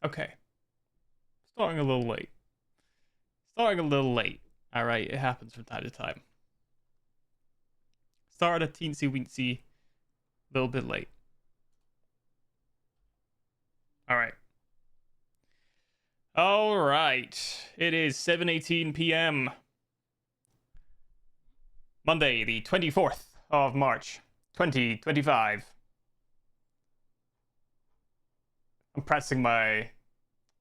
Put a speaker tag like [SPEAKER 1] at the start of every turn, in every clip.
[SPEAKER 1] Okay. Starting a little late. Starting a little late. Alright, it happens from time to time. Started a teensy weensy, little bit late. Alright. Alright. It is 7:18 p.m. Monday, the 24th of March, 2025. I'm pressing my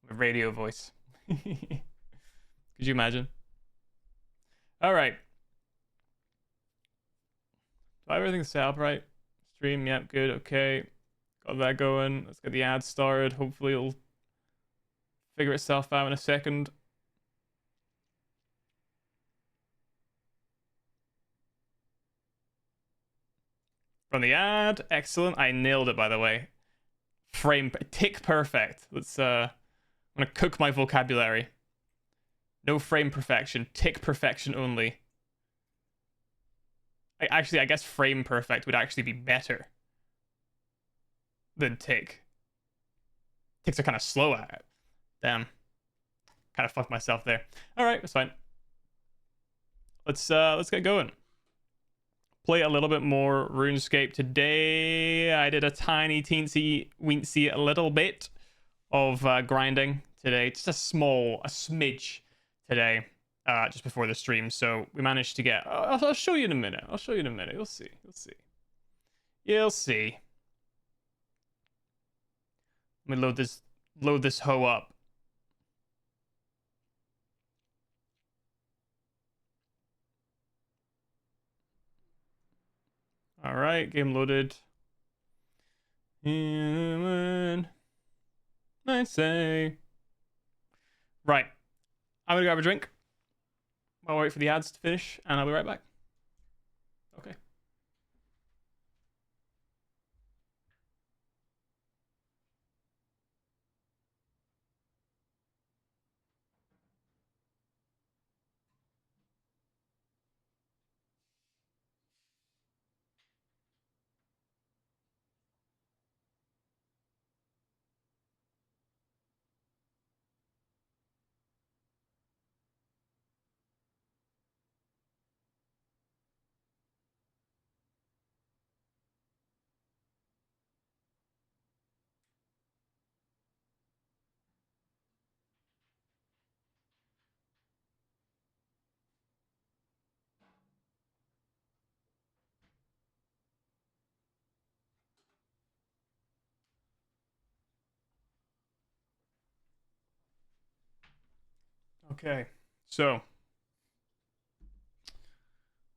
[SPEAKER 1] radio voice. Could you imagine? Alright. Do I have everything set up right? Stream, yep, good, okay. Got that going. Let's get the ad started. Hopefully it'll figure itself out in a second. From the ad, excellent. I nailed it, by the way. Tick perfect. Let's I'm gonna cook my vocabulary. No frame perfection, tick perfection only. I guess frame perfect would actually be better than tick. Ticks are kind of slow at it. Damn. Kind of fucked myself there. Alright, it's fine. Let's get going. Play a little bit more RuneScape today. I did a tiny teensy weensy a little bit of grinding today. Just a smidge today, just before the stream. So we managed to get. I'll show you in a minute. I'll show you in a minute. You'll see. You'll see. You'll see. Let me load this hoe up. All right, game loaded. Human, I say. Right, I'm gonna grab a drink. I'll wait for the ads to finish, and I'll be right back. Okay. Okay, so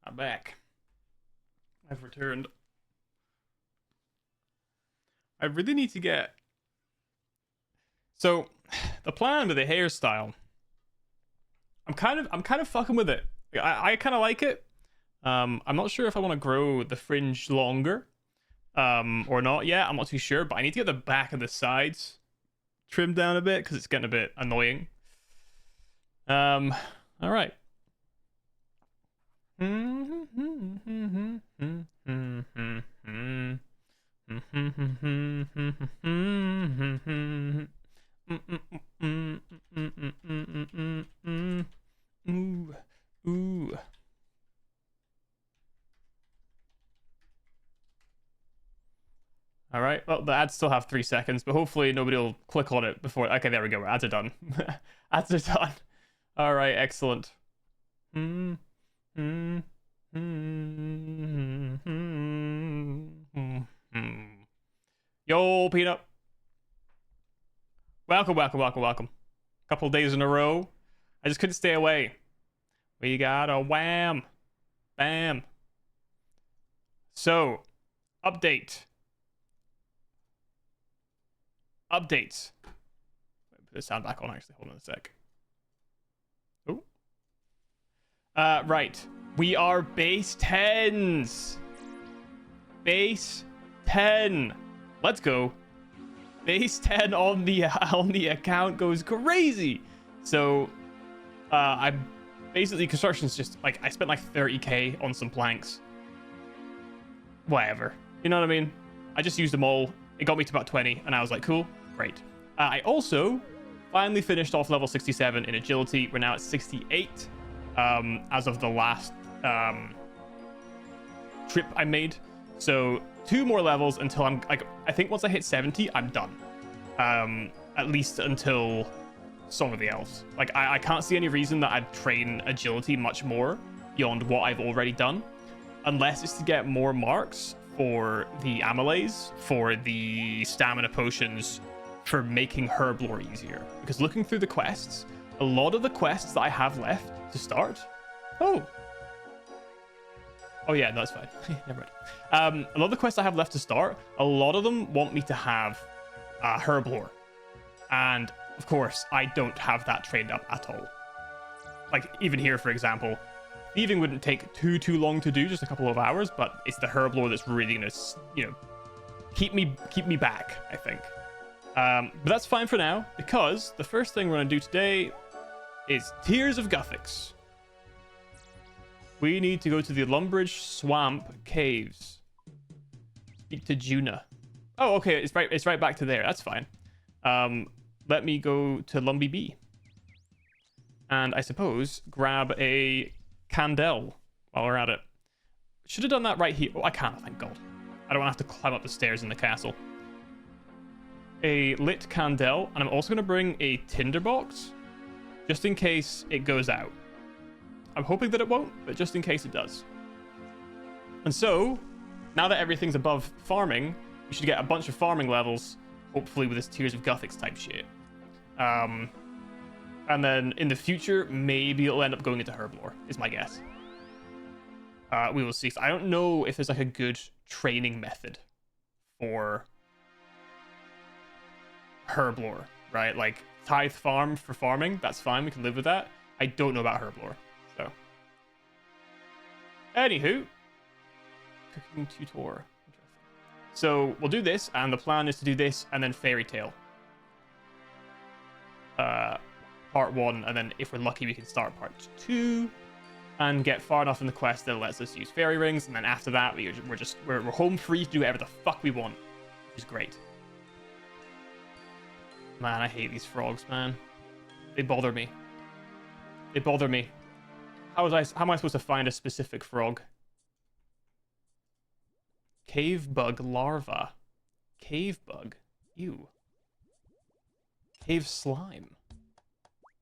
[SPEAKER 1] I'm back. I've returned. I really need to get. So, the plan with the hairstyle, I'm kind of fucking with it. I kind of like it. I'm not sure if I want to grow the fringe longer, or not yet. I'm not too sure, but I need to get the back and the sides trimmed down a bit because it's getting a bit annoying. All right. Ooh. All right. Well, the ads still have 3 seconds, but hopefully nobody will click on it before. Okay, there we go. Ads are done. Ads are done. All right, excellent. Yo, Peanut. Welcome. Couple days in a row. I just couldn't stay away. We got a wham. Bam. So, updates. Put the sound back on, actually. Hold on a sec. Oh. Right. We are base 10s. Base 10. Let's go. Base 10 on the account goes crazy. So, I basically construction's just like I spent like 30k on some planks. Whatever. You know what I mean? I just used them all. It got me to about 20, and I was like, cool, great. I also finally finished off level 67 in agility. We're now at 68 as of the last trip I made. So 2 more levels until I'm like, I think once I hit 70, I'm done. At least until Song of the Elves. Like, I can't see any reason that I'd train agility much more beyond what I've already done, unless it's to get more marks for the amylase, for the stamina potions, for making herblore easier. Because looking through the quests, a lot of the quests that I have left to start. Oh yeah, no, that's fine. Never mind. A lot of the quests I have left to start, a lot of them want me to have herblore, and of course I don't have that trained up at all. Like, even here, for example, thieving wouldn't take too long to do, just a couple of hours, but it's the herblore that's really gonna, you know, keep me back, I think. But that's fine for now, because the first thing we're gonna do today is Tears of Guthix. We need to go to the Lumbridge Swamp Caves. Speak to Juna. Oh, okay, it's right back to there. That's fine. Let me go to Lumby B. And I suppose grab a candle while we're at it. Should have done that right here. Oh, I can't, thank God. I don't want to have to climb up the stairs in the castle. A lit candle, and I'm also going to bring a tinderbox, just in case it goes out. I'm hoping that it won't, but just in case it does. And so, now that everything's above farming, we should get a bunch of farming levels, hopefully with this Tears of Guthix type shit. And then in the future, maybe it'll end up going into herblore, is my guess. We will see. So I don't know if there's like a good training method for herblore, right? Like tithe farm for farming, that's fine, we can live with that. I don't know about herblore, so. Anywho, cooking tutor. So we'll do this, and the plan is to do this and then Fairytale. Part 1, and then if we're lucky we can start part 2 and get far enough in the quest that it lets us use fairy rings, and then after that we're home free to do whatever the fuck we want, which is great. Man, I hate these frogs, man. They bother me. They bother me. How am I supposed to find a specific frog? Cave bug larva. Cave bug. Ew. Cave slime.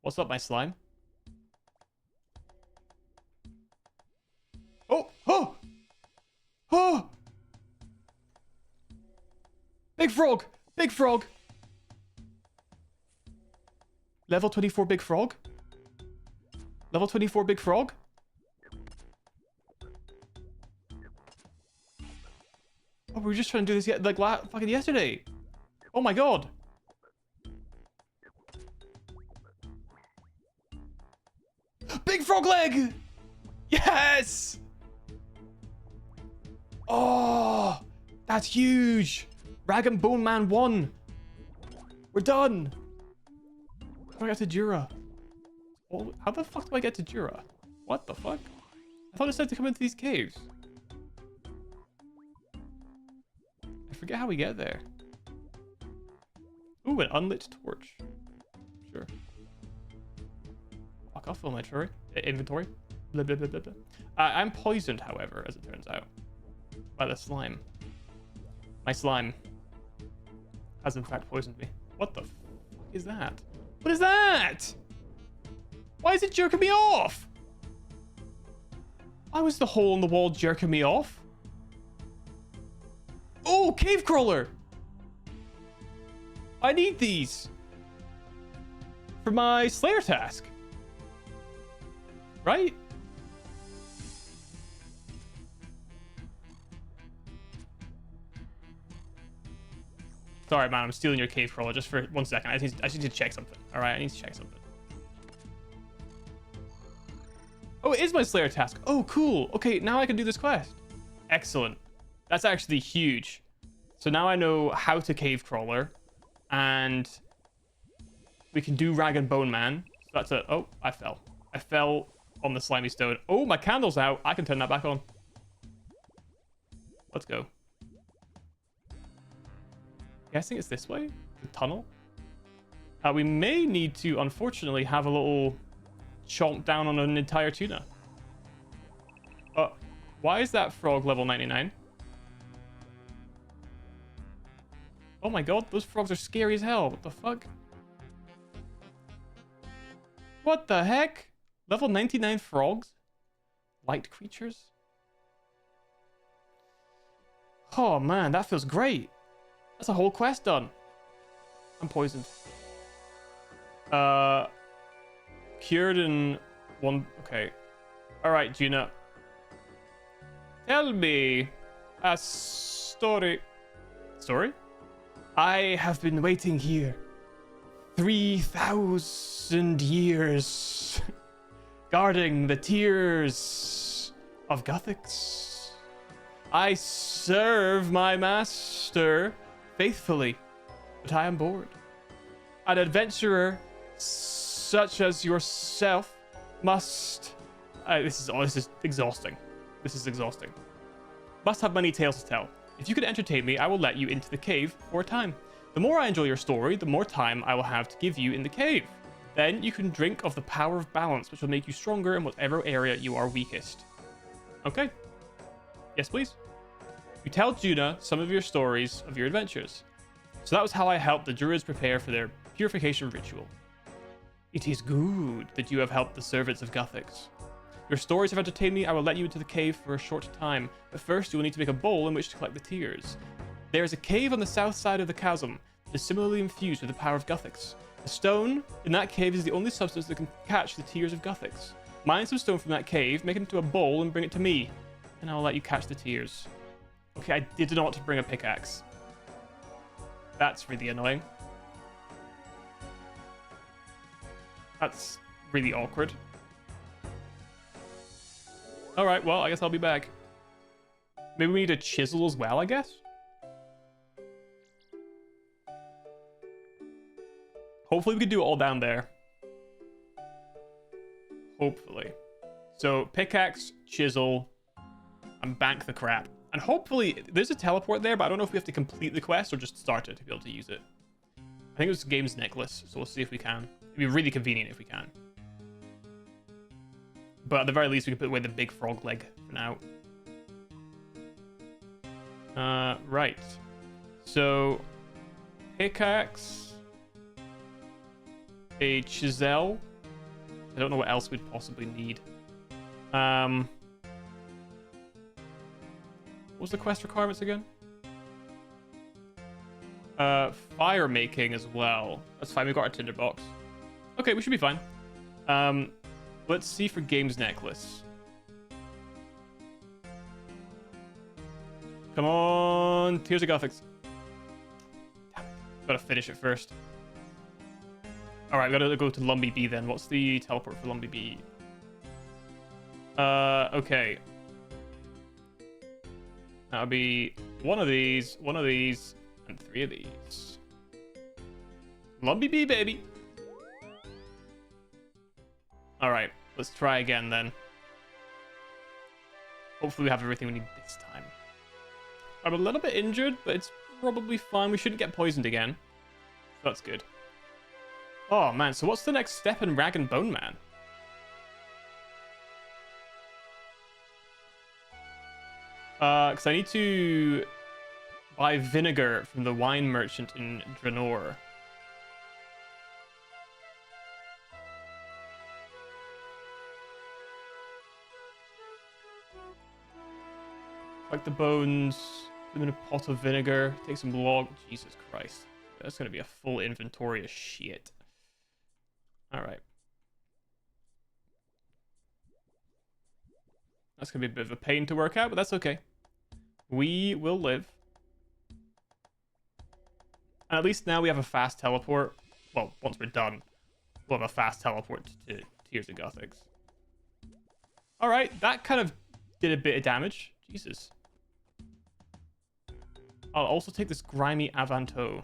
[SPEAKER 1] What's up, my slime? Oh! Oh! Oh! Big frog! Big frog! Level 24 big frog? Level 24 big frog? Oh, we were just trying to do this like fucking yesterday. Oh my God. Big frog leg! Yes! Oh, that's huge. Rag and Bone Man won. We're done. How do I get to Jura? Oh, how the fuck do I get to Jura? What the fuck? I thought it said to come into these caves. I forget how we get there. Ooh, an unlit torch. Sure. Fuck off, fill my inventory. Blah, blah, blah, blah, blah. I'm poisoned, however, as it turns out, by the slime. My slime has in fact poisoned me. What the fuck is that? What is that? Why is it jerking me off? Why was the hole in the wall jerking me off? Oh, cave crawler! I need these for my Slayer task. Right? Sorry, man, I'm stealing your cave crawler just for 1 second. I just need to check something. All right, I need to check something. Oh, it is my Slayer task. Oh, cool. Okay, now I can do this quest. Excellent. That's actually huge. So now I know how to cave crawler, and we can do Rag and Bone Man. So that's a... Oh, I fell. I fell on the slimy stone. Oh, my candle's out. I can turn that back on. Let's go. Guessing it's this way? The tunnel? We may need to, unfortunately, have a little chomp down on an entire tuna. Why is that frog level 99? Oh my god, those frogs are scary as hell. What the fuck? What the heck? Level 99 frogs? Light creatures? Oh man, that feels great. That's a whole quest done. I'm poisoned. Cured in one... Okay. Alright, Gina. Tell me a story. Story? I have been waiting here 3,000 years, guarding the Tears of Guthix. I serve my master faithfully, but I am bored. An adventurer such as yourself must... this is exhausting. This is exhausting. Must have many tales to tell. If you could entertain me, I will let you into the cave for a time. The more I enjoy your story, the more time I will have to give you in the cave. Then you can drink of the power of balance, which will make you stronger in whatever area you are weakest. Okay. Yes, please. You tell Juna some of your stories of your adventures. So that was how I helped the druids prepare for their purification ritual. It is good that you have helped the servants of Guthix. Your stories have entertained me. I will let you into the cave for a short time, but first you will need to make a bowl in which to collect the tears. There is a cave on the south side of the chasm that is similarly infused with the power of Guthix. The stone in that cave is the only substance that can catch the tears of Guthix. Mine some stone from that cave, make it into a bowl, and bring it to me, and I will let you catch the tears. Okay, I did not bring a pickaxe. That's really annoying. That's really awkward. Alright, well, I guess I'll be back. Maybe we need a chisel as well, I guess? Hopefully we can do it all down there. Hopefully. So, pickaxe, chisel, and bank the crap. And hopefully, there's a teleport there, but I don't know if we have to complete the quest or just start it to be able to use it. I think it was Game's Necklace, so we'll see if we can. It'd be really convenient if we can. But at the very least, we can put away the big frog leg for now. Right. So, pickaxe, a chisel. I don't know what else we'd possibly need. What was the quest requirements again? Fire making as well. That's fine. We've got our tinderbox. Okay, we should be fine. Let's see for Game's Necklace. Come on, Tears of Guthix. Damn it. Gotta finish it first. Alright, gotta go to Lumbee B then. What's the teleport for Lumbee B? Okay. That'll be one of these, and 3 of these. Lumbee B, baby! Alright, let's try again then. Hopefully we have everything we need this time. I'm a little bit injured, but it's probably fine. We shouldn't get poisoned again. So that's good. Oh man, so what's the next step in Rag and Bone Man? Because I need to buy vinegar from the wine merchant in Draenor. Collect the bones, put them in a pot of vinegar, take some log. Jesus Christ. That's going to be a full inventory of shit. Alright. That's going to be a bit of a pain to work out, but that's okay. We will live. And at least now we have a fast teleport. Well, once we're done, we'll have a fast teleport to Tears of Guthix. Alright, that kind of did a bit of damage. Jesus. I'll also take this grimy Avanto.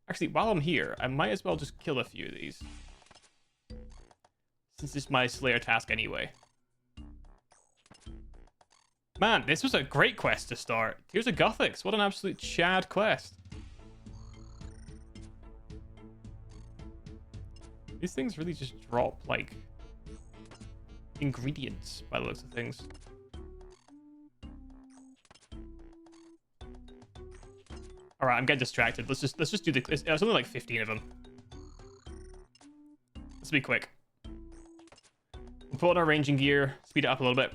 [SPEAKER 1] Actually, while I'm here, I might as well just kill a few of these. Since it's my Slayer task anyway. Man, this was a great quest to start. Tears of Guthix, what an absolute chad quest. These things really just drop, like, ingredients by the looks of things. All right, I'm getting distracted. Let's just do the. It's only like 15 of them. Let's be quick. We'll put on our ranging gear, speed it up a little bit.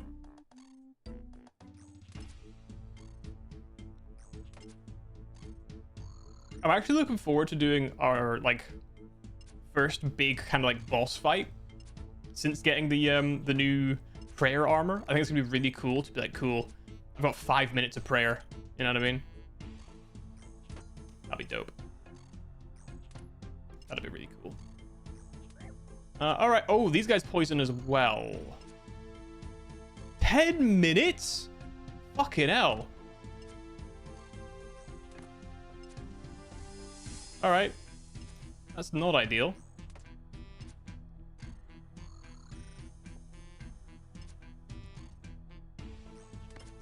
[SPEAKER 1] I'm actually looking forward to doing our like first big kind of like boss fight since getting the new prayer armor. I think it's gonna be really cool to be like, cool, I've got 5 minutes of prayer. You know what I mean? That'd be dope. That'd be really cool. All right. Oh, these guys poison as well. 10 minutes? Fucking hell. All right. That's not ideal.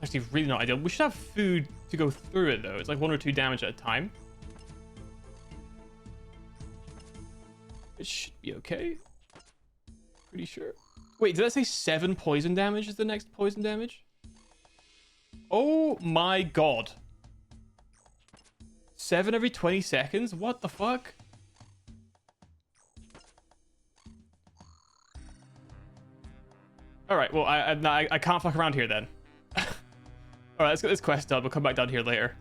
[SPEAKER 1] Actually, really not ideal. We should have food to go through it, though. It's like 1 or 2 damage at a time. It should be okay. Pretty sure. Wait, did I say 7 poison damage is the next poison damage? Oh my god. 7 every 20 seconds? What the fuck? Alright, well, I can't fuck around here then. Alright, let's get this quest done. We'll come back down here later.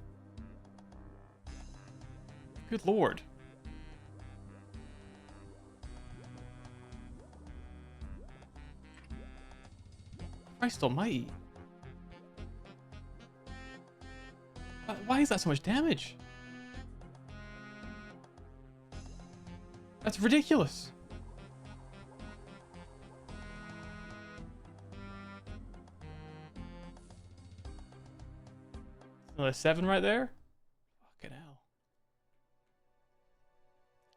[SPEAKER 1] Good lord. Christ almighty. Why is that so much damage? That's ridiculous. Another 7 right there. Fucking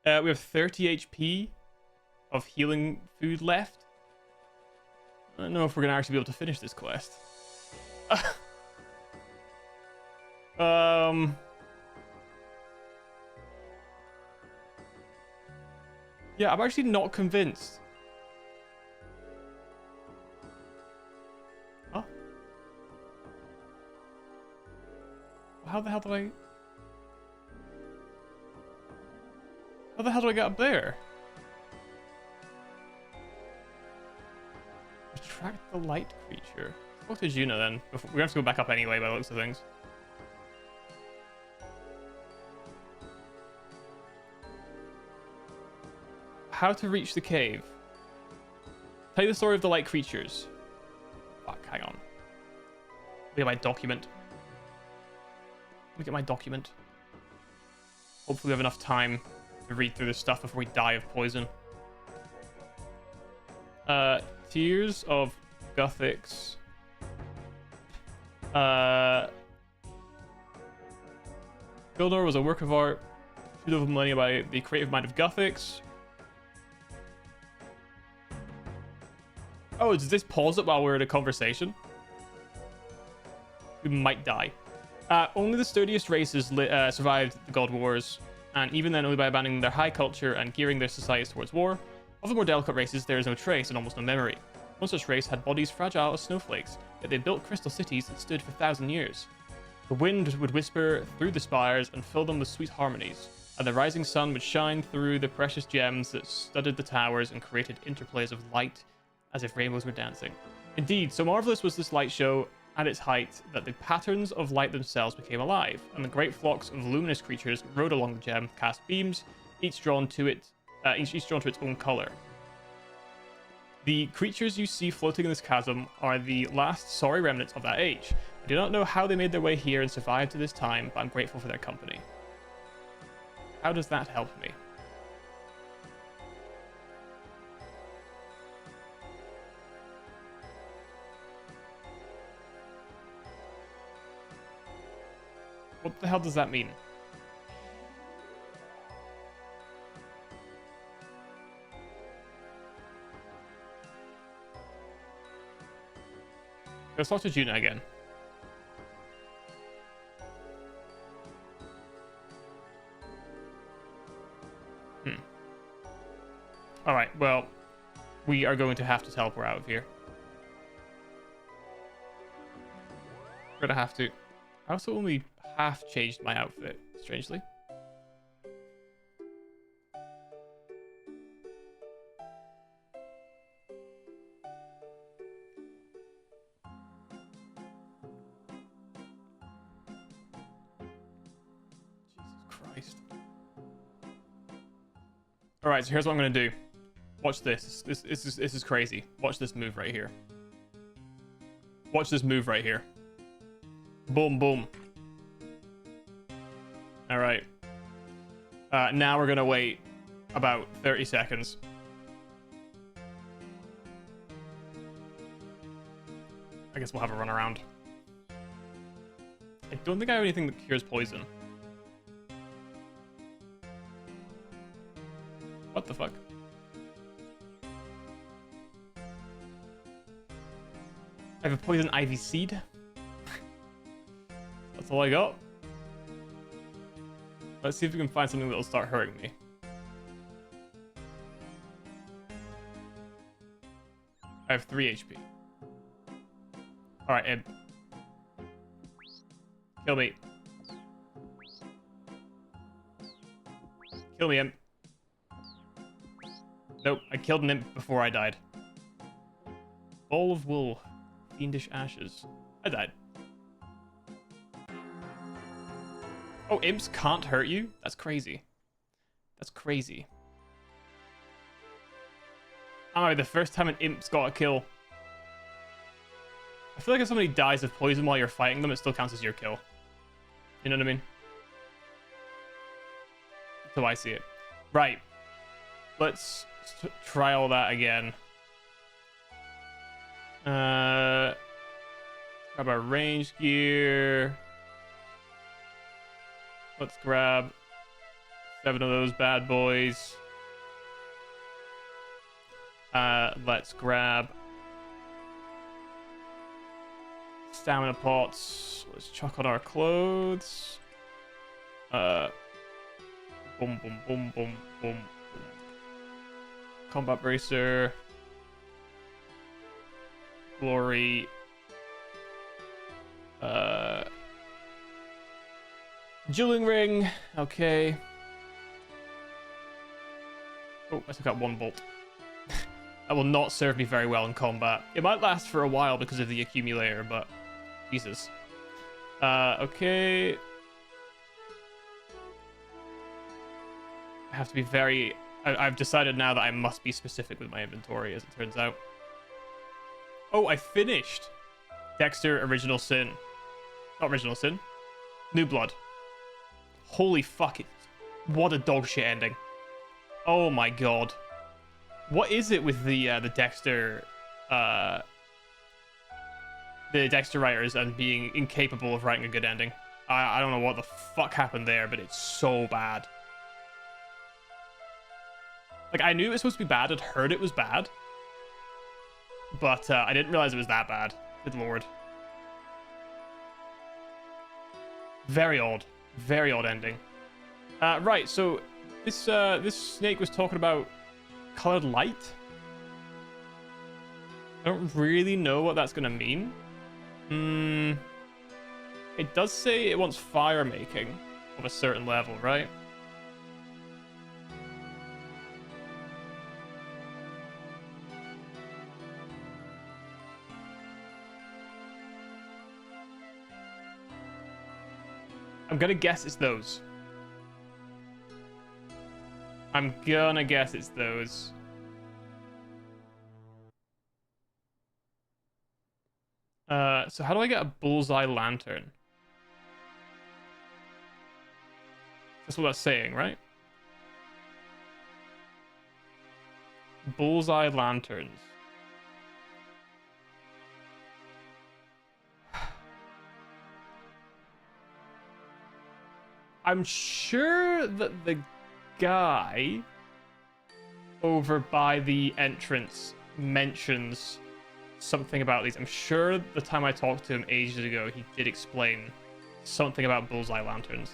[SPEAKER 1] hell. We have 30 HP of healing food left. I don't know if we're gonna actually be able to finish this quest. Yeah, I'm actually not convinced. Huh? How the hell do I... How the hell do I get up there? Attract the light creature. What did you know then? We're gonna have to go back up anyway by the looks of things. How to reach the cave. Tell you the story of the light creatures. Fuck, hang on. Look at my document. Look at my document. Hopefully we have enough time to read through this stuff before we die of poison. Tears of Guthix. Gildor was a work of art, beautiful money by the creative mind of Guthix. Oh, does this pause it while we're in a conversation? We might die. Only the sturdiest races survived the God Wars, and even then only by abandoning their high culture and gearing their societies towards war. Of the more delicate races, there is no trace and almost no memory. One such race had bodies fragile as snowflakes, yet they built crystal cities that stood for 1,000 years. The wind would whisper through the spires and fill them with sweet harmonies, and the rising sun would shine through the precious gems that studded the towers and created interplays of light as if rainbows were dancing. Indeed, so marvelous was this light show at its height that the patterns of light themselves became alive, and the great flocks of luminous creatures rode along the gem cast beams, each drawn to its own color. The creatures you see floating in this chasm are the last sorry remnants of that age. I do not know how they made their way here and survived to this time, but I'm grateful for their company. How does that help me? What the hell does that mean? Let's talk to Juna again. All right, well, we are going to have to teleport out of here. We're gonna have to. I also only half changed my outfit, strangely. Jesus Christ. All right, so here's what I'm gonna do. Watch this. This is crazy. Watch this move right here. Watch this move right here. Boom, boom. All right. Now we're gonna wait about 30 seconds. I guess we'll have a run around. I don't think I have anything that cures poison. What the fuck? I have a poison ivy seed. That's all I got. Let's see if we can find something that'll start hurting me. I have 3 HP. Alright, Ib. Kill me. Kill me, Imp. Nope, I killed an imp before I died. Ball of wool. Fiendish ashes. I died. Oh, imps can't hurt you? That's crazy. That's crazy. Oh, the first time an imp's got a kill. I feel like if somebody dies of poison while you're fighting them, it still counts as your kill. You know what I mean? So I see it. Right. Let's try all that again. Grab our range gear. Let's grab 7 of those bad boys. Let's grab stamina pots. Let's chuck on our clothes. Boom, boom, boom, boom, boom, boom. Combat bracer. Glory. Dueling ring. Okay. Oh, I took out 1 bolt. That will not serve me very well in combat. It might last for a while because of the accumulator, but Jesus. Okay. I have to be very... I've decided now that I must be specific with my inventory, as it turns out. Oh, I finished Dexter Original Sin. Not Original Sin. New Blood. Holy fuck it. What a dog shit ending. Oh my god. What is it with the Dexter writers and being incapable of writing a good ending? I don't know what the fuck happened there, but it's so bad. Like, I knew it was supposed to be bad. I'd heard it was bad. But I didn't realize it was that bad. Good lord. Very odd. Very odd ending. Right, so this snake was talking about colored light. I don't really know what that's gonna mean. It does say it wants fire making of a certain level, right? I'm gonna guess it's those. I'm gonna guess it's those. So how do I get a bullseye lantern? That's what that's saying, right? Bullseye lanterns. I'm sure that the guy over by the entrance mentions something about these. I'm sure the time I talked to him ages ago, he did explain something about bullseye lanterns.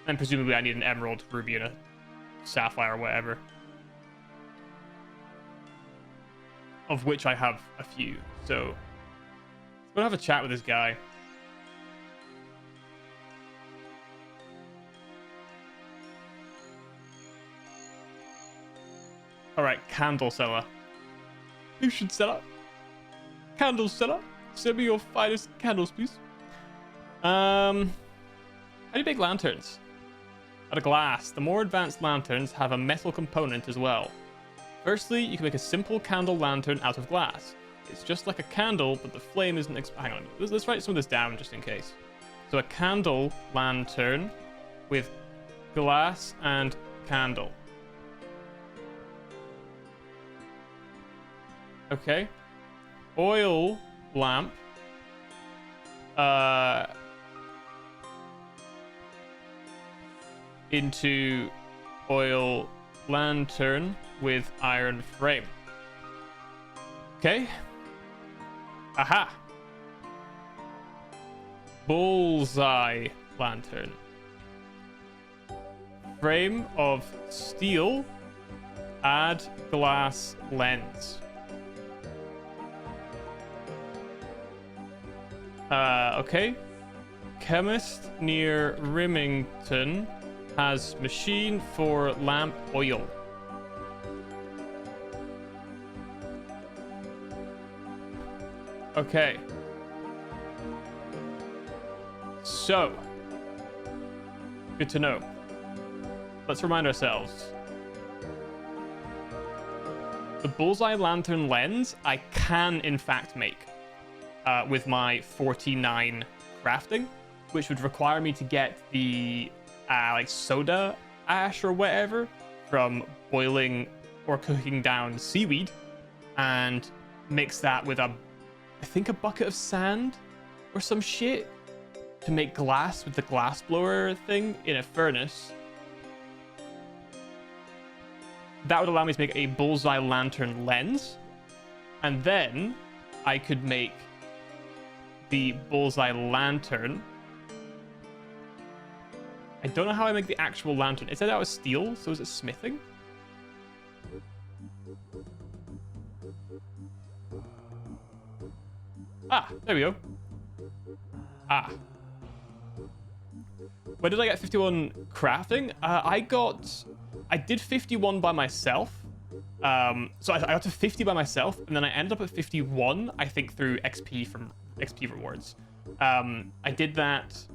[SPEAKER 1] And presumably I need an emerald, ruby, and a sapphire or whatever. of which I have a few. So let's go have a chat with this guy. All right, candle seller. You should sell up. Candle seller, send me your finest candles, please. How do you make lanterns? Out of glass. The more advanced lanterns have a metal component as well. Firstly, you can make a simple candle lantern out of glass. It's just like a candle, but the flame isn't... Hang on, let's write some of this down just in case. So a candle lantern with glass and candle. Okay. Oil lamp. Into oil lantern with iron frame. Okay. Aha. Bullseye lantern. Frame of steel. Add glass lens. Okay. Chemist near Remington has machine for lamp oil. Okay. So, good to know. Let's remind ourselves. The bullseye lantern lens I can in fact make with my 49 crafting, which would require me to get the like soda ash or whatever from boiling or cooking down seaweed and mix that with I think a bucket of sand or some shit to make glass with the glass blower thing in a furnace. That would allow me to make a bullseye lantern lens, and then I could make the bullseye lantern. I don't know how I make the actual lantern. It said that was steel, so is it smithing? Ah, there we go. Ah. Where did I get 51 crafting? I did 51 by myself. So I got to 50 by myself, and then I ended up at 51, I think, through XP from XP rewards. I did that.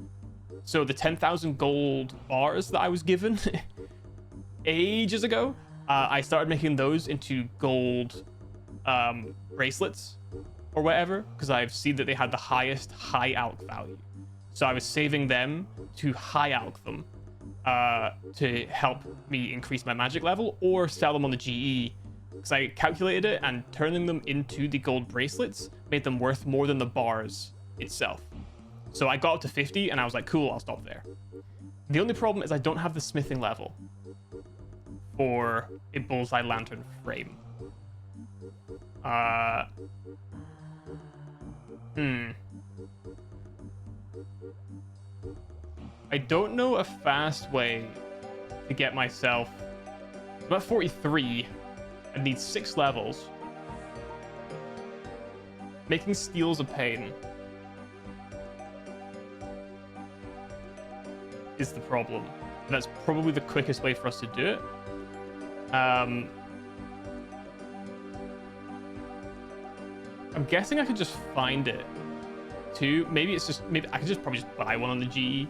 [SPEAKER 1] So the 10,000 gold bars that I was given ages ago, I started making those into gold bracelets or whatever, because I've seen that they had the highest high alch value. So I was saving them to high alch them to help me increase my magic level or sell them on the GE, because I calculated it, and turning them into the gold bracelets made them worth more than the bars itself. So I got up to 50 and I was like, cool, I'll stop there. The only problem is I don't have the smithing level for a bullseye lantern frame. I don't know a fast way to get myself... I'm at 43. I need 6 levels. Making steel's a pain. Is the problem. And that's probably the quickest way for us to do it. I'm guessing I could just find it too. Maybe it's just, maybe I could just probably just buy one on the GE.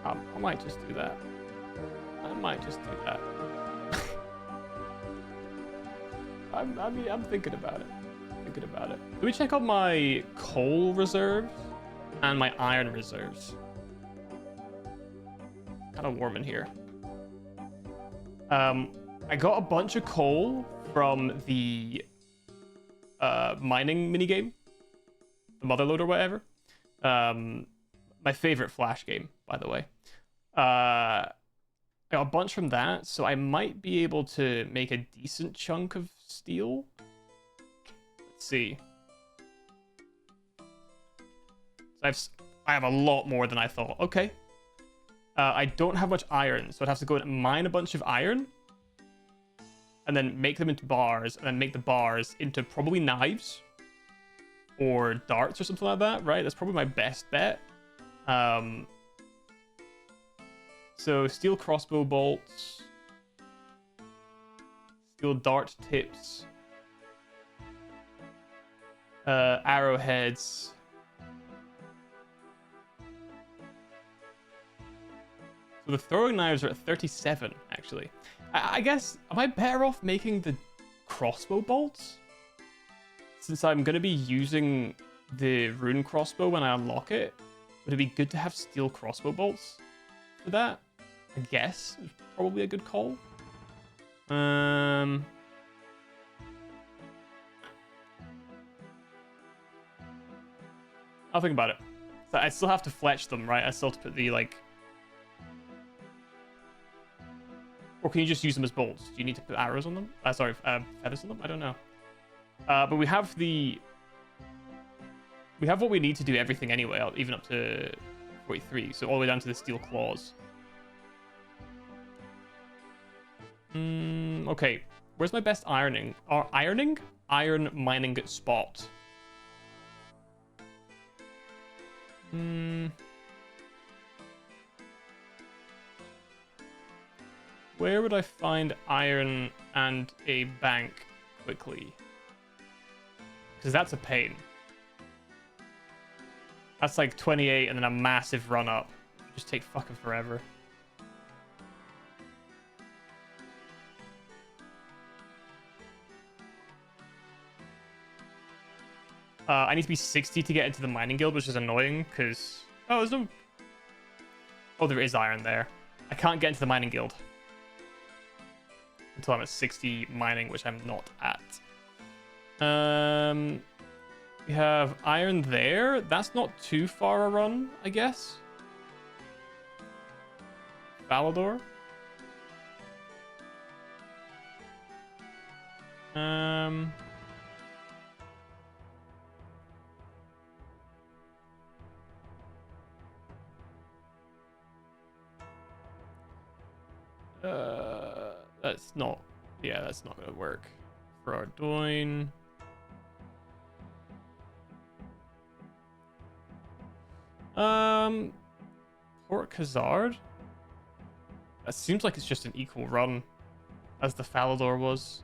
[SPEAKER 1] I might just do that. I might just do that. I'm thinking about it. Let me check out my coal reserves and my iron reserves. Kind of warm in here. I got a bunch of coal from the mining minigame, the Motherlode or whatever. My favorite Flash game, by the way. I got a bunch from that, so I might be able to make a decent chunk of steel. Let's see. So I have a lot more than I thought. Okay. I don't have much iron, so I'd have to go and mine a bunch of iron. and then make them into bars, and then make the bars into probably knives or darts or something like that, right? That's probably my best bet. So steel crossbow bolts, steel dart tips, arrowheads. So the throwing knives are at 37, actually. I guess, am I better off making the crossbow bolts? Since I'm going to be using the rune crossbow when I unlock it, would it be good to have steel crossbow bolts for that? I guess it's probably a good call. I'll think about it. So I still have to fletch them, right? I still have to put the, like... Or can you just use them as bolts? Do you need to put arrows on them? Sorry, feathers on them? I don't know. But we have the... We have what we need to do everything anyway, even up to 43. So all the way down to the steel claws. Okay. Where's my best ironing? Iron mining spot. Where would I find iron and a bank quickly? Because that's a pain. That's like 28 and then a massive run up. Just take fucking forever. I need to be 60 to get into the mining guild, which is annoying because... Oh, there's no... Oh, there is iron there. I can't get into the mining guild until I'm at 60 mining, which I'm not at. We have iron there. That's not too far a run, I guess. Falador. That's not... Yeah, that's not gonna work for Ardoin. Port Khazard? That seems like it's just an equal run as the Falador was.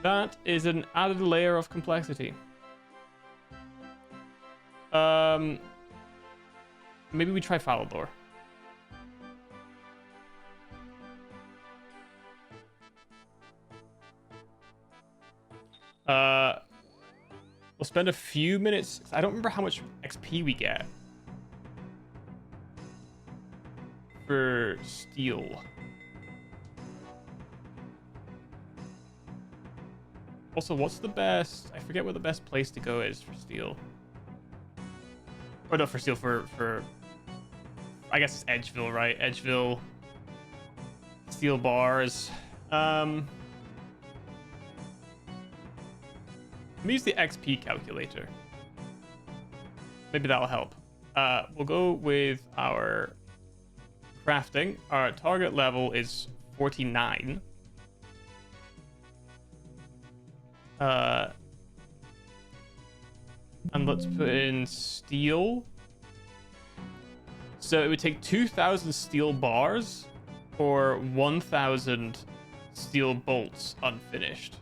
[SPEAKER 1] That is an added layer of complexity. Maybe we try Falador. We'll spend a few minutes. I don't remember how much XP we get for steel. Also, what's the best? I forget what the best place to go is for steel. Or no, for steel, for I guess it's Edgeville, right? Edgeville, steel bars. Let me use the XP calculator. Maybe that'll help. We'll go with our crafting. Our target level is 49. And let's put in steel. So it would take 2,000 steel bars or 1,000 steel bolts unfinished.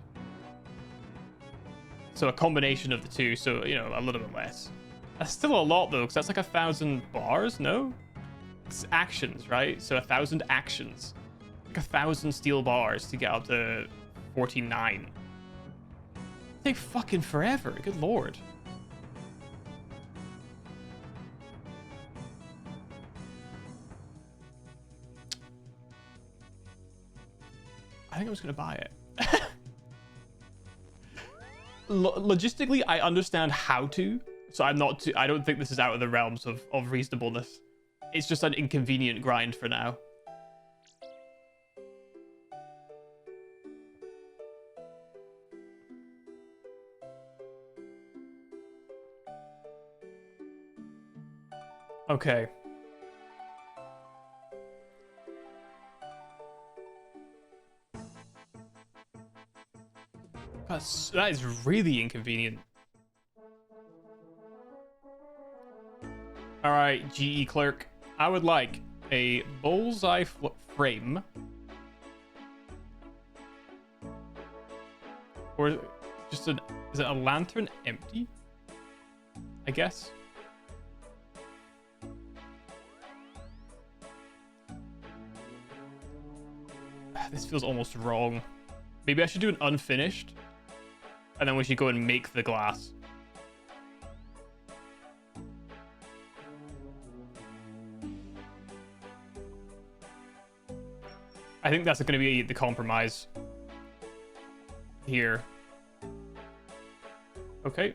[SPEAKER 1] So a combination of the two, so, you know, a little bit less. That's still a lot, though, because that's like 1,000 bars, no? It's actions, right? So 1,000 actions. Like 1,000 steel bars to get up to 49. It'd take fucking forever, good lord. I think I'm just gonna buy it. Logistically, I understand how to, so I'm not too, I don't think this is out of the realms of reasonableness. It's just an inconvenient grind for now. Okay. That is really inconvenient. All right, GE clerk. I would like a bullseye frame. Or just is it a lantern empty? I guess. This feels almost wrong. Maybe I should do an unfinished. And then we should go and make the glass. I think that's going to be the compromise here. Okay.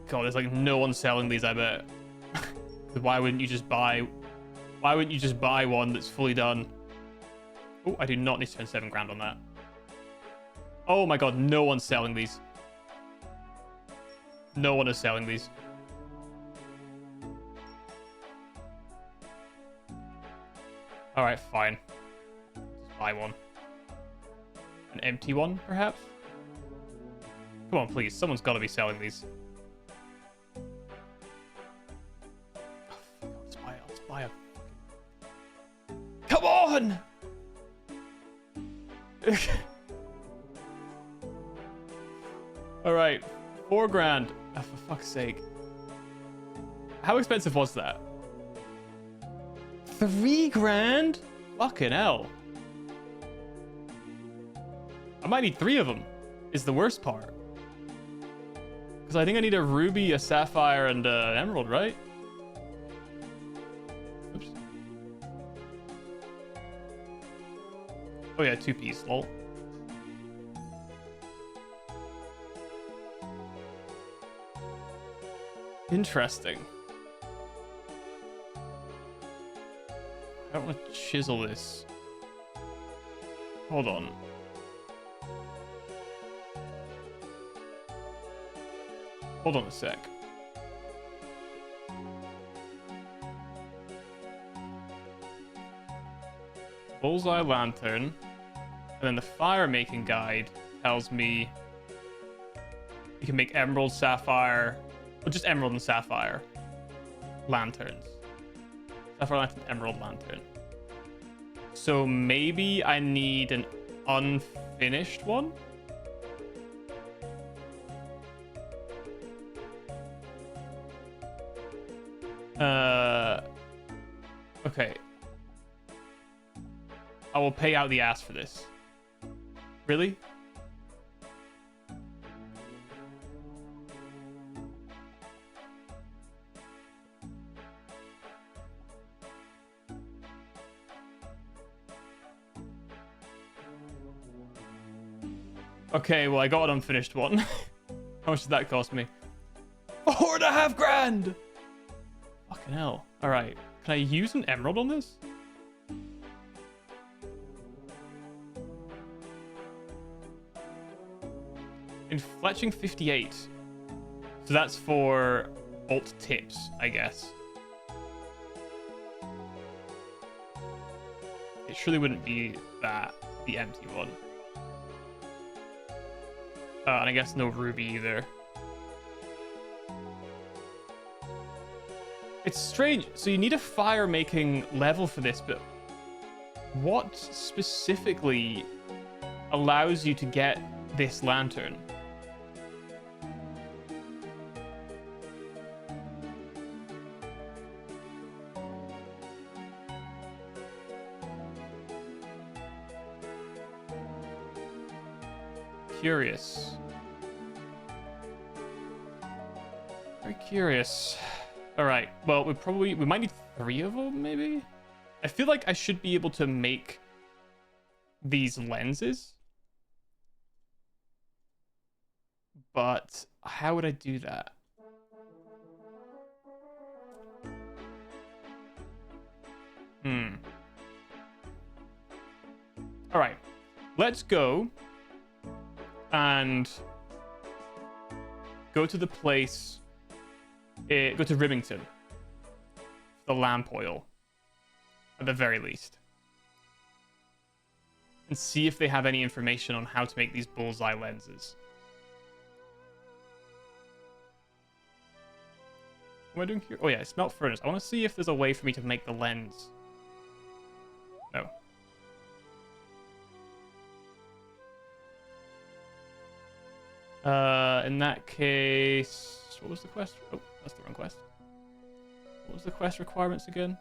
[SPEAKER 1] God, there's like no one selling these, I bet. Why wouldn't you just buy one that's fully done? Oh, I do not need to spend 7 grand on that. Oh my god, no one's selling these. No one is selling these. Alright, fine. Just buy one. An empty one, perhaps? Come on, please. Someone's got to be selling these. Oh, let's buy a... Come on! Alright. 4 grand. Oh, for fuck's sake. How expensive was that? 3 grand? Fucking hell. I might need 3 of them, is the worst part. Because I think I need a ruby, a sapphire, and an emerald, right? Oops. Oh yeah, 2 piece, lol. Interesting. I don't want to chisel this. Hold on. Hold on a sec. Bullseye lantern. And then the fire making guide tells me you can make emerald, sapphire, or just emerald and sapphire lanterns. Sapphire lantern, emerald lantern. So maybe I need an unfinished one? Okay. I will pay out the ass for this. Really? Okay, well, I got an unfinished one. How much did that cost me? 4.5 grand! Fucking hell. Alright. Can I use an emerald on this? In fletching 58. So that's for alt tips, I guess. It surely wouldn't be that, the empty one. And I guess no ruby either. It's strange. So you need a fire making level for this, but what specifically allows you to get this lantern? Curious. Very curious. All right. Well, we might need 3 of them, maybe. I feel like I should be able to make these lenses, but how would I do that? All right. Let's go and go to the place, go to Remington, the lamp oil, at the very least, and see if they have any information on how to make these bullseye lenses. What am I doing here? Oh yeah, smelt furnace. I want to see if there's a way for me to make the lens. No. In that case, what was the quest? Oh, that's the wrong quest. What was the quest requirements again?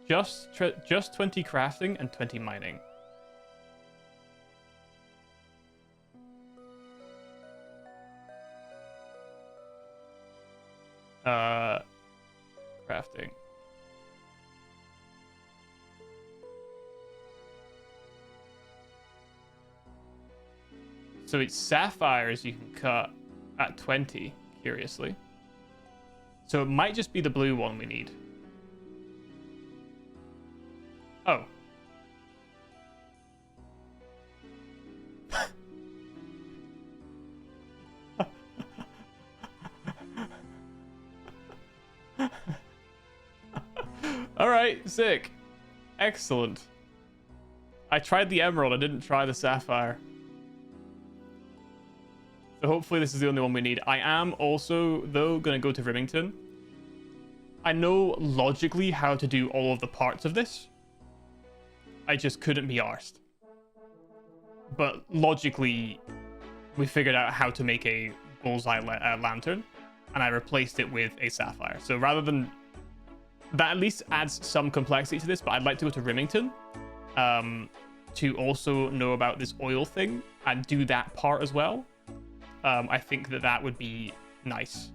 [SPEAKER 1] Just 20 crafting and 20 mining. Crafting. So it's sapphires you can cut at 20, curiously. So it might just be the blue one we need. Oh. Alright, sick. Excellent. I tried the emerald, I didn't try the sapphire. So hopefully this is the only one we need. I am also, though, going to go to Remington. I know logically how to do all of the parts of this. I just couldn't be arsed. But logically, we figured out how to make a bullseye lantern, and I replaced it with a sapphire. So rather than... That at least adds some complexity to this, but I'd like to go to Remington to also know about this oil thing and do that part as well. I think that that would be nice,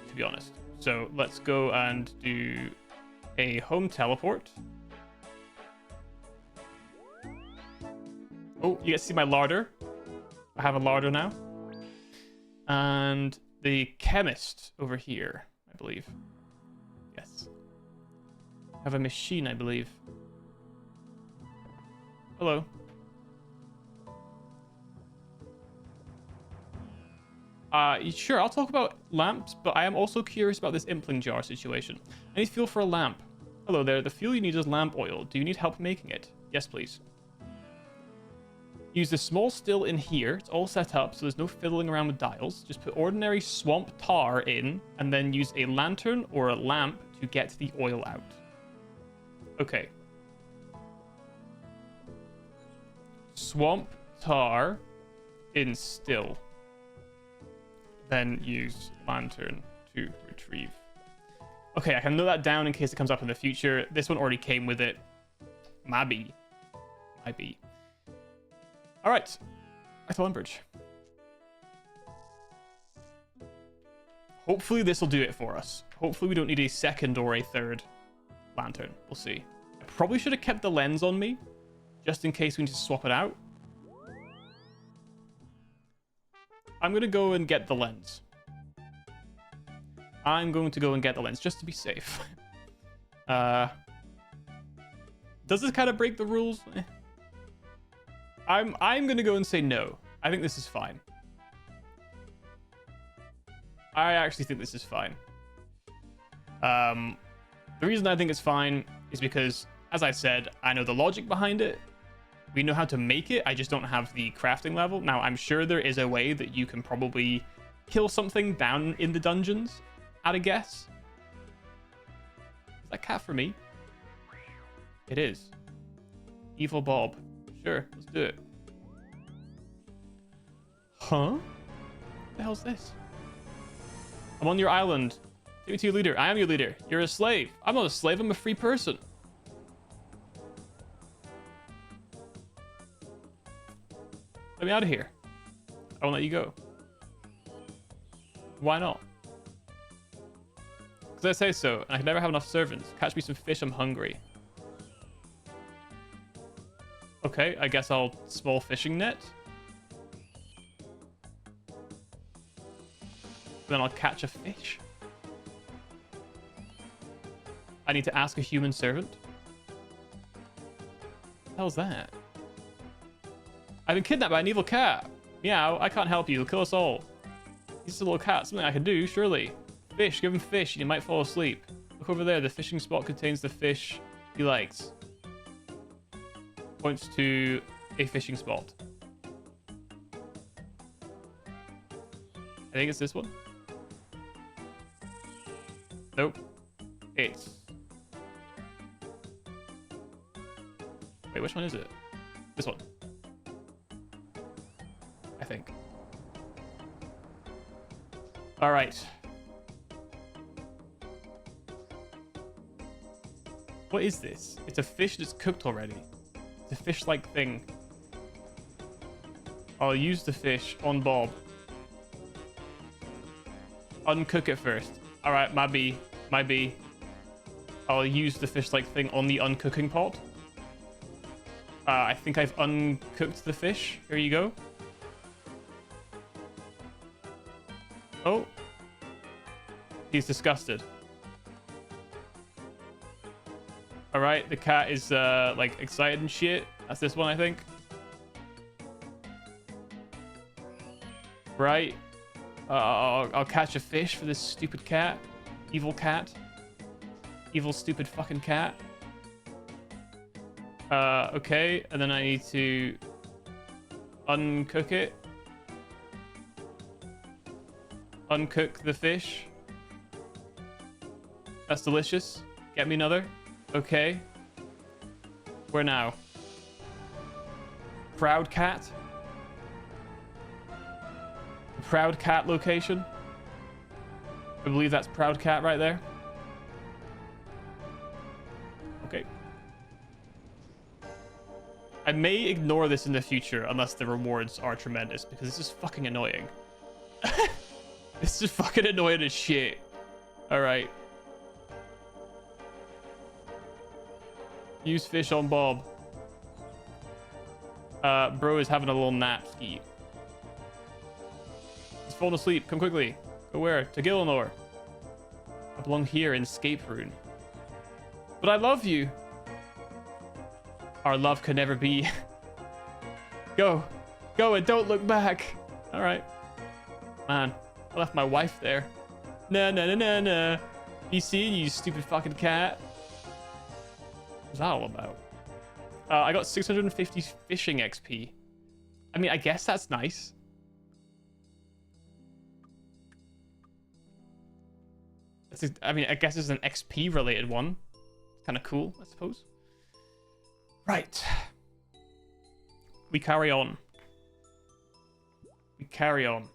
[SPEAKER 1] to be honest. So let's go and do a home teleport. Oh, you get to see my larder. I have a larder now. And the chemist over here, I believe. Yes. I have a machine, I believe. Hello. Sure, I'll talk about lamps, but I am also curious about this impling jar situation. I need fuel for a lamp. Hello there, the fuel you need is lamp oil. Do you need help making it? Yes, please. Use the small still in here. It's all set up, so there's no fiddling around with dials. Just put ordinary swamp tar in, and then use a lantern or a lamp to get the oil out. Okay. Swamp tar in still. Then use lantern to retrieve. Okay, I can note that down in case it comes up in the future. This one already came with it. Maybe. Might be. All right. Back to Lumbridge. Hopefully this will do it for us. Hopefully we don't need a second or a third lantern. We'll see. I probably should have kept the lens on me, just in case we need to swap it out. I'm going to go and get the lens. I'm going to go and get the lens, just to be safe. Does this kind of break the rules? I'm going to go and say no. I think this is fine. I actually think this is fine. The reason I think it's fine is because, as I said, I know the logic behind it. We know how to make it. I just don't have the crafting level. Now, I'm sure there is a way that you can probably kill something down in the dungeons, at a guess. Is that cat for me? It is. Evil Bob. Sure, let's do it. Huh? What the hell's this? I'm on your island. Take me to your leader. I am your leader. You're a slave. I'm not a slave. I'm a free person. Let me out of here. I won't let you go. Why not? Because I say so, and I can never have enough servants. Catch me some fish, I'm hungry. Okay, I guess I'll small fishing net. Then I'll catch a fish. I need to ask a human servant. What the hell's that? I've been kidnapped by an evil cat. Meow, I can't help you. He'll kill us all. He's just a little cat. Something I can do, surely. Fish, give him fish and he might fall asleep. Look over there. The fishing spot contains the fish he likes. Points to a fishing spot. I think it's this one. Nope. It's... Wait, which one is it? This one. I think. All right. What is this? It's a fish that's cooked already. It's a fish-like thing. I'll use the fish on Bob. Uncook it first. All right, might be. I'll use the fish-like thing on the uncooking pot. I think I've uncooked the fish. Here you go. Oh. He's disgusted. All right, the cat is like excited and shit. That's this one, I think. Right. I'll catch a fish for this stupid cat. Evil cat. Evil, stupid fucking cat. Okay, and then I need to uncook it. Uncook the fish. That's delicious. Get me another. Okay. Where now? Proud cat. Proud cat location. I believe that's Proud Cat right there. Okay. I may ignore this in the future unless the rewards are tremendous because this is fucking annoying. This is fucking annoying as shit. All right. Use fish on Bob. Bro is having a little nap ski. He's falling asleep. Come quickly. Go where? To Gillinor. I belong here in Escape Rune. But I love you. Our love could never be. Go. Go and don't look back. All right. Man, I left my wife there. Nah. Be seeing you, stupid fucking cat. What's that all about? I got 650 fishing XP. I mean, I guess that's nice. I mean, I guess it's an XP related one. Kind of cool, I suppose. Right. We carry on. We carry on.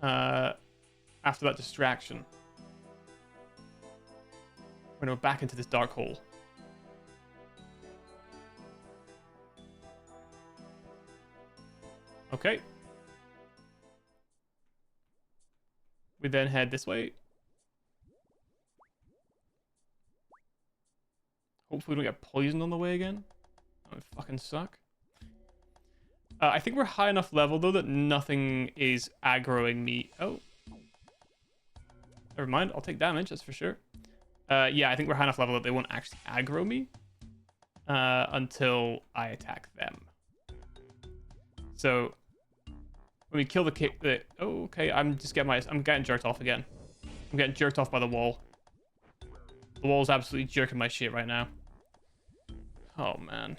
[SPEAKER 1] After that distraction. We're going to go back into this dark hole. Okay. We then head this way. Hopefully we don't get poisoned on the way again. That would fucking suck. I think we're high enough level, though, that nothing is aggroing me. Oh. Never mind. I'll take damage, that's for sure. Yeah, I think we're high enough level that they won't actually aggro me until I attack them. So when we kill the kick, oh, okay, I'm getting jerked off again. I'm getting jerked off by the wall. The wall's absolutely jerking my shit right now. Oh man,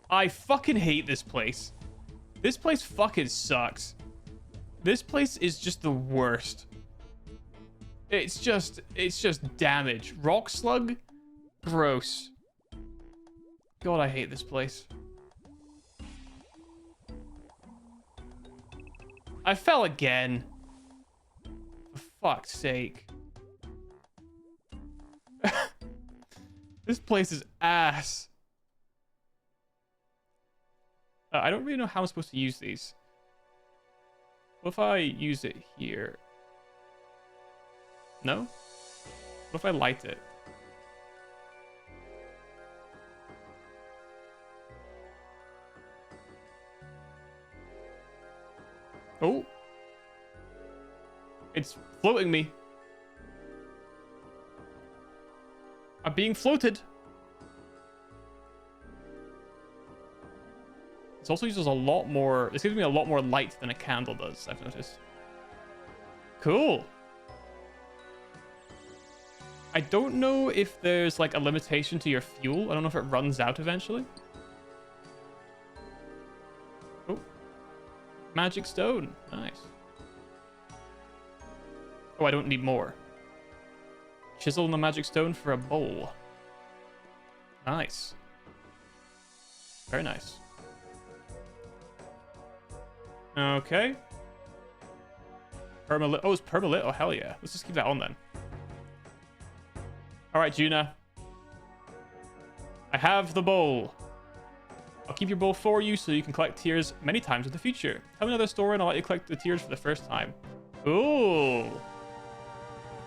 [SPEAKER 1] I fucking hate this place. This place fucking sucks. This place is just the worst. It's just damage. Rock slug? Gross. God, I hate this place. I fell again. For fuck's sake. This place is ass. I don't really know how I'm supposed to use these. What if I use it here? No? What if I light it? Oh. It's floating me. are being floated. This also uses a lot more... This gives me a lot more light than a candle does, I've noticed. Cool. I don't know if there's, like, a limitation to your fuel. I don't know if it runs out eventually. Oh. Magic stone. Nice. Oh, I don't need more. Chisel and the magic stone for a bowl. Nice. Very nice. Okay. Permalit. Oh, it's permalit. Oh, hell yeah. Let's just keep that on then. All right, Juna. I have the bowl. I'll keep your bowl for you so you can collect tears many times in the future. Tell me another story and I'll let you collect the tears for the first time. Ooh.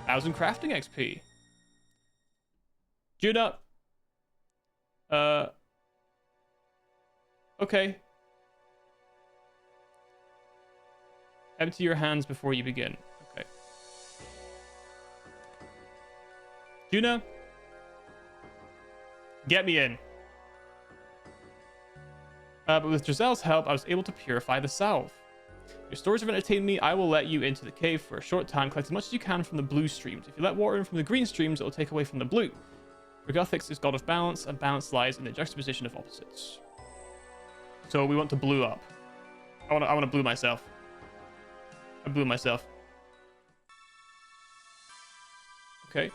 [SPEAKER 1] 1000 crafting XP. Juna. Okay. Empty your hands before you begin. Okay. Juna. Get me in. But with Giselle's help, I was able to purify the salve. Your stories have entertained me. I will let you into the cave for a short time. Collect as much as you can from the blue streams. If you let water in from the green streams, it will take away from the blue. For Guthix is god of balance, and balance lies in the juxtaposition of opposites. So we want to blue up. I want to blue myself. I blew myself. Okay.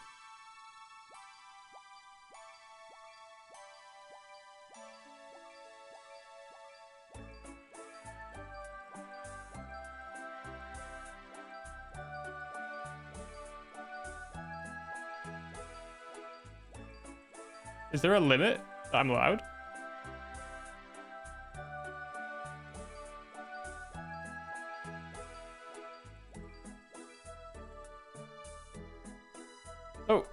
[SPEAKER 1] Is there a limit that I'm allowed? Oh.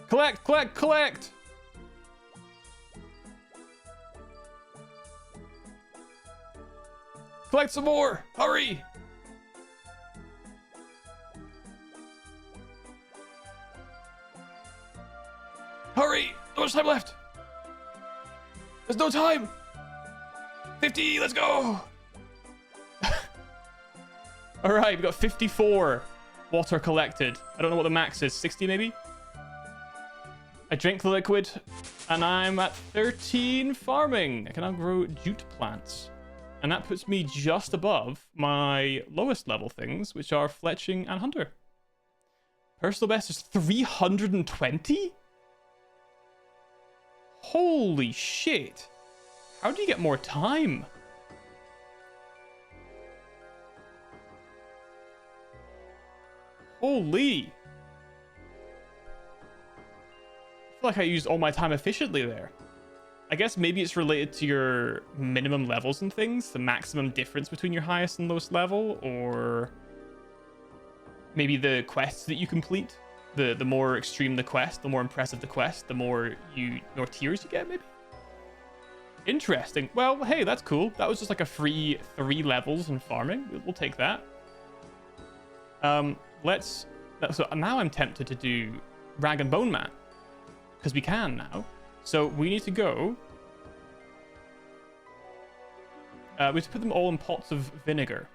[SPEAKER 1] Collect, collect, collect! Collect some more! Hurry! Hurry! How much time left? There's no time! 50, let's go! Alright, we got 54 water collected. I don't know what the max is. 60 maybe? I drink the liquid and I'm at 13 farming. I can now grow jute plants. And that puts me just above my lowest level things, which are fletching and hunter. Personal best is 320? Holy shit. How do you get more time? Holy. I feel like I used all my time efficiently there. I guess maybe it's related to your minimum levels and things, the maximum difference between your highest and lowest level, or maybe the quests that you complete. The more extreme the quest, the more impressive the quest, the more tears you get, maybe? Interesting. Well, hey, that's cool. That was just like a free 3 levels in farming. We'll take that. So now I'm tempted to do Rag and Bone Man, because we can now. So we need to go. We have to put them all in pots of vinegar,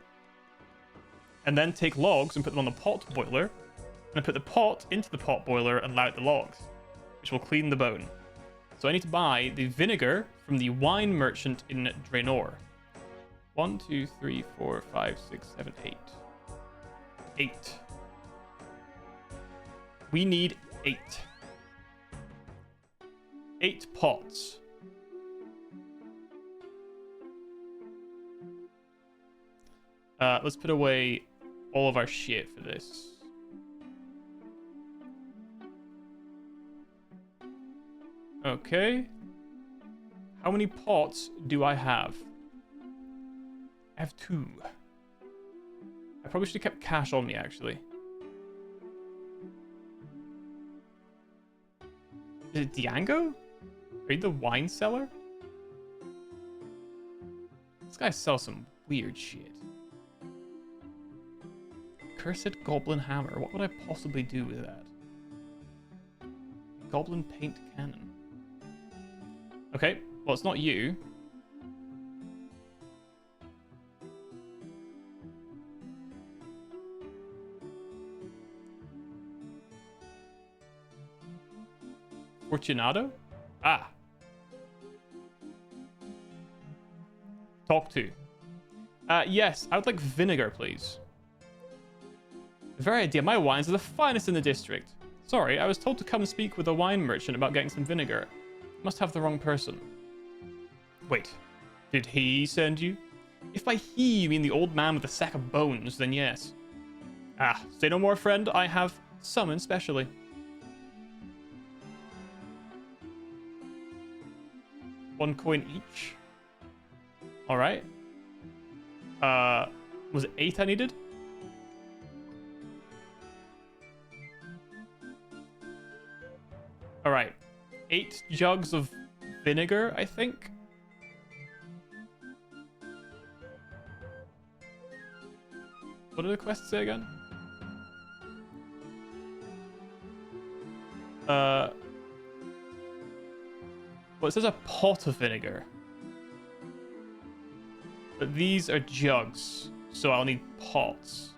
[SPEAKER 1] and then take logs and put them on the pot boiler, and then put the pot into the pot boiler and allow it the logs, which will clean the bone. So I need to buy the vinegar from the wine merchant in Draenor. 1, 2, 3, 4, 5, 6, 7, 8. 8. We need 8. 8 pots. Let's put away all of our shit for this. Okay. How many pots do I have? I have 2. I probably should have kept cash on me, actually. Is it Diango? Are you the wine seller? This guy sells some weird shit. Cursed Goblin Hammer. What would I possibly do with that? goblin paint cannon. Okay, well, it's not you. Fortunato? Ah. Talk to. Yes, I would like vinegar, please. The very idea. My wines are the finest in the district. Sorry, I was told to come and speak with a wine merchant about getting some vinegar. Must have the wrong person. Wait, did he send you? If by he you mean the old man with the sack of bones, then yes. Ah, say no more, friend. I have summoned specially. One coin each. All right. Was it 8 I needed? All right. 8 jugs of vinegar, I think. What did the quest say again? Well, it says a pot of vinegar. But these are jugs, so I'll need pots.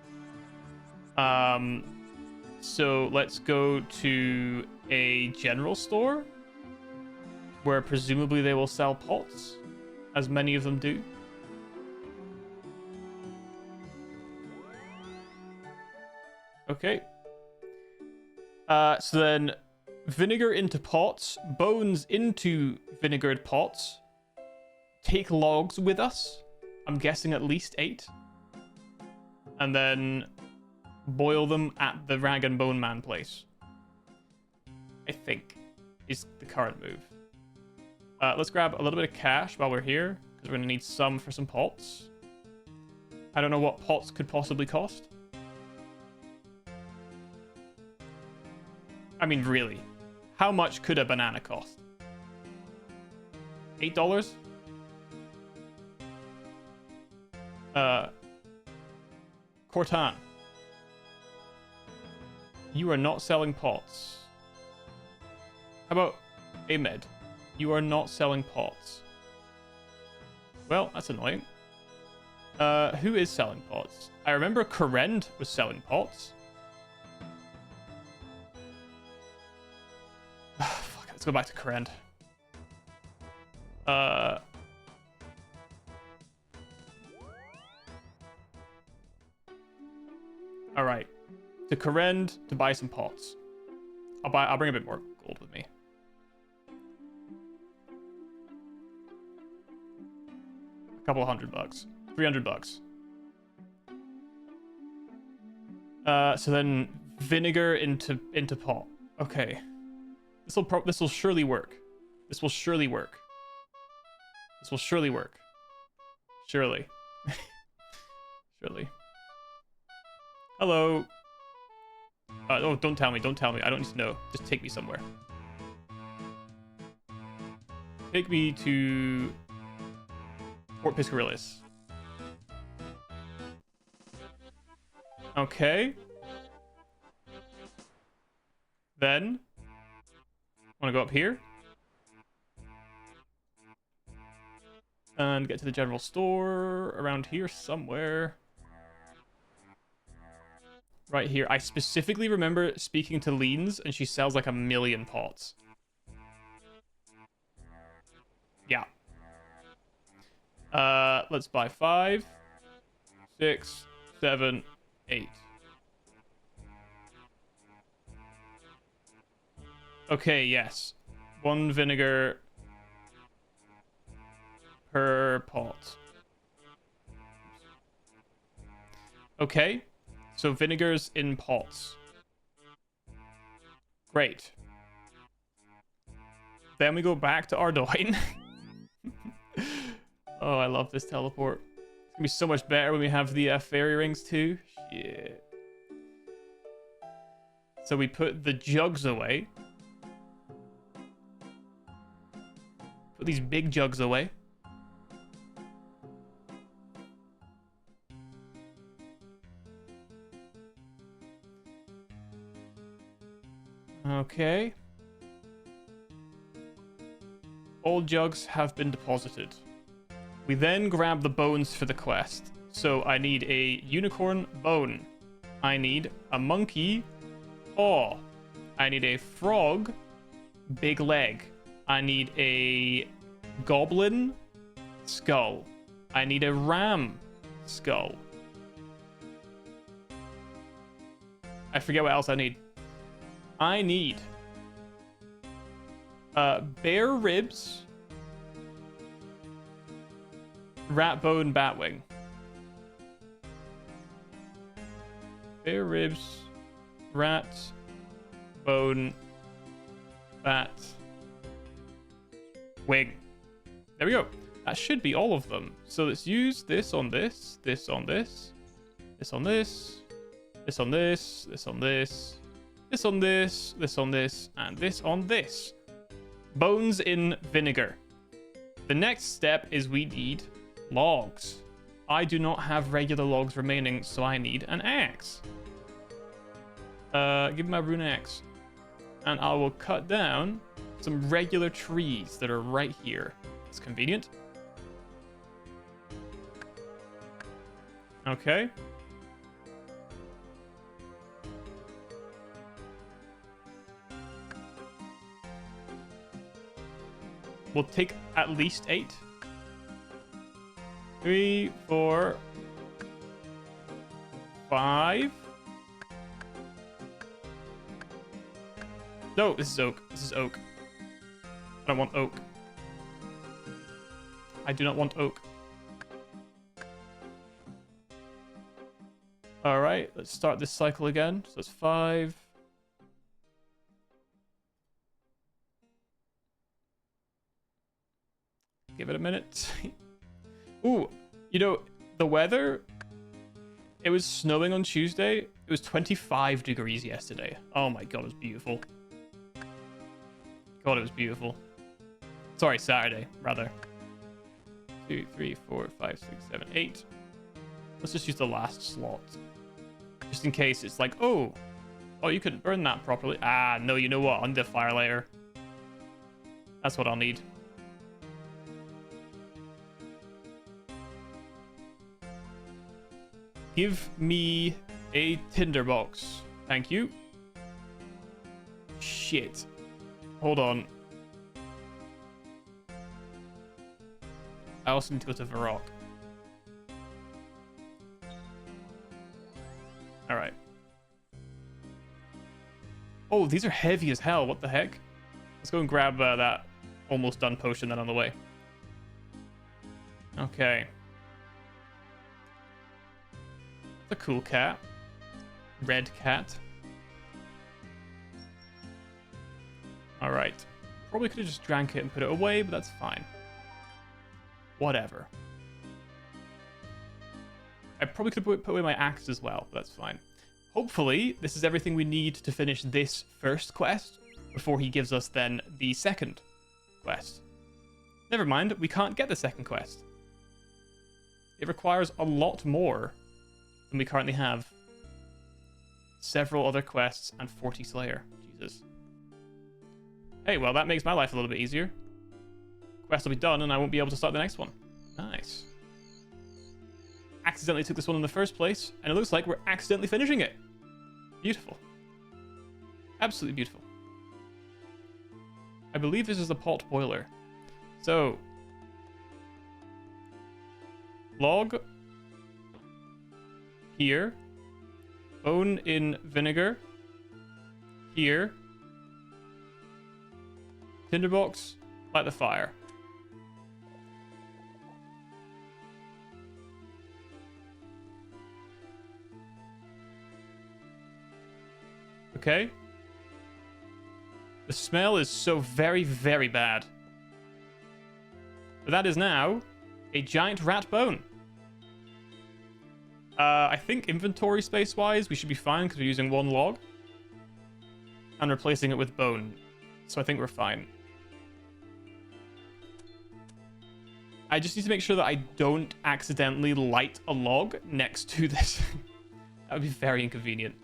[SPEAKER 1] So let's go to a general store where presumably they will sell pots, as many of them do. Okay. So then vinegar into pots, bones into vinegared pots. Take logs with us. I'm guessing at least 8. And then boil them at the Rag and Bone Man place. I think is the current move. Let's grab a little bit of cash while we're here, because we're going to need some for some pots. I don't know what pots could possibly cost. I mean, really, how much could a banana cost? $8? Cortan. You are not selling pots. How about Ahmed? You are not selling pots. Well, that's annoying. Who is selling pots? I remember Karend was selling pots. Fuck, let's go back to Karend. All right, to Karend to buy some pots. I'll bring a bit more gold with me. A couple of $100, $300. So then vinegar into pot. Okay, this will surely work. This will surely work. This will surely work. Surely. Surely. Hello. Oh, don't tell me. Don't tell me. I don't need to know. Just take me somewhere. Take me to Fort Piscarillas. Okay. Then, want to go up here and get to the general store around here somewhere. Right here. I specifically remember speaking to Leans, and she sells like 1,000,000 pots. Yeah. Let's buy 5, 6, 7, 8. Okay, yes. 1 vinegar per pot. Okay. So vinegars in pots. Great. Then we go back to Ardoyne. Oh, I love this teleport. It's gonna be so much better when we have the fairy rings too. Shit. So we put the jugs away. Put these big jugs away. Okay. All jugs have been deposited. We then grab the bones for the quest. So I need a unicorn bone. I need a monkey paw. I need a frog big leg. I need a goblin skull. I need a ram skull. I forget what else I need. I need bear ribs, rat bone, bat wing. Bear ribs, rat bone, bat wing. There we go. That should be all of them. So let's use this on this, this on this, this on this, this on this, this on this, this on this, this on this, and this on this. Bones in vinegar. The next step is we need logs. I do not have regular logs remaining, so I need an axe. Give me my rune axe. And I will cut down some regular trees that are right here. It's convenient. Okay. We'll take at least 8. 3, 4, 5. No, this is oak. This is oak. I don't want oak. I do not want oak. All right, let's start this cycle again. So that's 5. Give it a minute. Ooh, you know, the weather, it was snowing on Tuesday. It was 25 degrees yesterday. Oh my god, it was beautiful. God, it was beautiful. Sorry, Saturday, rather. 2, 3, 4, 5, 6, 7, 8. Let's just use the last slot. Just in case it's like, oh, you couldn't burn that properly. Ah, no, you know what? I'll need a fire layer. That's what I'll need. Give me a tinderbox. Thank you. Shit. Hold on. I also need to go to Varrock. Alright. Oh, these are heavy as hell. What the heck? Let's go and grab that almost done potion then on the way. Okay. A cool cat. Red cat. Alright. Probably could have just drank it and put it away, but that's fine. Whatever. I probably could have put away my axe as well, but that's fine. Hopefully, this is everything we need to finish this first quest before he gives us then the second quest. Never mind, we can't get the second quest. It requires a lot more than we currently have. Several other quests and 40 Slayer. Jesus. Hey, well, that makes my life a little bit easier. Quest will be done and I won't be able to start the next one. Nice. Accidentally took this one in the first place, and it looks like we're accidentally finishing it. Beautiful. Absolutely beautiful. I believe this is the pot boiler. So, log here, bone in vinegar here, tinderbox, light the fire. Okay. The smell is so very, very bad. But that is now a giant rat bone. I think inventory space-wise, we should be fine because we're using 1 log. And replacing it with bone. So I think we're fine. I just need to make sure that I don't accidentally light a log next to this. That would be very inconvenient.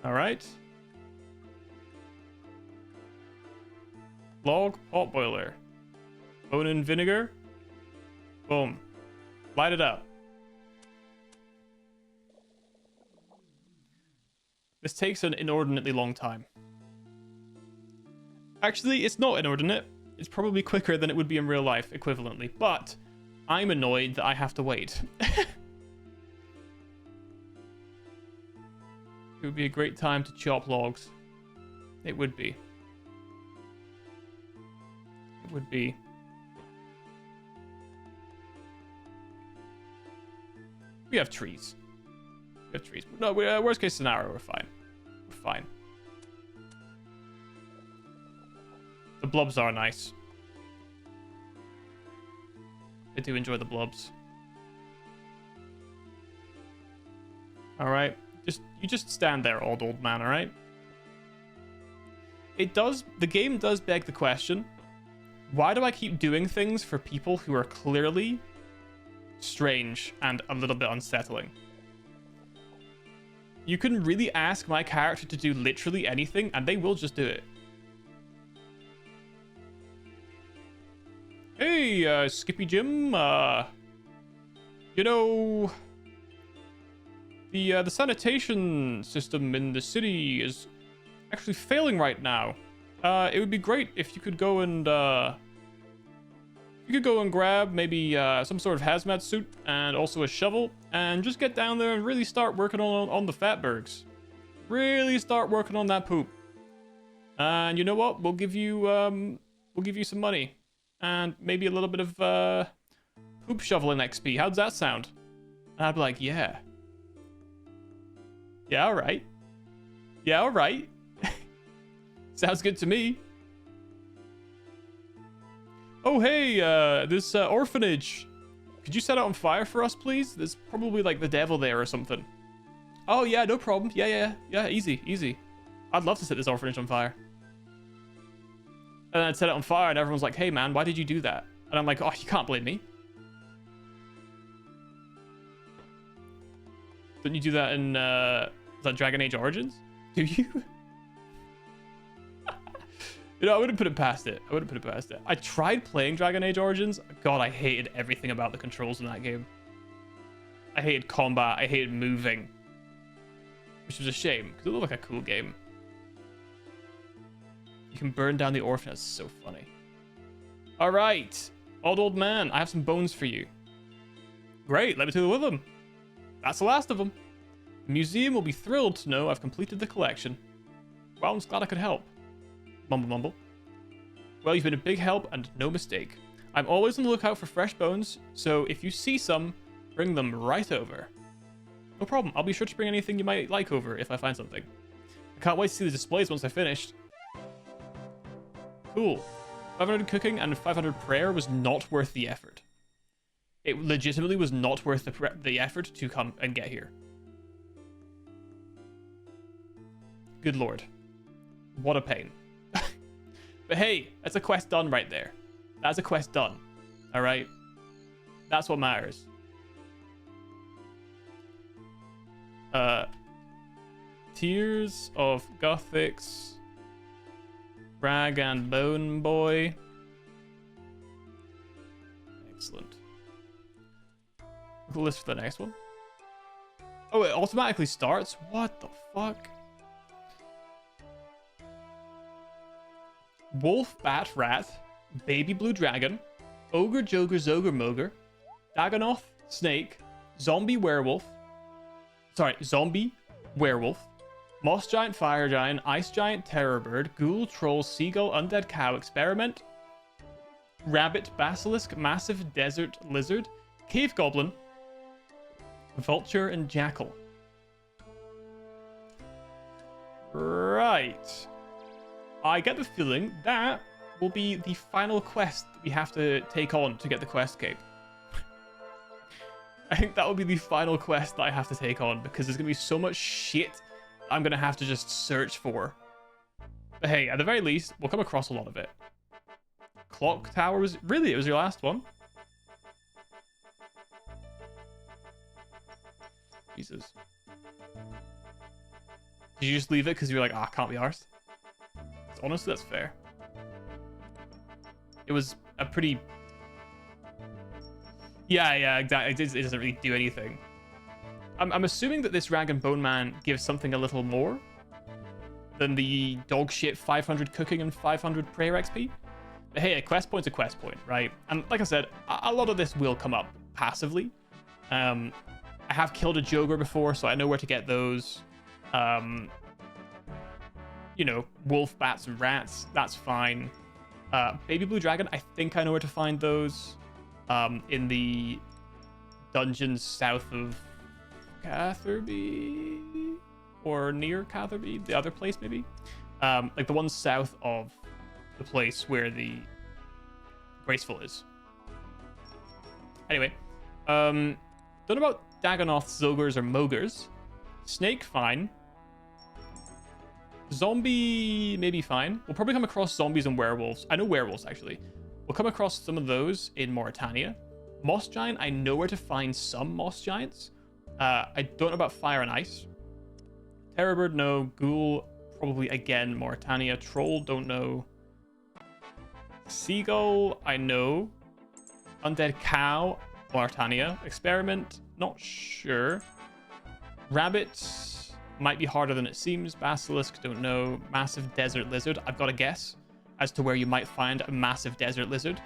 [SPEAKER 1] All right. Log, pot boiler. Bone and vinegar. Boom. Light it up. This takes an inordinately long time. Actually, it's not inordinate. It's probably quicker than it would be in real life, equivalently. But I'm annoyed that I have to wait. It would be a great time to chop logs. It would be. It would be. We have trees. We have trees. No, worst case scenario, we're fine. We're fine. The blobs are nice. I do enjoy the blobs. All right. You just stand there, old man, all right? The game does beg the question, why do I keep doing things for people who are clearly strange and a little bit unsettling? You can really ask my character to do literally anything, and they will just do it. Hey, Skippy Jim, you know, the sanitation system in the city is actually failing right now. It would be great if you could go and grab maybe some sort of hazmat suit and also a shovel and just get down there and really start working on the fatbergs. Really start working on that poop. And you know what? We'll give you some money and maybe a little bit of poop shoveling XP. How's that sound? And I'd be like, yeah. Yeah, all right. Yeah, all right. Sounds good to me. Oh, hey, this orphanage. Could you set it on fire for us, please? There's probably like the devil there or something. Oh, yeah, no problem. Yeah, easy. I'd love to set this orphanage on fire. And then I'd set it on fire and everyone's like, hey, man, why did you do that? And I'm like, oh, you can't blame me. Didn't you do that in, is that Dragon Age Origins? Do you? You know, I wouldn't put it past it. I tried playing Dragon Age Origins. God, I hated everything about the controls in that game. I hated combat. I hated moving. Which was a shame, because it looked like a cool game. You can burn down the orphan. That's so funny. All right. Old man, I have some bones for you. Great, let me deal with them. That's the last of them. The museum will be thrilled to know I've completed the collection. Well, I'm just glad I could help. Mumble mumble. Well, you've been a big help and no mistake. I'm always on the lookout for fresh bones, so if you see some, bring them right over. No problem, I'll be sure to bring anything you might like over if I find something. I can't wait to see the displays once I finished. Cool. 500 cooking and 500 prayer was not worth the effort. It legitimately was not worth the effort to come and get here. Good lord. What a pain. But hey, that's a quest done right there. That's a quest done. Alright? That's what matters. Tears of Guthix. Rag and Bone Boy. Excellent. The list for the next one. Oh, it automatically starts? What the fuck? Wolf, Bat, Rat, Baby Blue Dragon, Ogre, Joger, Zoger, Moger, Dagonoth, Snake, Zombie, Werewolf, Moss Giant, Fire Giant, Ice Giant, Terror Bird, Ghoul, Troll, Seagull, Undead Cow, Experiment, Rabbit, Basilisk, Massive Desert Lizard, Cave Goblin, Vulture, and Jackal. Right. I get the feeling that will be the final quest that we have to take on to get the quest cape. I think that will be the final quest that I have to take on because there's going to be so much shit I'm going to have to just search for. But hey, at the very least, we'll come across a lot of it. Clock Tower was... Really? It was your last one? Jesus. Did you just leave it because you're like, ah, can't be arsed? Honestly, that's fair. It was a pretty... Yeah, exactly. It doesn't really do anything. I'm assuming that this Rag and Bone Man gives something a little more than the dog shit 500 cooking and 500 prayer XP. But hey, a quest point's a quest point, right? And like I said, a lot of this will come up passively. I have killed a Jogger before, so I know where to get those. You know, wolf, bats, and rats. That's fine. Baby Blue Dragon, I think I know where to find those. In the dungeons south of Catherby, or near Catherby, the other place maybe, like the ones south of the place where the Graceful is. Anyway, don't know about Dagonoths, Zogres, or Mogres. Snake, fine. Zombie, maybe fine. We'll probably come across zombies and werewolves. I know werewolves, actually. We'll come across some of those in Mauritania. Moss Giant, I know where to find some Moss Giants. I don't know about Fire and Ice. Terrorbird, no. Ghoul, probably again Mauritania. Troll, don't know. Seagull, I know. Undead Cow, Mauritania. Experiment, not sure. Rabbit, might be harder than it seems. Basilisk, don't know. Massive Desert Lizard, I've got a guess as to where you might find a massive desert lizard.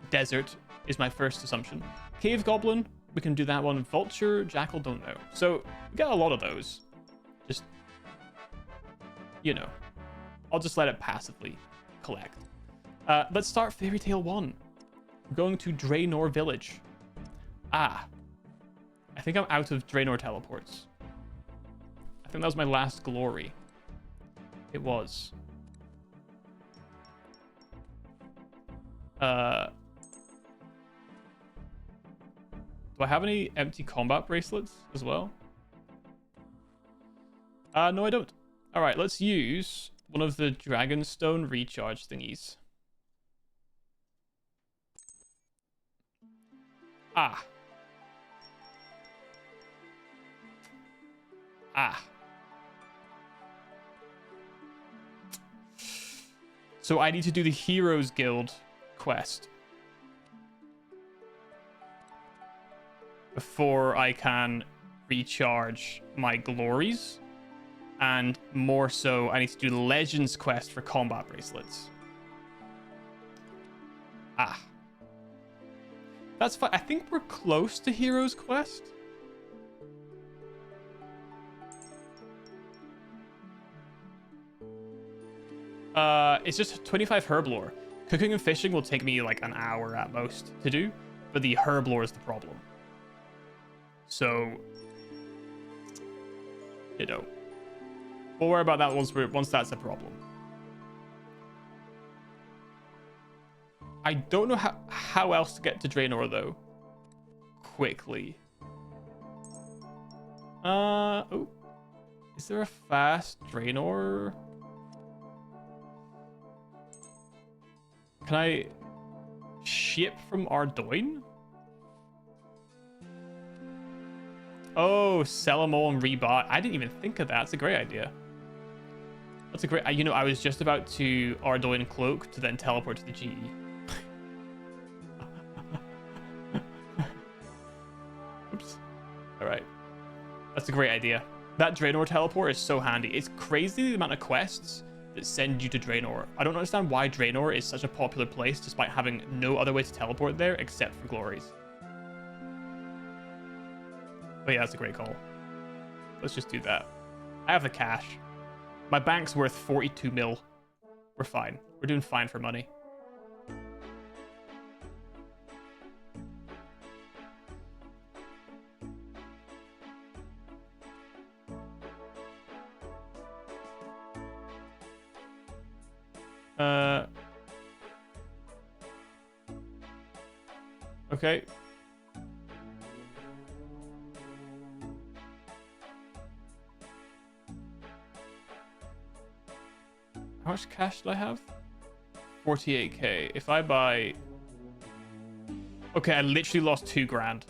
[SPEAKER 1] Desert is my first assumption. Cave Goblin, we can do that one. Vulture, Jackal, don't know. So we got a lot of those. Just, you know, I'll just let it passively collect. Let's start Fairytale 1. We're going to Draenor Village. I think I'm out of Draenor teleports. I think that was my last glory. It was. Do I have any empty combat bracelets as well? No, I don't. All right, let's use one of the Dragonstone recharge thingies. So I need to do the Heroes Guild quest before I can recharge my glories, and more so I need to do the Legends quest for combat bracelets. That's fine. I think we're close to Heroes quest. It's just 25 herblore. Cooking and fishing will take me like an hour at most to do, but the herblore is the problem. So, you know, we'll worry about that once that's a problem. I don't know how else to get to Draenor though. Quickly. Oh, is there a fast Draenor? Can I ship from Ardoin? Oh, sell them all and rebuy. I didn't even think of that. That's a great idea. That's a great... You know, I was just about to Ardoin cloak to then teleport to the GE. Oops. All right. That's a great idea. That Draenor teleport is so handy. It's crazy the amount of quests that send you to Draenor. I don't understand why Draenor is such a popular place despite having no other way to teleport there except for glories. But yeah, that's a great call. Let's just do that. I have the cash. My bank's worth 42 mil. We're fine. We're doing fine for money. Okay. How much cash do I have? 48k. If I buy... Okay, I literally lost 2 grand.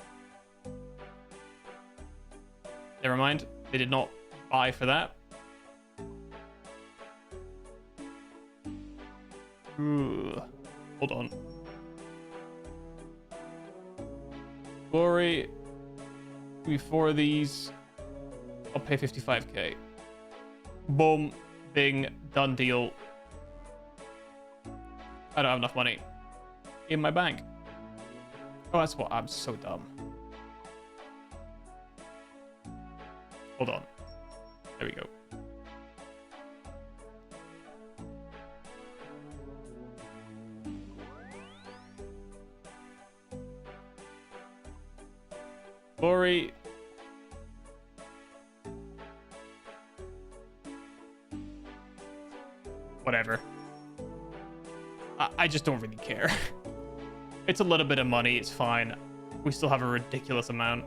[SPEAKER 1] Never mind. They did not eye for that. Ooh. Hold on. Glory. Before these, I'll pay 55k. Boom. Bing. Done deal. I don't have enough money in my bank. Oh, that's what. I'm so dumb. Hold on. There we go. Glory. Whatever. I just don't really care. It's a little bit of money. It's fine. We still have a ridiculous amount.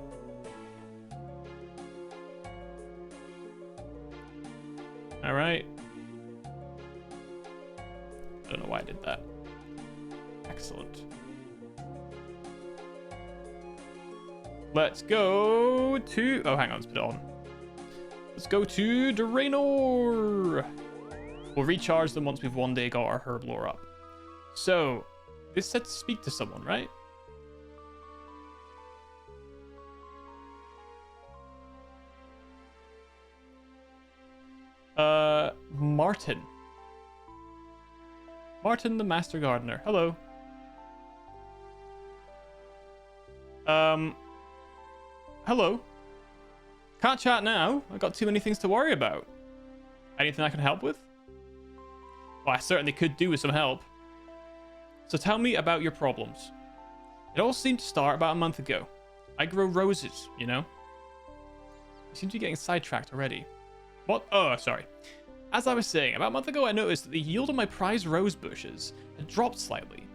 [SPEAKER 1] All right. I don't know why I did that. Excellent. Let's go to... Oh, hang on. Let's put it on. Let's go to Draenor. We'll recharge them once we've one day got our herb lore up. So, this said to speak to someone, right? Martin. Martin the Master Gardener. Hello. Hello. Can't chat now. I've got too many things to worry about. Anything I can help with? Well, I certainly could do with some help. So tell me about your problems. It all seemed to start about a month ago. I grow roses, you know? You seem to be getting sidetracked already. What? Oh, sorry. As I was saying, about a month ago I noticed that the yield of my prized rose bushes had dropped slightly.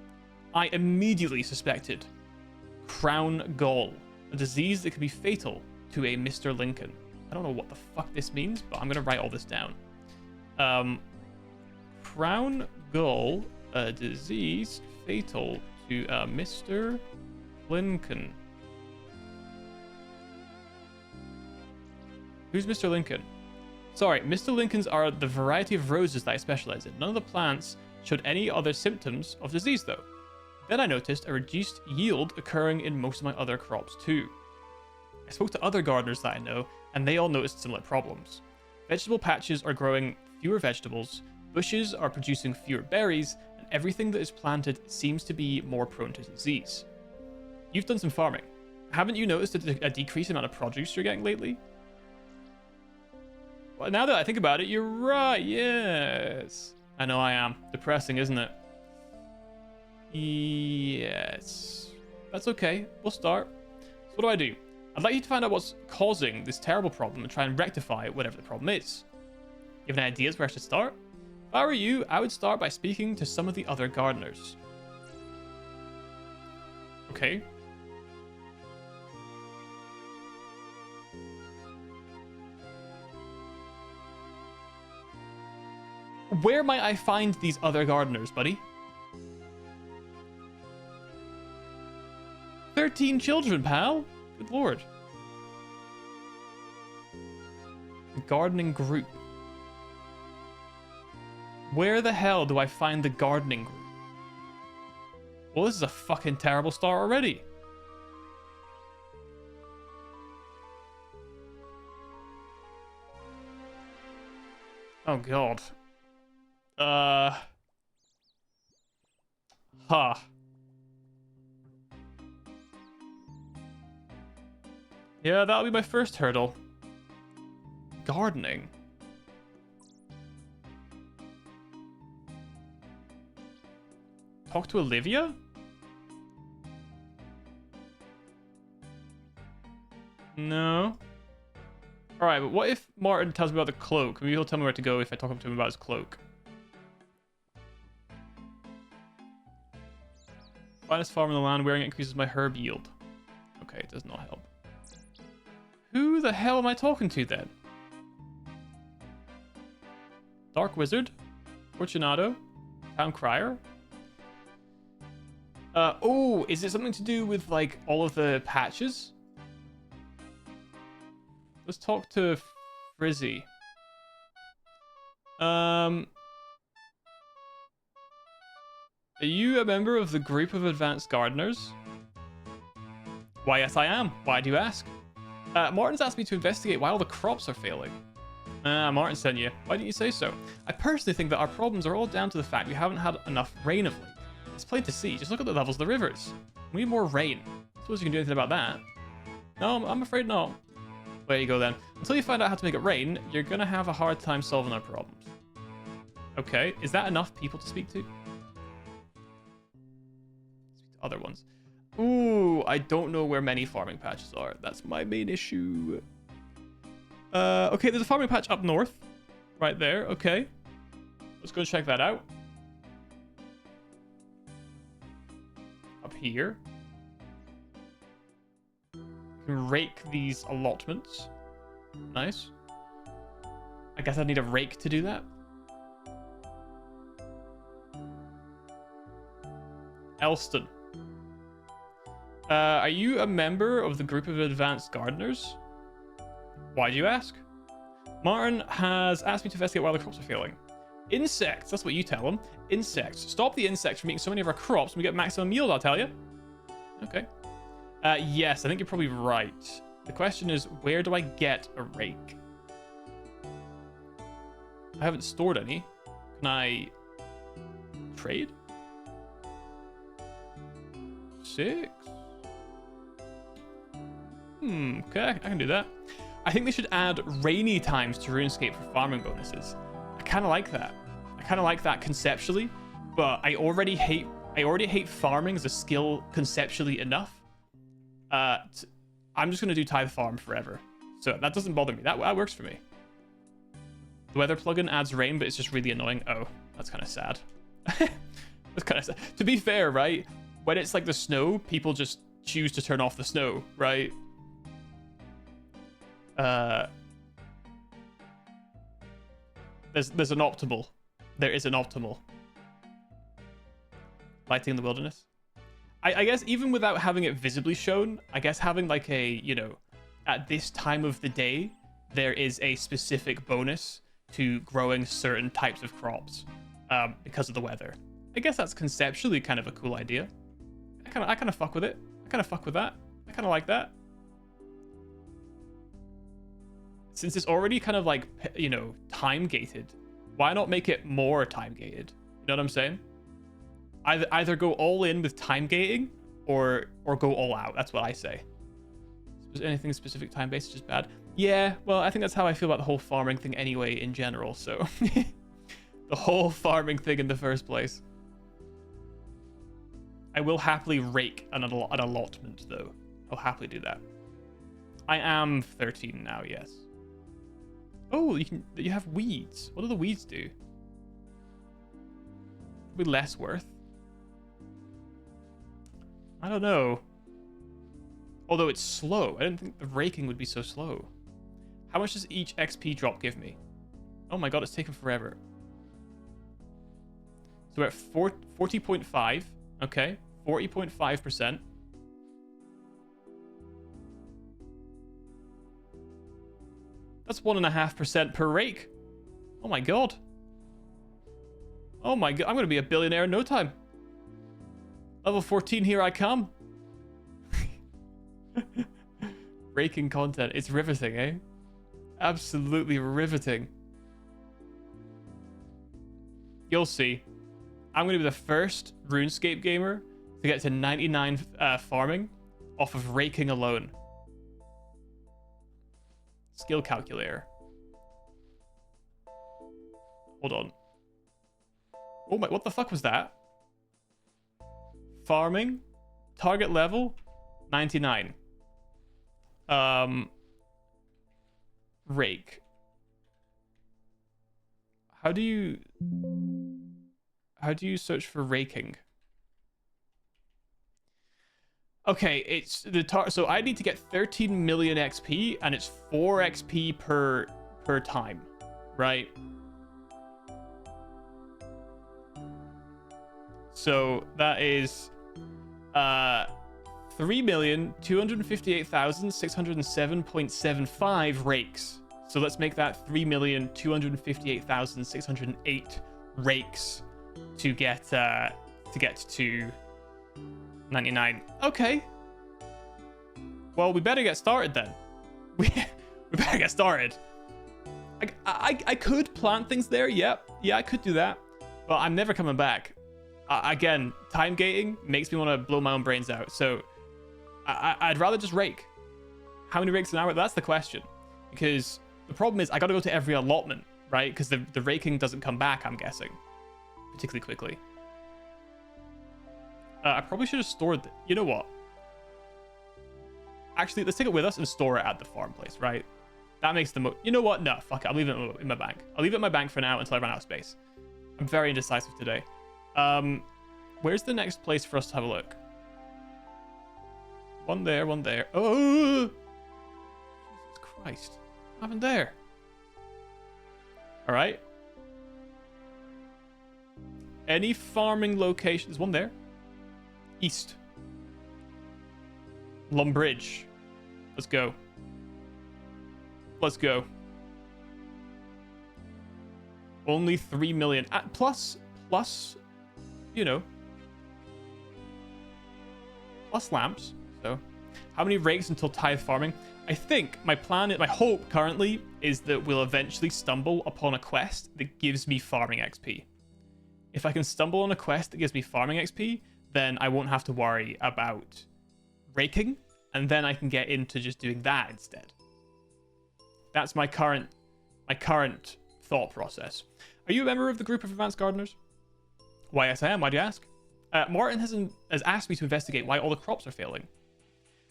[SPEAKER 1] I immediately suspected crown gall, a disease that could be fatal to a Mr. Lincoln. I don't know what the fuck this means, but I'm going to write all this down. Crown gall, a disease fatal to Mr. Lincoln. Who's Mr. Lincoln? Sorry, Mr. Lincolns are the variety of roses that I specialize in. None of the plants showed any other symptoms of disease, though. Then I noticed a reduced yield occurring in most of my other crops, too. I spoke to other gardeners that I know, and they all noticed similar problems. Vegetable patches are growing fewer vegetables, bushes are producing fewer berries, and everything that is planted seems to be more prone to disease. You've done some farming. Haven't you noticed a decreased amount of produce you're getting lately? Well, now that I think about it, you're right, yes. I know I am. Depressing, isn't it? Yes. That's okay. We'll start. So what do? I'd like you to find out what's causing this terrible problem and try and rectify whatever the problem is. You have any ideas where I should start? If I were you, I would start by speaking to some of the other gardeners. Okay. Where might I find these other gardeners, buddy? 13 children, pal. Good lord. Gardening group. Where the hell do I find the gardening group? Well, this is a fucking terrible start already. Oh god. Huh. Yeah, that'll be my first hurdle. Gardening. Talk to Olivia? No. Alright, but what if Martin tells me about the cloak? Maybe he'll tell me where to go if I talk to him about his cloak. Finest farm in the land, wearing it increases my herb yield. Okay, it does not help. Who the hell am I talking to then? Dark Wizard? Fortunato? Town Crier? Oh, is it something to do with, like, all of the patches? Let's talk to Frizzy. Are you a member of the group of advanced gardeners? Why, yes, I am. Why do you ask? Martin's asked me to investigate why all the crops are failing. Martin sent you. Why didn't you say so? I personally think that our problems are all down to the fact we haven't had enough rain of late. It's plain to see. Just look at the levels of the rivers. We need more rain. I suppose you can do anything about that. No, I'm afraid not. There you go then. Until you find out how to make it rain, you're going to have a hard time solving our problems. Okay, is that enough people to speak to? Speak to other ones. Ooh, I don't know where many farming patches are. That's my main issue. Okay, there's a farming patch up north. Right there, okay. Let's go check that out. Up here. You can rake these allotments. Nice. I guess I need a rake to do that. Elston. Are you a member of the group of advanced gardeners? Why do you ask? Martin has asked me to investigate why the crops are failing. Insects, that's what you tell him. Insects. Stop the insects from eating so many of our crops and we get maximum yield, I'll tell you. Okay. Yes, I think you're probably right. The question is, where do I get a rake? I haven't stored any. Can I trade? 6? Okay, I can do that. I think they should add rainy times to RuneScape for farming bonuses. I kind of like that. I kind of like that conceptually, but I already hate farming as a skill conceptually enough. I'm just going to do tithe farm forever. So that doesn't bother me. That works for me. The weather plugin adds rain, but it's just really annoying. Oh, that's kind of sad. That's kind of sad. To be fair, right? When it's like the snow, people just choose to turn off the snow, right? There's an optimal. There is an optimal. Lighting in the wilderness. I guess even without having it visibly shown, I guess having like a, you know, at this time of the day, there is a specific bonus to growing certain types of crops because of the weather. I guess that's conceptually kind of a cool idea. I kind of fuck with it. I kind of fuck with that. I kind of like that. Since it's already kind of like, you know, time gated, why not make it more time gated? You know what I'm saying? Either go all in with time gating or go all out. That's what I say. Is anything specific time based is just bad? Yeah, well, I think that's how I feel about the whole farming thing anyway in general. So the whole farming thing in the first place. I will happily rake an allotment though. I'll happily do that. I am 13 now, yes. Oh, you have weeds. What do the weeds do? Probably less worth. I don't know. Although it's slow. I didn't think the raking would be so slow. How much does each XP drop give me? Oh my god, it's taken forever. So we're at 40.5. Okay. 40.5%. That's 1.5% per rake. Oh my god. Oh my god, I'm going to be a billionaire in no time. Level 14, here I come. Raking content. It's riveting, eh? Absolutely riveting. You'll see. I'm going to be the first RuneScape gamer to get to 99 farming off of raking alone. Skill calculator. Hold on. Oh my, what the fuck was that? Farming. Target level. 99. Rake. How do you search for raking? Okay, it's the so I need to get 13 million XP and it's 4 XP per time, right? So that is 3,258,607.75 rakes. So let's make that 3,258,608 rakes to get to 99. Okay. Well, we better get started then. We better get started. I could plant things there. Yeah, I could do that. But I'm never coming back. Again, time gating makes me want to blow my own brains out. So I'd rather just rake. How many rakes an hour? That's the question. Because the problem is I got to go to every allotment, right? Because the raking doesn't come back, I'm guessing. Particularly quickly. I probably should have stored it. You know what? Actually, let's take it with us and store it at the farm place, right? That makes the most... You know what? No, fuck it. I'll leave it in my bank. I'll leave it in my bank for now until I run out of space. I'm very indecisive today. Where's the next place for us to have a look? One there, one there. Oh! Jesus Christ. What happened there? Alright. Any farming location... There's one there. East. Lumbridge. Let's go. Let's go. Only 3 million. Plus, you know. Plus lamps. So, how many rakes until tithe farming? I think my plan, my hope currently is that we'll eventually stumble upon a quest that gives me farming XP. If I can stumble on a quest that gives me farming XP, then I won't have to worry about raking, and then I can get into just doing that instead. That's my current thought process. Are you a member of the group of advanced gardeners? Why, yes I am. Why do you ask? Martin has asked me to investigate why all the crops are failing.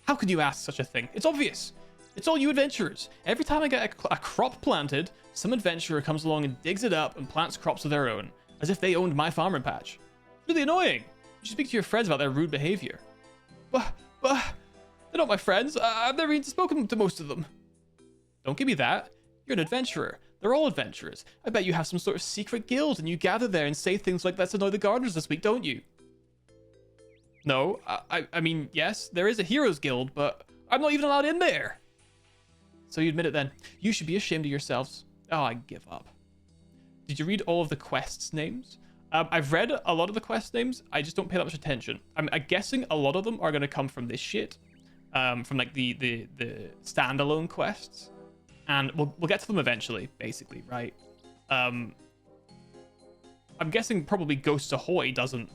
[SPEAKER 1] How could you ask such a thing? It's obvious. It's all you adventurers. Every time I get a crop planted, some adventurer comes along and digs it up and plants crops of their own, as if they owned my farming patch. It's really annoying. You should speak to your friends about their rude behavior. But they're not my friends. I've never even spoken to most of them. Don't give me that. You're an adventurer. They're all adventurers. I bet you have some sort of secret guild and you gather there and say things like, let's annoy the gardeners this week, don't you? No, I mean, yes, there is a heroes guild, but I'm not even allowed in there. So you admit it then. You should be ashamed of yourselves. Oh, I give up. Did you read all of the quests' names? I've read a lot of the quest names. I just don't pay that much attention. I'm guessing a lot of them are going to come from this shit. From like the standalone quests. And we'll get to them eventually, basically, right? I'm guessing probably Ghosts Ahoy doesn't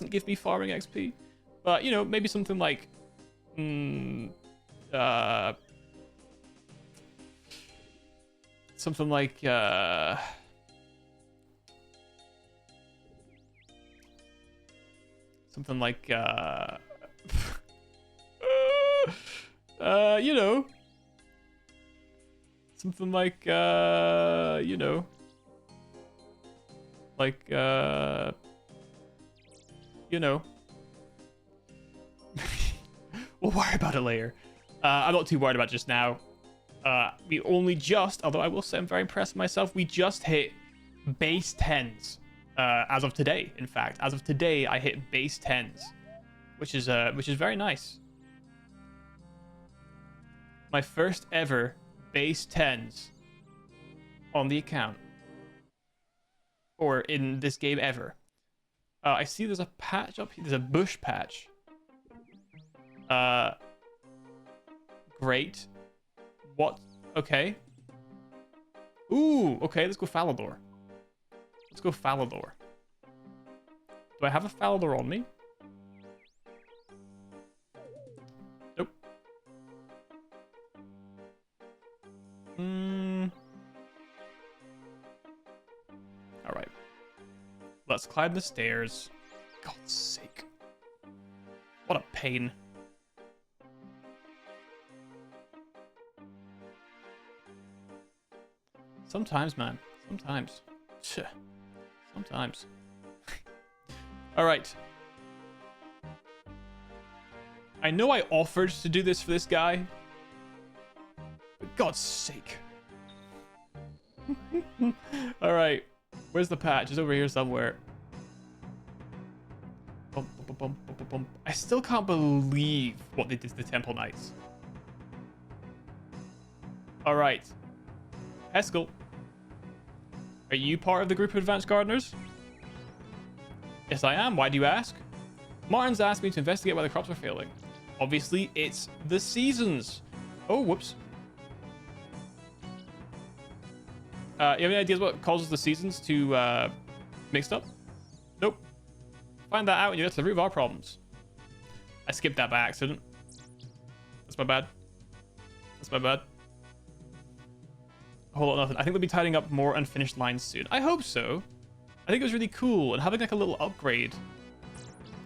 [SPEAKER 1] give me farming XP. But, you know, maybe something like... something like... something like... you know... Something like, you know, like, you know, we'll worry about it later. I'm not too worried about it just now. We only just, although I will say I'm very impressed with myself, we just hit base 10s, as of today. In fact, as of today, I hit base 10s, which is very nice. My first ever base 10s on the account, or in this game ever. I see there's a patch up here. There's a bush patch. Great. What? Okay. Ooh, okay, let's go Falador. Let's go Falador. Do I have a Falador on me? Nope. Alright. Let's climb the stairs. God's sake. What a pain. Sometimes, man. Sometimes. Sometimes. Alright. I know I offered to do this for this guy. For God's sake. Alright. Where's the patch? It's over here somewhere. Bum, bum, bum, bum, bum, bum. I still can't believe what they did to the Temple Knights. All right. Eskel. Are you part of the group of advanced gardeners? Yes, I am. Why do you ask? Martin's asked me to investigate why the crops are failing. Obviously, it's the seasons. Oh, whoops. You have any ideas what causes the seasons to mixed up? Nope. Find that out and you get to the root of our problems. I skipped that by accident. That's my bad. That's my bad. A whole lot of nothing. I think they'll be tidying up more unfinished lines soon. I hope so. I think it was really cool. And having like a little upgrade.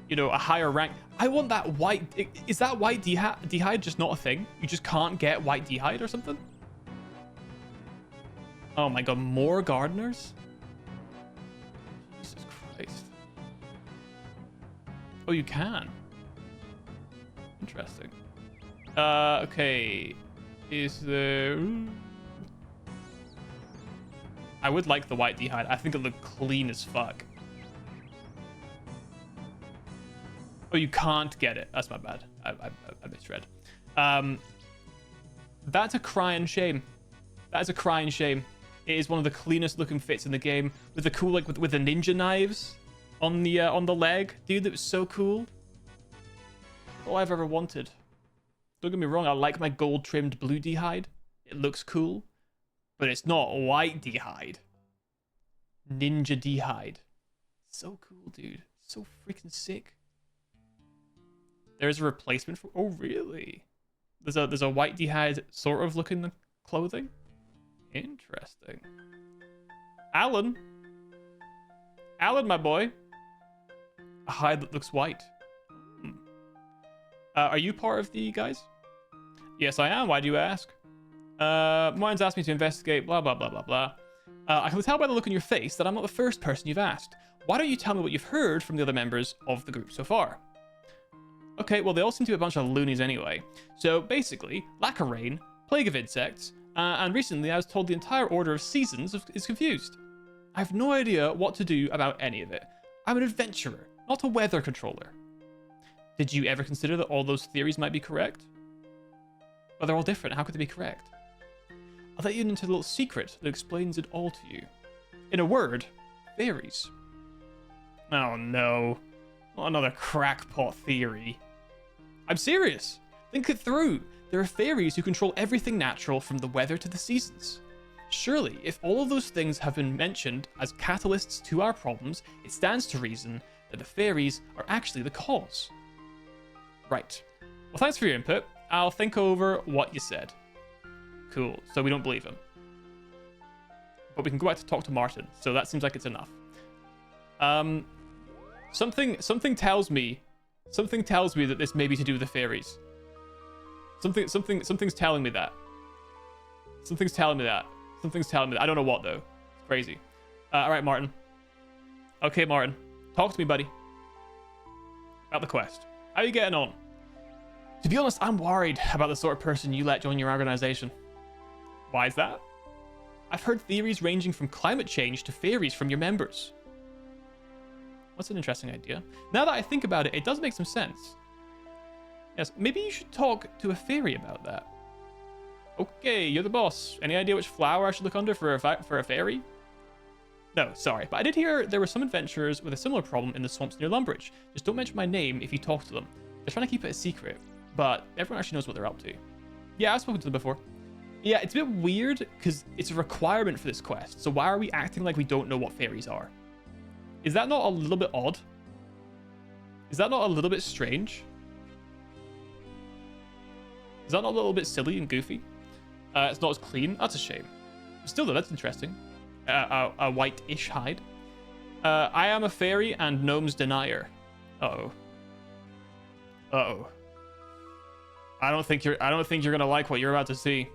[SPEAKER 1] You know, a higher rank. I want that white... Is that white d'hide just not a thing? You just can't get white d'hide or something? Oh my god, more gardeners? Jesus Christ. Oh, you can. Interesting. Okay. Is there... I would like the white d'hide. I think it looked clean as fuck. Oh, you can't get it. That's my bad. I misread. That's a crying shame. That is a crying shame. It is one of the cleanest looking fits in the game, with the cool, like with the ninja knives on the leg, dude. That was so cool. All I've ever wanted. Don't get me wrong. I like my gold trimmed blue d'hide. It looks cool, but it's not white d'hide. Ninja d'hide. So cool, dude. So freaking sick. There's a replacement for... Oh, really? There's a white d'hide sort of looking clothing? Interesting. Alan? Alan, my boy. A hide that looks white. Are you part of the guys? Yes, I am. Why do you ask? Mine's asked me to investigate, blah, blah, blah, blah, blah. I can tell by the look on your face that I'm not the first person you've asked. Why don't you tell me what you've heard from the other members of the group so far? Okay, well, they all seem to be a bunch of loonies anyway. So, basically, lack of rain, plague of insects, and recently I was told the entire order of seasons is confused. I have no idea what to do about any of it. I'm an adventurer, not a weather controller. Did you ever consider that all those theories might be correct? Well, they're all different. How could they be correct? I'll let you into a little secret that explains it all to you. In a word, fairies. Oh no. Not another crackpot theory. I'm serious. Think it through. There are fairies who control everything natural from the weather to the seasons. Surely, if all of those things have been mentioned as catalysts to our problems, it stands to reason that the fairies are actually the cause. Right. Well, thanks for your input. I'll think over what you said. Cool. So we don't believe him. But we can go back to talk to Martin. So that seems like it's enough. Something tells me that this may be to do with the fairies. Something's telling me that. Something's telling me that. I don't know what though. It's crazy. All right, Martin. Okay, Martin. Talk to me, buddy. About the quest. How are you getting on? To be honest, I'm worried about the sort of person you let join your organization. Why is that? I've heard theories ranging from climate change to fairies from your members. What's an interesting idea? Now that I think about it, it does make some sense. Yes, maybe you should talk to a fairy about that. Okay, you're the boss. Any idea which flower I should look under for a fairy? No, sorry, but I did hear there were some adventurers with a similar problem in the swamps near Lumbridge. Just don't mention my name if you talk to them. They're trying to keep it a secret, but everyone actually knows what they're up to. Yeah, I've spoken to them before. Yeah, it's a bit weird because it's a requirement for this quest, so why are we acting like we don't know what fairies are? Is that not a little bit odd? Is that not a little bit strange? Is that not a little bit silly and goofy? It's not as clean. That's a shame. Still though, that's interesting. A white-ish hide. I am a fairy and gnome's denier. Uh-oh. Uh-oh. I don't think you're gonna like what you're about to see.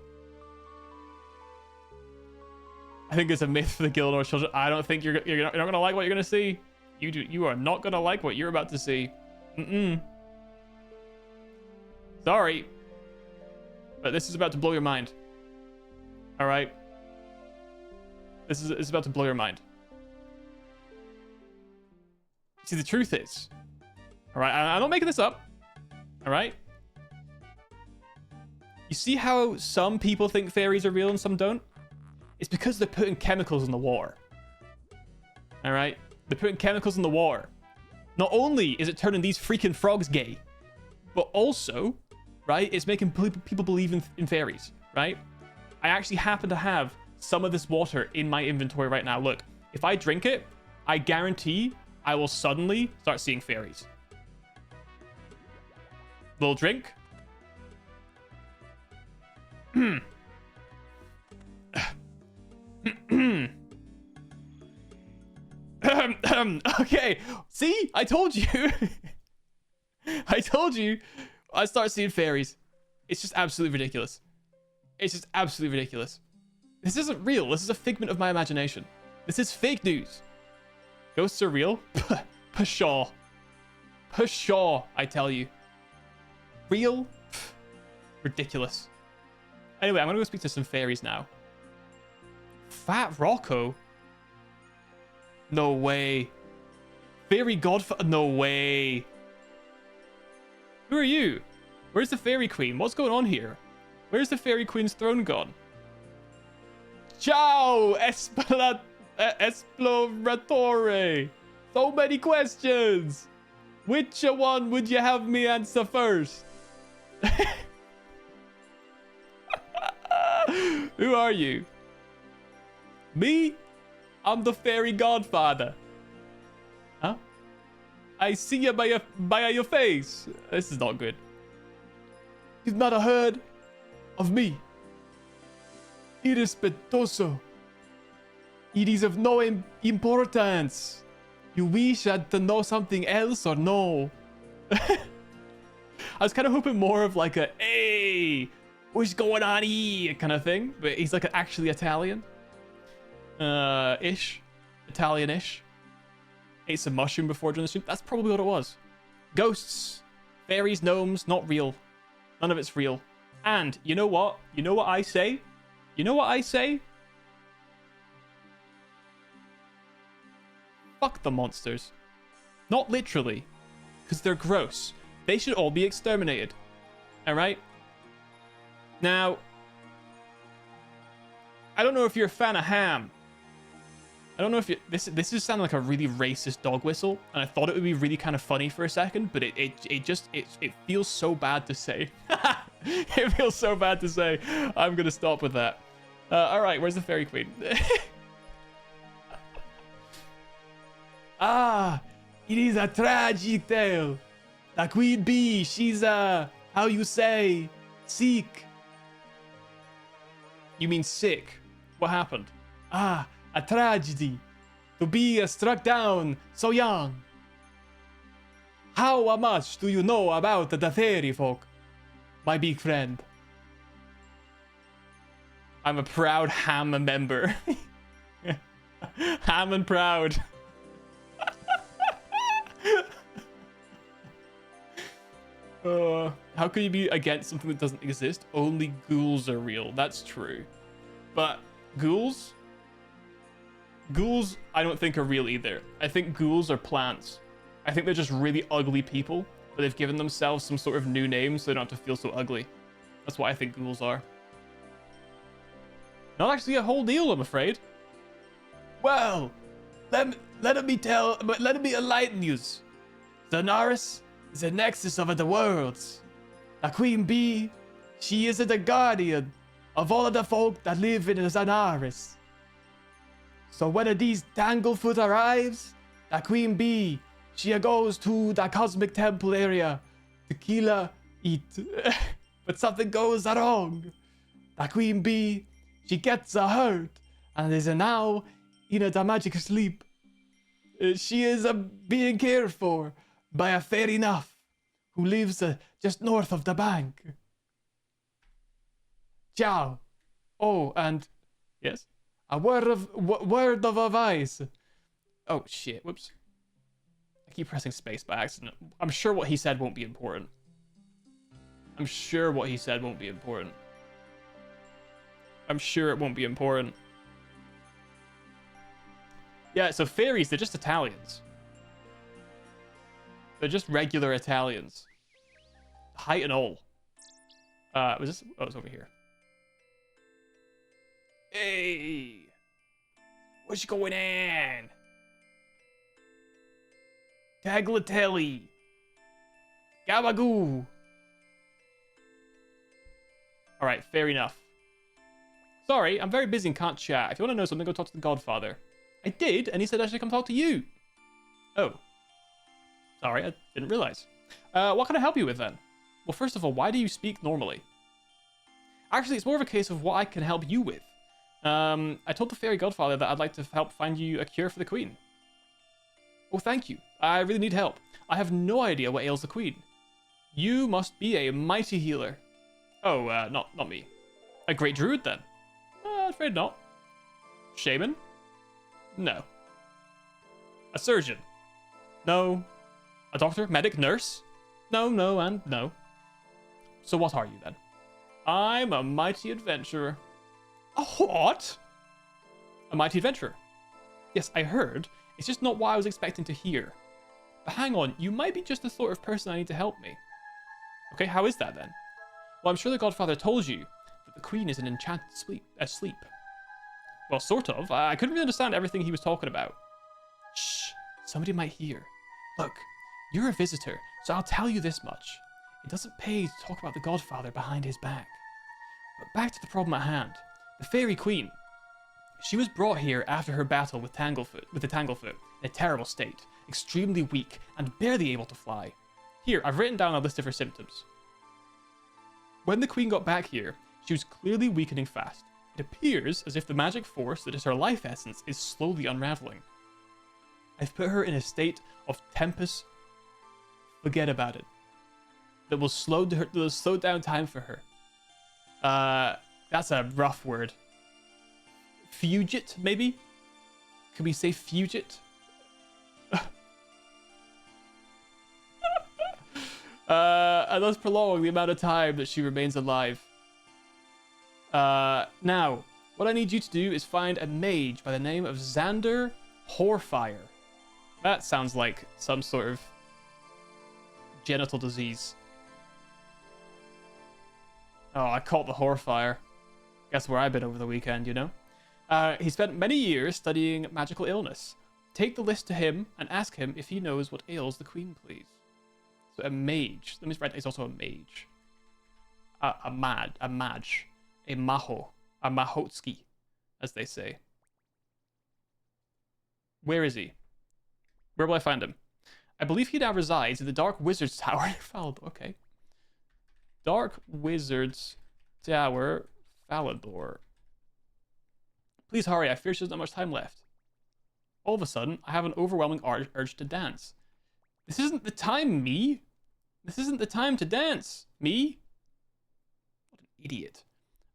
[SPEAKER 1] I think it's a myth for the Gilnor children. I don't think you're not gonna like what you're gonna see. You are not gonna like what you're about to see. Sorry. But this is about to blow your mind. Alright. This is about to blow your mind. See, the truth is, alright, I'm not making this up. Alright? You see how some people think fairies are real and some don't? It's because they're putting chemicals in the water. All right? They're putting chemicals in the water. Not only is it turning these freaking frogs gay, but also, right, it's making people believe in fairies, right? I actually happen to have some of this water in my inventory right now. Look, if I drink it, I guarantee I will suddenly start seeing fairies. Little drink. Okay, see? I told you. I told you. I start seeing fairies. It's just absolutely ridiculous. It's just absolutely ridiculous. This isn't real. This is a figment of my imagination. This is fake news. Ghosts are real? Pshaw. Pshaw, I tell you. Real? Ridiculous. Anyway, I'm gonna go speak to some fairies now. Fat Rocco? No way. Fairy Godfather? No way. Who are you? Where's the Fairy Queen? What's going on here? Where's the Fairy Queen's throne gone? Ciao, Esploratore. So many questions. Which one would you have me answer first? Who are you? Me? I'm the Fairy Godfather. Huh? I see you by your face. This is not good. You've not heard of me. Irrespetuoso. It is of no importance. You wish to know something else or no? I was kind of hoping more of like a, hey, what's going on here kind of thing. But he's like actually Italian. Ish. Italian-ish. Ate some mushroom before during the stream. That's probably what it was. Ghosts. Fairies, gnomes, not real. None of it's real. And you know what? You know what I say? You know what I say? Fuck the monsters. Not literally. Because they're gross. They should all be exterminated. Alright? Now, I don't know if you're a fan of ham. I don't know if you... This just sounded like a really racist dog whistle. And I thought it would be really kind of funny for a second. But it feels so bad to say. It feels so bad to say. I'm going to stop with that. Alright, where's the Fairy Queen? Ah, it is a tragic tale. The Queen Bee, she's how you say, sick. You mean sick? What happened? Ah, a tragedy. To be struck down so young. How much do you know about the fairy folk, my big friend? I'm a proud ham member. Ham and proud. How can you be against something that doesn't exist? Only ghouls are real. That's true. But ghouls? Ghouls, I don't think are real either. I think ghouls are plants. I think they're just really ugly people, but they've given themselves some sort of new name so they don't have to feel so ugly. That's what I think ghouls are. Not actually a whole deal, I'm afraid. Well, let me enlighten you. Zanaris is the nexus of the worlds. The Queen Bee, she is the guardian of all of the folk that live in Zanaris. So when these Tanglefoot arrives, the Queen Bee, she goes to the Cosmic Temple area to kill it. But something goes wrong. The Queen Bee, she gets hurt and is now in a magic sleep. She is being cared for by a fairy nymph who lives just north of the bank. Ciao. Oh, and yes, a word of advice. Oh shit! Whoops. I keep pressing space by accident. I'm sure what he said won't be important. I'm sure what he said won't be important. I'm sure it won't be important. Yeah, so fairies, they're just Italians. They're just regular Italians. Height and all. Was this? Oh, it's over here. Hey! What's going on? Tagliatelle. Gabagoo. Alright, fair enough. Sorry, I'm very busy and can't chat. If you want to know something, go talk to the Godfather. I did, and he said I should come talk to you. Oh. Sorry, I didn't realize. What can I help you with then? Well, first of all, why do you speak normally? Actually, it's more of a case of what I can help you with. I told the Fairy Godfather that I'd like to help find you a cure for the Queen. Oh, thank you. I really need help. I have no idea what ails the Queen. You must be a mighty healer. Oh, not me. A great druid, then? Afraid not. Shaman? No. A surgeon? No. A doctor? Medic? Nurse? No, and no. So what are you, then? I'm a mighty adventurer. A what? A mighty adventurer. Yes, I heard. It's just not what I was expecting to hear. But hang on, you might be just the sort of person I need to help me. Okay, how is that then? Well, I'm sure the Godfather told you that the Queen is an enchanted sleep. Well, sort of. I couldn't really understand everything he was talking about. Shh, somebody might hear. Look, you're a visitor, so I'll tell you this much. It doesn't pay to talk about the Godfather behind his back. But back to the problem at hand. The Fairy Queen. She was brought here after her battle with the Tanglefoot, in a terrible state, extremely weak, and barely able to fly. Here, I've written down a list of her symptoms. When the Queen got back here, she was clearly weakening fast. It appears as if the magic force that is her life essence is slowly unraveling. I've put her in a state of tempest. Forget about it. That will slow down time for her. That's a rough word. Fugit, maybe? Can we say fugit? And thus prolong the amount of time that she remains alive. Now, what I need you to do is find a mage by the name of Xander Horfire. That sounds like some sort of genital disease. Oh, I caught the Horfire. Guess where I've been over the weekend, you know? He spent many years studying magical illness. Take the list to him and ask him if he knows what ails the Queen, please. So a mage. Let me write. He's also a mage. A mage. A maho. A mahotski, as they say. Where is he? Where will I find him? I believe he now resides in the Dark Wizard's Tower in Falador. Okay. Dark Wizard's Tower, Falador. Please hurry, I fear there's not much time left. All of a sudden, I have an overwhelming urge to dance. This isn't the time, me. This isn't the time to dance, me. What an idiot.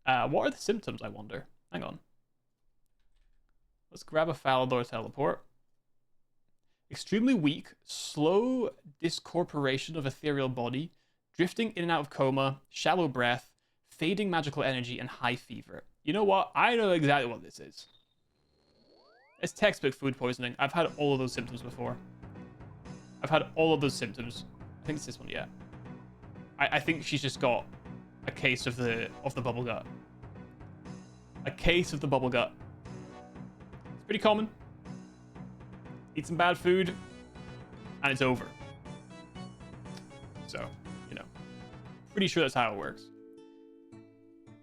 [SPEAKER 1] What are the symptoms, I wonder? Hang on. Let's grab a Falador teleport. Extremely weak, slow discorporation of ethereal body, drifting in and out of coma, shallow breath, fading magical energy, and high fever. You know what? I know exactly what this is. It's textbook food poisoning. I've had all of those symptoms before. I've had all of those symptoms. I think it's this one, yeah. I think she's just got a case of the bubble gut. A case of the bubble gut. It's pretty common. Eat some bad food, and it's over. So, you know, pretty sure that's how it works.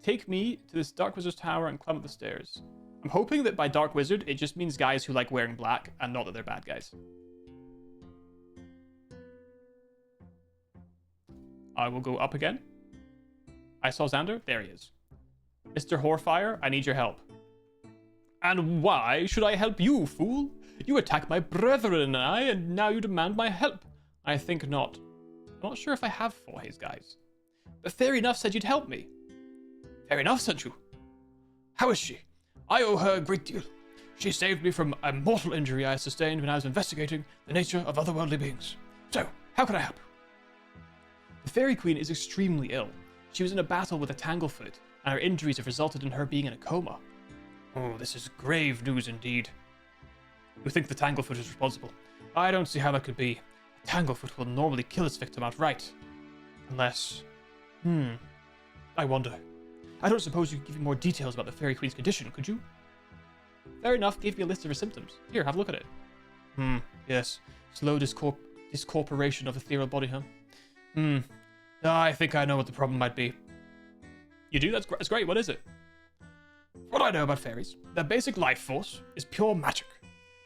[SPEAKER 1] Take me to this Dark Wizard's Tower and climb up the stairs. I'm hoping that by Dark Wizard, it just means guys who like wearing black, and not that they're bad guys. I will go up again. I saw Xander. There he is. Mr. Horfire, I need your help. And why should I help you, fool? You attacked my brethren and now you demand my help. I think not. I'm not sure if I have fought his guys. But Fair Enough said you'd help me. Fair Enough sent you? How is she? I owe her a great deal. She saved me from a mortal injury I sustained when I was investigating the nature of otherworldly beings. So, how can I help you? The Fairy Queen is extremely ill. She was in a battle with a Tanglefoot, and her injuries have resulted in her being in a coma. Oh, this is grave news indeed. You think the Tanglefoot is responsible? I don't see how that could be. A Tanglefoot will normally kill its victim outright. Unless... I wonder. I don't suppose you could give me more details about the Fairy Queen's condition, could you? Fair enough gave me a list of her symptoms. Here, have a look at it. Yes. Slow discorporation of ethereal body, huh? I think I know what the problem might be. You do? That's great. What is it? What I know about fairies, their basic life force is pure magic.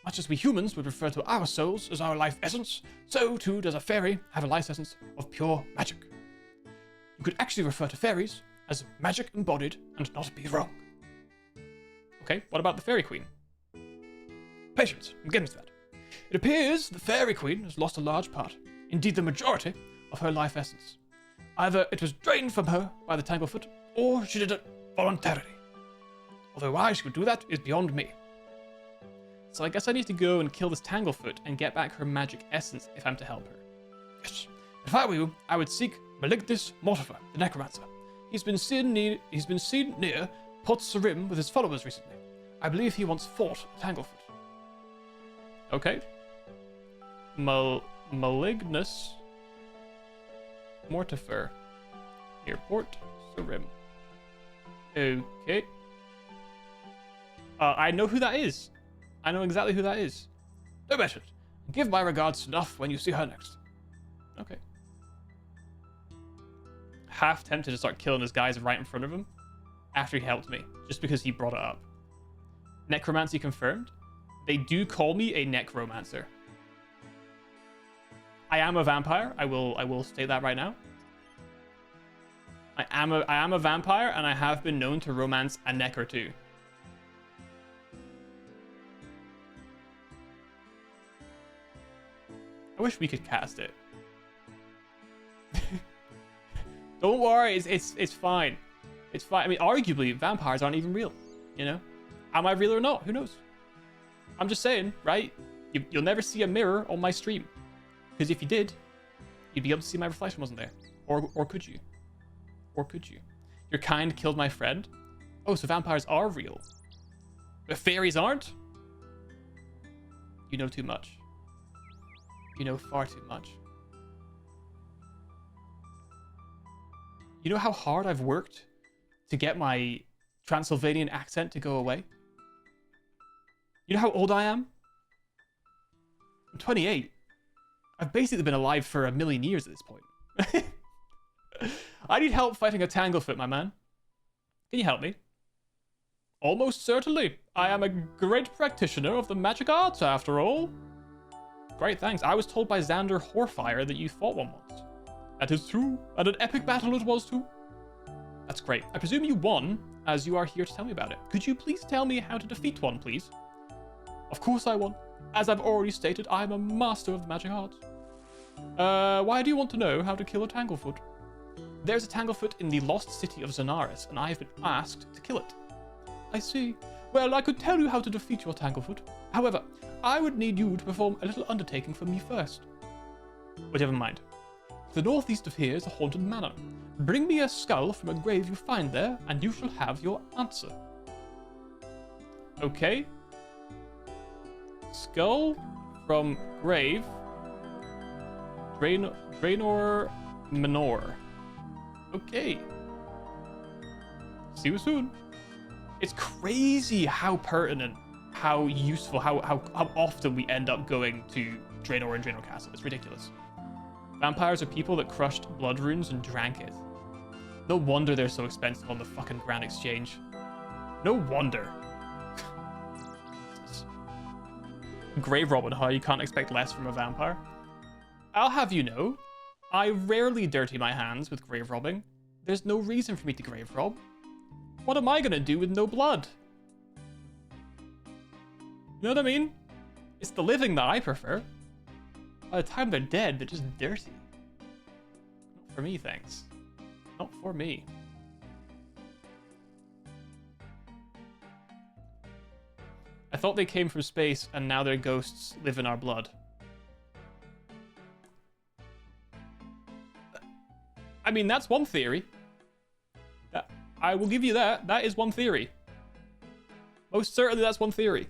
[SPEAKER 1] Much as we humans would refer to our souls as our life essence, so too does a fairy have a life essence of pure magic. You could actually refer to fairies as magic embodied and not be wrong. Okay, what about the Fairy Queen? Patience, I'm getting to that. It appears the Fairy Queen has lost a large part, indeed the majority, of her life essence. Either it was drained from her by the Tanglefoot, or she did it voluntarily. Although why she would do that is beyond me. So I guess I need to go and kill this Tanglefoot and get back her magic essence if I'm to help her. Yes. If I were you, I would seek Malignus Mortifer, the Necromancer. He's been seen near Port Sarim with his followers recently. I believe he once fought a Tanglefoot. Okay. Malignus Mortifer. Near Port Sarim. Okay. I know who that is. I know exactly who that is. No better. Give my regards to Nuff when you see her next. Okay. Half tempted to start killing his guys right in front of him after he helped me, just because he brought it up. Necromancy confirmed. They do call me a necromancer. I am a vampire. I will state that right now. I am a vampire, and I have been known to romance a neck or two. I wish we could cast it. Don't worry, it's fine. It's fine. I mean, arguably, vampires aren't even real. You know, am I real or not? Who knows? I'm just saying, right? You'll never see a mirror on my stream, because if you did, you'd be able to see my reflection wasn't there. Or could you? Or could you? Your kind killed my friend. Oh, so vampires are real, but fairies aren't? You know too much. You know far too much. You know how hard I've worked to get my Transylvanian accent to go away? You know how old I am? I'm 28. I've basically been alive for 1,000,000 years at this point. I need help fighting a Tanglefoot, my man. Can you help me? Almost certainly. I am a great practitioner of the magic arts, after all. Great, thanks. I was told by Xander Horfire that you fought one once. That is true, and an epic battle it was too. That's great. I presume you won, as you are here to tell me about it. Could you please tell me how to defeat one, please? Of course I won. As I've already stated, I am a master of the magic arts. Why do you want to know how to kill a Tanglefoot? There's a Tanglefoot in the lost city of Zenaris, and I have been asked to kill it. I see. Well, I could tell you how to defeat your Tanglefoot. However, I would need you to perform a little undertaking for me first. Whatever mind. To the northeast of here is a haunted manor. Bring me a skull from a grave you find there, and you shall have your answer. Okay. Skull from grave. Draenor Manor. Okay. See you soon. It's crazy how pertinent, how useful, how often we end up going to Draenor and Draenor Castle. It's ridiculous. Vampires are people that crushed blood runes and drank it. No wonder they're so expensive on the fucking Grand Exchange. No wonder. Grave robbing, huh? You can't expect less from a vampire. I'll have you know, I rarely dirty my hands with grave robbing. There's no reason for me to grave rob. What am I gonna do with no blood? You know what I mean? It's the living that I prefer. By the time they're dead, they're just dirty. Not for me, thanks. Not for me. I thought they came from space and now their ghosts live in our blood. I mean, that's one theory. I will give you that. That is one theory. Most certainly that's one theory.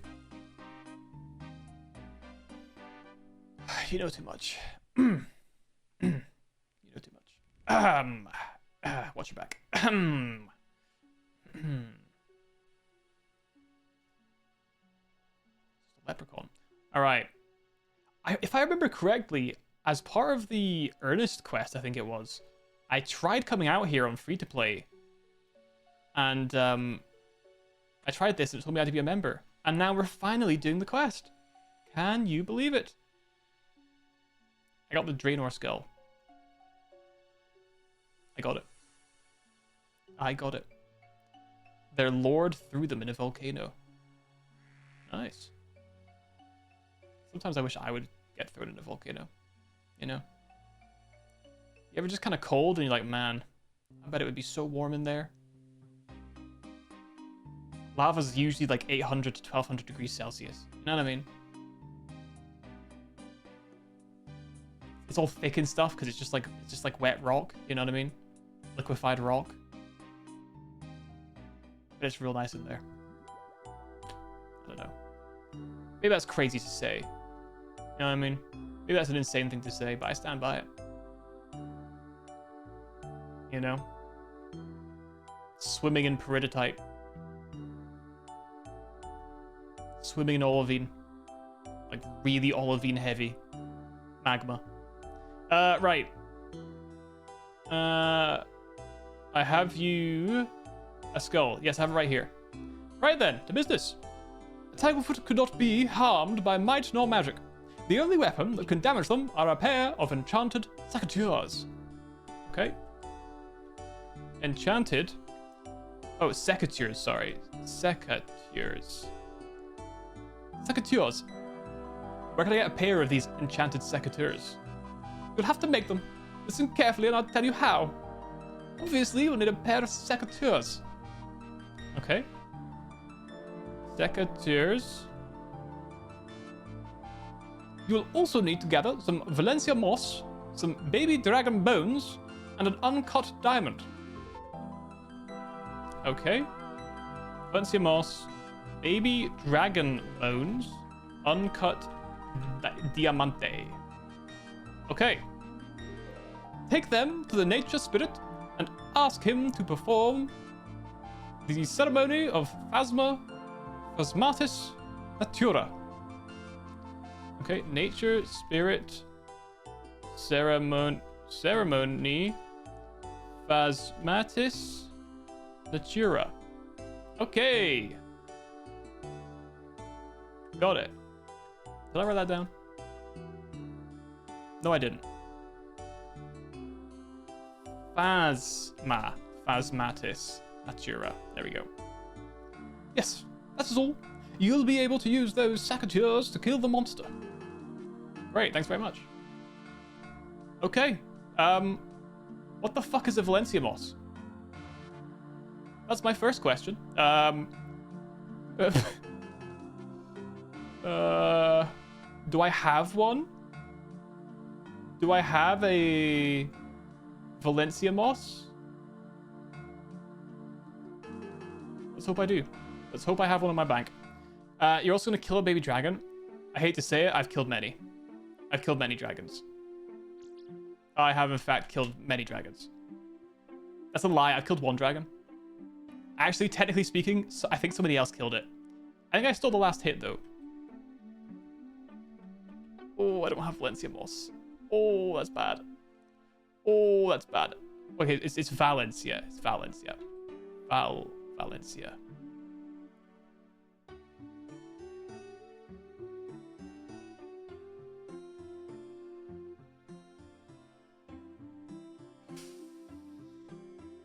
[SPEAKER 1] You know too much. You know too much. Watch your back. Leprechaun. All right. If I remember correctly, as part of the Earnest quest, I think it was, I tried coming out here on free to play, and I tried this and it told me I had to be a member, and now we're finally doing the quest. Can you believe it? I got the Draenor skull. I got it. I got it. Their lord threw them in a volcano. Nice. Sometimes I wish I would get thrown in a volcano. You know? You ever just kind of cold and you're like, man, I bet it would be so warm in there. Lava's usually like 800 to 1200 degrees Celsius. You know what I mean? It's all thick and stuff because it's just like wet rock. You know what I mean? Liquefied rock. But it's real nice in there. I don't know. Maybe that's crazy to say. You know what I mean? Maybe that's an insane thing to say, but I stand by it. You know? Swimming in peridotite. Swimming in olivine. Like really olivine heavy. Magma. Right. I have you... a skull. Yes, I have it right here. Right then, to business. A Tanglefoot could not be harmed by might nor magic. The only weapon that can damage them are a pair of enchanted secateurs. Okay. Enchanted. Oh, secateurs, sorry. Secateurs. Secateurs. Where can I get a pair of these enchanted secateurs? You'll have to make them. Listen carefully and I'll tell you how. Obviously, you'll need a pair of secateurs. Okay. Secateurs. You'll also need to gather some Valencia moss, some baby dragon bones, and an uncut diamond. Okay. Valencia moss, baby dragon bones, uncut diamante. Okay. Take them to the nature spirit and ask him to perform the ceremony of Phasmatis Natura. Okay, nature spirit ceremony Phasmatis Natura. Okay. Got it. Did I write that down? No, I didn't. Phasmatis Natura. There we go. Yes, that is all. You'll be able to use those secateurs to kill the monster. Great, thanks very much. Okay. What the fuck is a Valencia moss? That's my first question. Do I have one? Do I have a Valencia moss? Let's hope I do. Let's hope I have one in my bank. You're also going to kill a baby dragon. I hate to say it, I've killed many. I've killed many dragons. I have, in fact, killed many dragons. That's a lie. I've killed one dragon. Actually, technically speaking, I think somebody else killed it. I think I stole the last hit, though. Oh, I don't have Valencia moss. Oh, that's bad. Oh, that's bad. Okay, it's Valencia. It's Valencia. Valencia.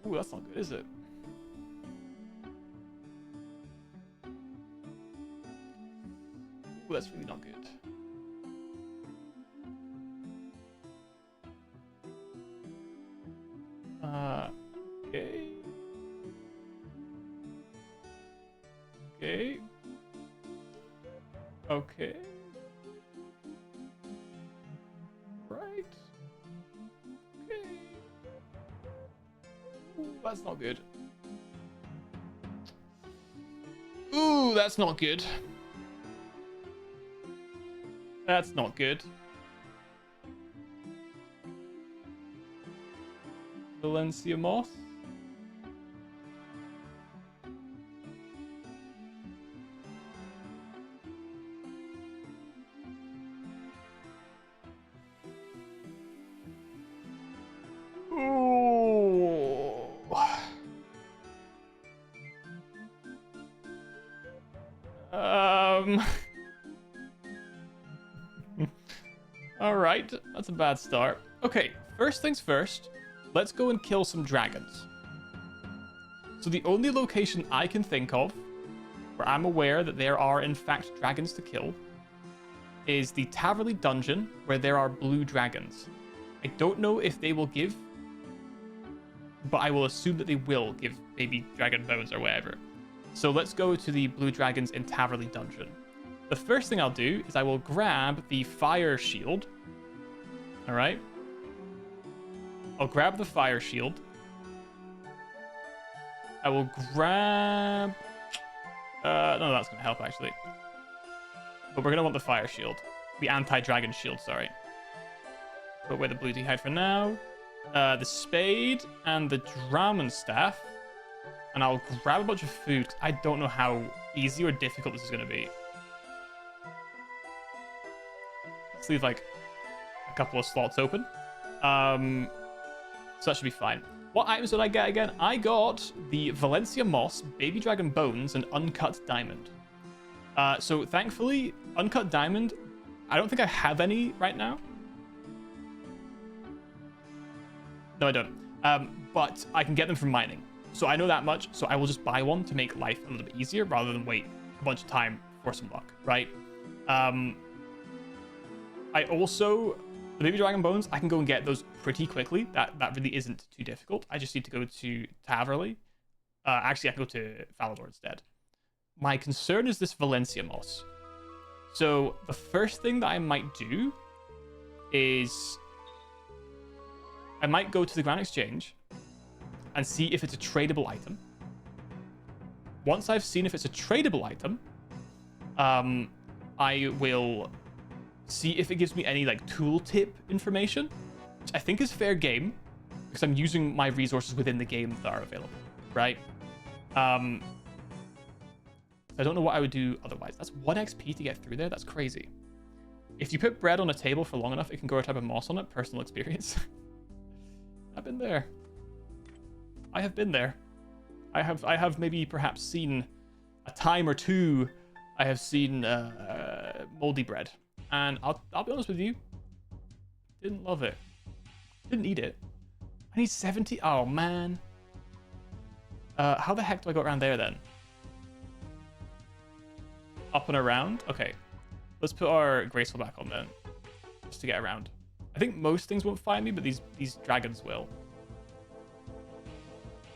[SPEAKER 1] Ooh, that's not good, is it? Ooh, that's really not good. Okay. Okay. Okay. Right. Okay. Ooh, that's not good. Ooh, that's not good. That's not good. Valencia moss. Ooh. All right, that's a bad start. Okay, first things first, let's go and kill some dragons. So the only location I can think of where I'm aware that there are in fact dragons to kill is the Taverley dungeon where there are blue dragons. I don't know if they will give, but I will assume that they will give baby dragon bones or whatever. So let's go to the blue dragons in Taverley dungeon. The first thing I'll do is I will grab the fire shield. All right. I'll grab the fire shield. I will grab... no, that's going to help, actually. But we're going to want the fire shield. The anti-dragon shield, sorry. Put away the blue d'hide for now. The spade and the Draman staff. And I'll grab a bunch of food, because I don't know how easy or difficult this is going to be. Let's leave, like, a couple of slots open. So that should be fine. What items did I get again? I got the Valencia moss, baby dragon bones, and uncut diamond. So thankfully, uncut diamond, I don't think I have any right now. No, I don't. But I can get them from mining. So I know that much, so I will just buy one to make life a little bit easier rather than wait a bunch of time for some luck, right? I also... The baby dragon bones, I can go and get those pretty quickly. That really isn't too difficult. I just need to go to Taverley. Actually, I can go to Falador instead. My concern is this Valencia moss. So the first thing that I might do is I might go to the Grand Exchange and see if it's a tradable item. Once I've seen if it's a tradable item, I will see if it gives me any like tooltip information, which I think is fair game because I'm using my resources within the game that are available, right? I don't know what I would do otherwise. That's 1 XP to get through there. That's crazy. If you put bread on a table for long enough, it can grow a type of moss on it. Personal experience. I've been there. I have been there. I have maybe perhaps seen a time or two. I have seen moldy bread. And I'll be honest with you, didn't love it. Didn't eat it. I need 70. Oh, man. How the heck do I go around there, then? Up and around? Okay. Let's put our Graceful back on, then. Just to get around. I think most things won't find me, but these dragons will.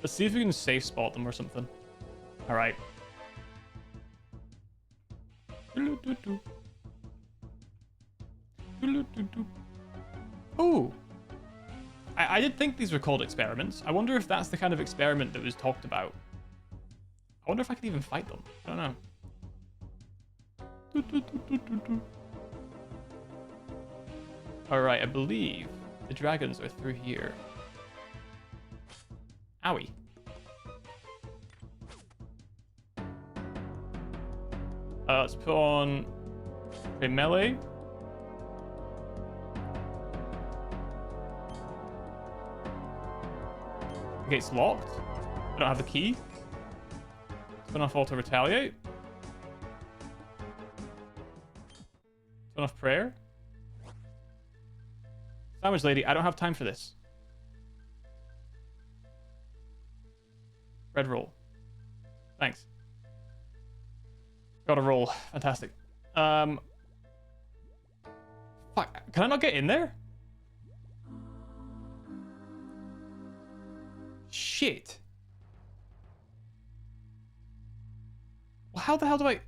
[SPEAKER 1] Let's see if we can safe spot them or something. All right. Oh, I did think these were called experiments. I wonder if that's the kind of experiment that was talked about. I wonder if I could even fight them. I don't know. All right, I believe the dragons are through here. Owie. Let's put on a melee. The gate's locked. I don't have the key. Turn off auto retaliate. Turn off prayer. Sandwich lady, I don't have time for this. Red roll. Thanks. Got a roll. Fantastic. Fuck. Can I not get in there? Shit. Well, how the hell do I...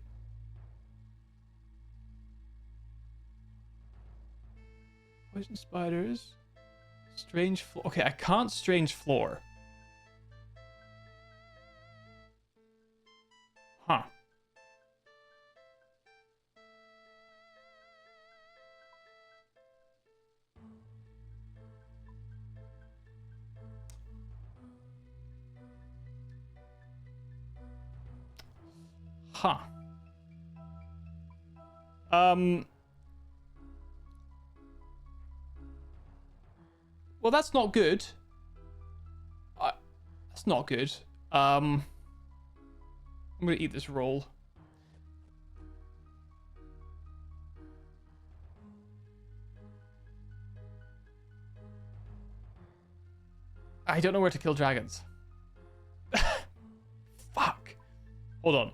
[SPEAKER 1] Poison spiders. Strange floor. Okay, I can't strange floor. Huh. Huh. Well, that's not good. That's not good. I'm gonna eat this roll. I don't know where to kill dragons. Fuck. Hold on.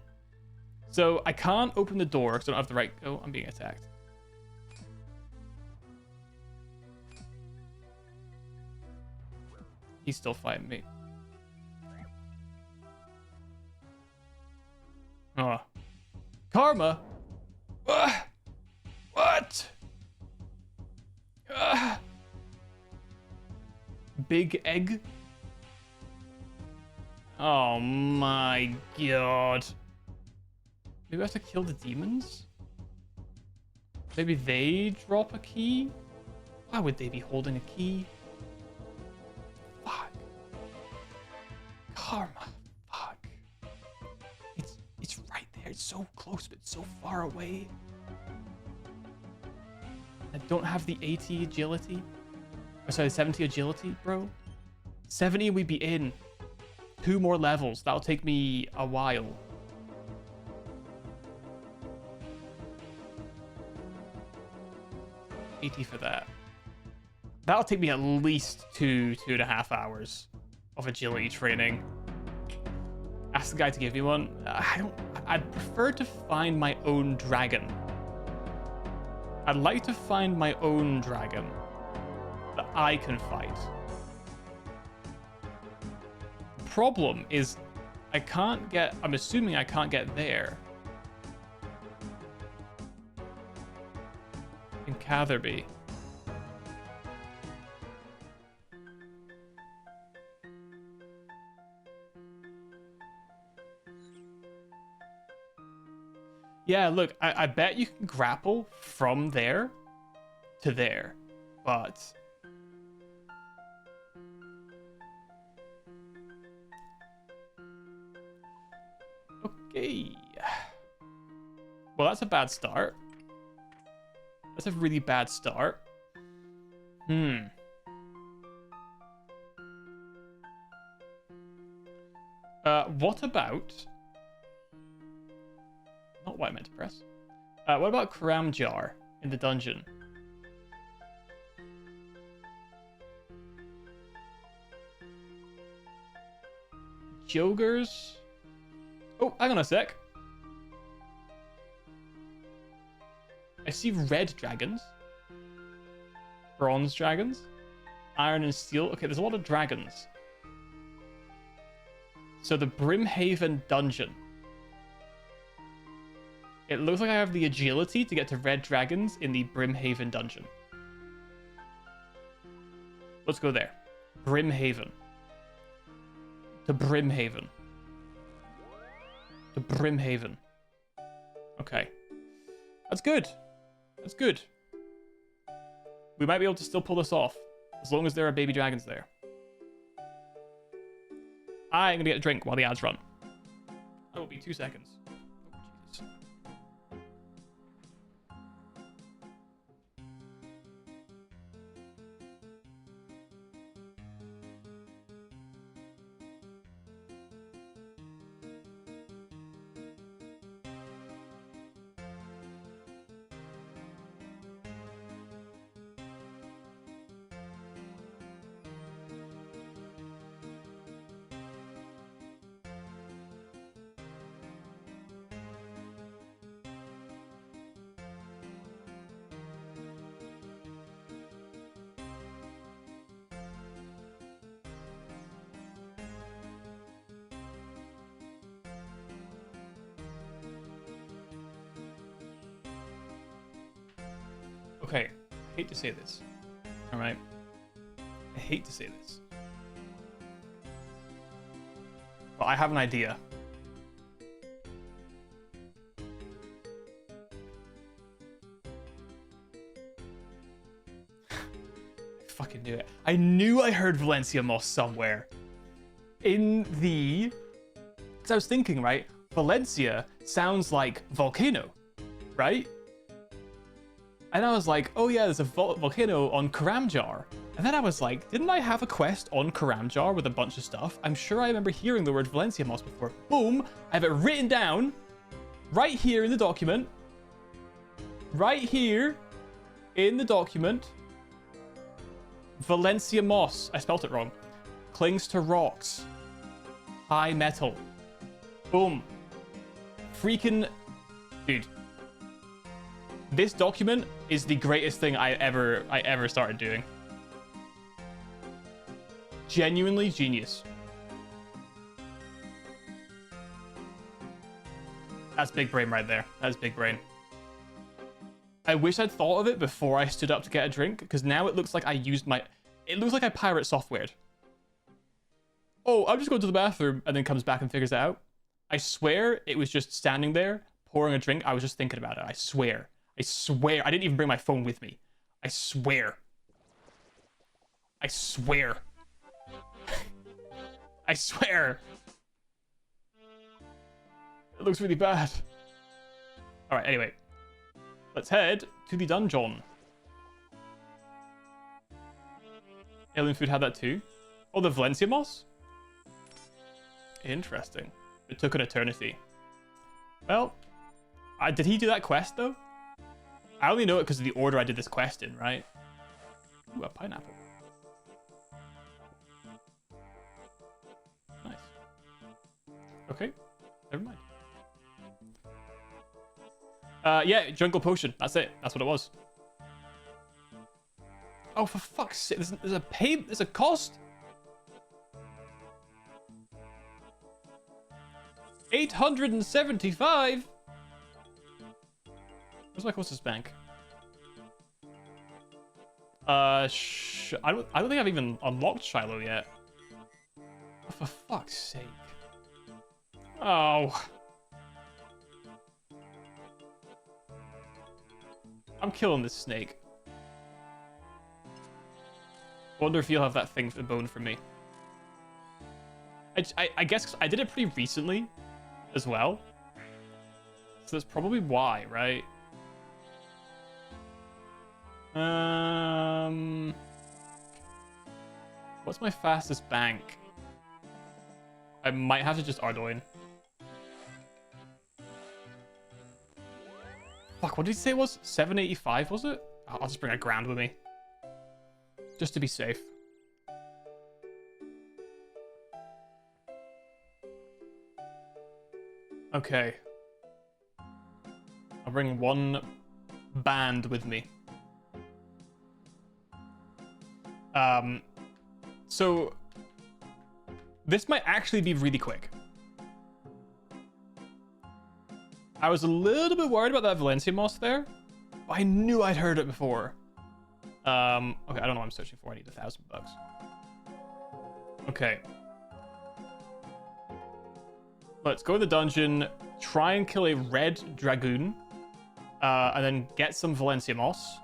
[SPEAKER 1] So I can't open the door because I don't have the right... Oh, I'm being attacked. He's still fighting me. Oh. Karma? What? Big egg? Oh my god. Maybe I have to kill the demons? Maybe they drop a key? Why would they be holding a key? Fuck. Karma. Fuck. It's right there. It's so close, but so far away. I don't have the 80 agility. Or sorry, 70 agility, bro. 70 we'd be in. 2 more levels. That'll take me a while. $80 for that. That'll take me at least 2.5 hours of agility training. Ask the guy to give me one. I'd prefer to find my own dragon. I'd like to find my own dragon that I can fight. The problem is I can't get... I'm assuming I can't get there. In Catherby. Yeah, look, I bet you can grapple from there to there, but... Okay. Well, that's a bad start. That's a really bad start. What about... Not what I meant to press. What about Cram Jar in the dungeon? Jogers? Oh, hang on a sec. I see red dragons. Bronze dragons. Iron and steel. Okay, there's a lot of dragons. So the Brimhaven dungeon. It looks like I have the agility to get to red dragons in the Brimhaven dungeon. Let's go there. Brimhaven. To Brimhaven. To Brimhaven. Okay. That's good. That's good. We might be able to still pull this off. As long as there are baby dragons there. I'm gonna get a drink while the ads run. That will be 2 seconds. Oh, Jesus. Okay, I hate to say this. Alright? I hate to say this. But I have an idea. I fucking knew it. I knew I heard Valencia Moss somewhere. In the... Because I was thinking, right? Valencia sounds like volcano, right? And I was like, oh yeah, there's a volcano on Karamjar. And then I was like, didn't I have a quest on Karamjar with a bunch of stuff? I'm sure I remember hearing the word Valencia Moss before. Boom, I have it written down right here in the document. Right here in the document. Valencia Moss, I spelt it wrong. Clings to rocks. High metal. Boom. Freaking... Dude. This document is the greatest thing I ever started doing. Genuinely genius. That's big brain right there. That's big brain. I wish I'd thought of it before I stood up to get a drink, because now it looks like I used my... It looks like I pirate softwared. Oh, I'm just going to the bathroom, and then comes back and figures it out. I swear it was just standing there, pouring a drink. I was just thinking about it. I swear. I swear. I didn't even bring my phone with me. I swear. I swear. I swear. It looks really bad. All right, anyway. Let's head to the dungeon. Alien food had that too. Oh, the Valencia Moss? Interesting. It took an eternity. Well, did he do that quest though? I only know it because of the order I did this quest in, right? Ooh, a pineapple. Nice. Okay, never mind. Yeah, jungle potion. That's it. That's what it was. Oh, for fuck's sake! There's a cost. 875. Where's my closest bank? I don't think I've even unlocked Shiloh yet. Oh, for fuck's sake. Oh. I'm killing this snake. Wonder if you'll have that thing for the bone for me. I guess I did it pretty recently as well. So that's probably why, right? What's my fastest bank? I might have to just Ardoin. Fuck, what did he say it was? 785, was it? I'll just bring a grand with me. Just to be safe. Okay. I'll bring one band with me. So this might actually be really quick. I was a little bit worried about that Valencia Moss there, but I knew I'd heard it before. Okay, I don't know what I'm searching for. I need $1,000. Okay. Let's go to the dungeon, try and kill a red dragoon, and then get some Valencia Moss.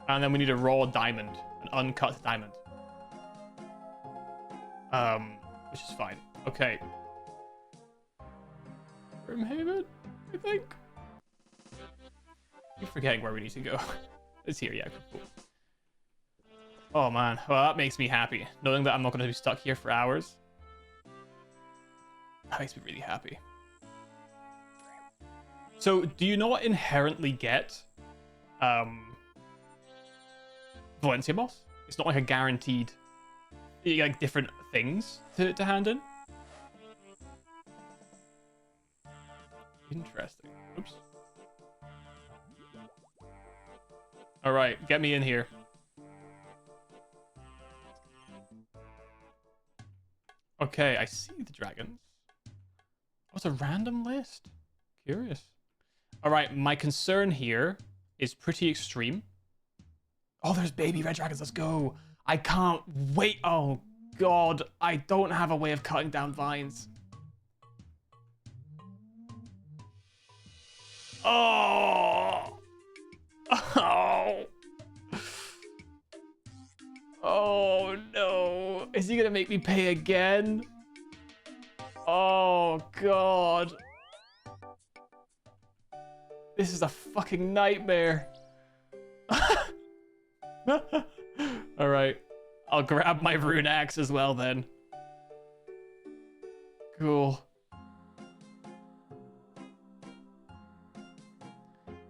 [SPEAKER 1] And then we need a raw diamond, an uncut diamond. Which is fine. Okay. Grimhaven, I think. Keep forgetting where we need to go. It's here, yeah, cool. Oh man, well that makes me happy. Knowing that I'm not going to be stuck here for hours. That makes me really happy. So, do you not inherently get Valencia Moss? It's not like a guaranteed, like, different things to hand in? Interesting. Oops. Alright, get me in here. Okay, I see the dragons. Oh, it's a random list. Curious. Alright, my concern here is pretty extreme. Oh, there's baby red dragons. Let's go. I can't wait. Oh, God. I don't have a way of cutting down vines. Oh. Oh. Oh, no. Is he going to make me pay again? Oh, Oh, God. This is a fucking nightmare. Alright. I'll grab my rune axe as well then. Cool.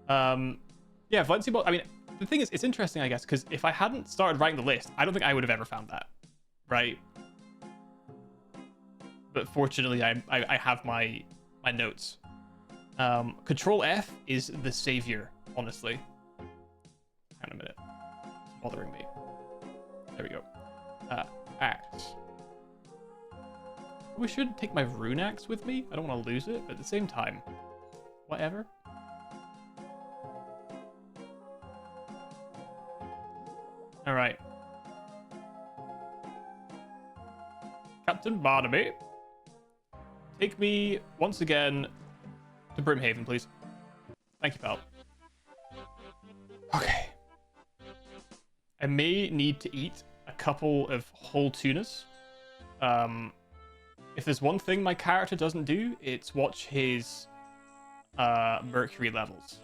[SPEAKER 1] Yeah, Valencia Boss, I mean, the thing is, it's interesting, I guess, because if I hadn't started writing the list, I don't think I would have ever found that. Right? But fortunately, I have my notes. Control F is the savior, honestly. Hang on a minute. It's bothering me. There we go. Axe. We should take my rune axe with me. I don't want to lose it, but at the same time, whatever. All right. Captain Barnaby, take me once again to Brimhaven, please. Thank you, pal. Okay. I may need to eat a couple of whole tunas. If there's one thing my character doesn't do, it's watch his mercury levels.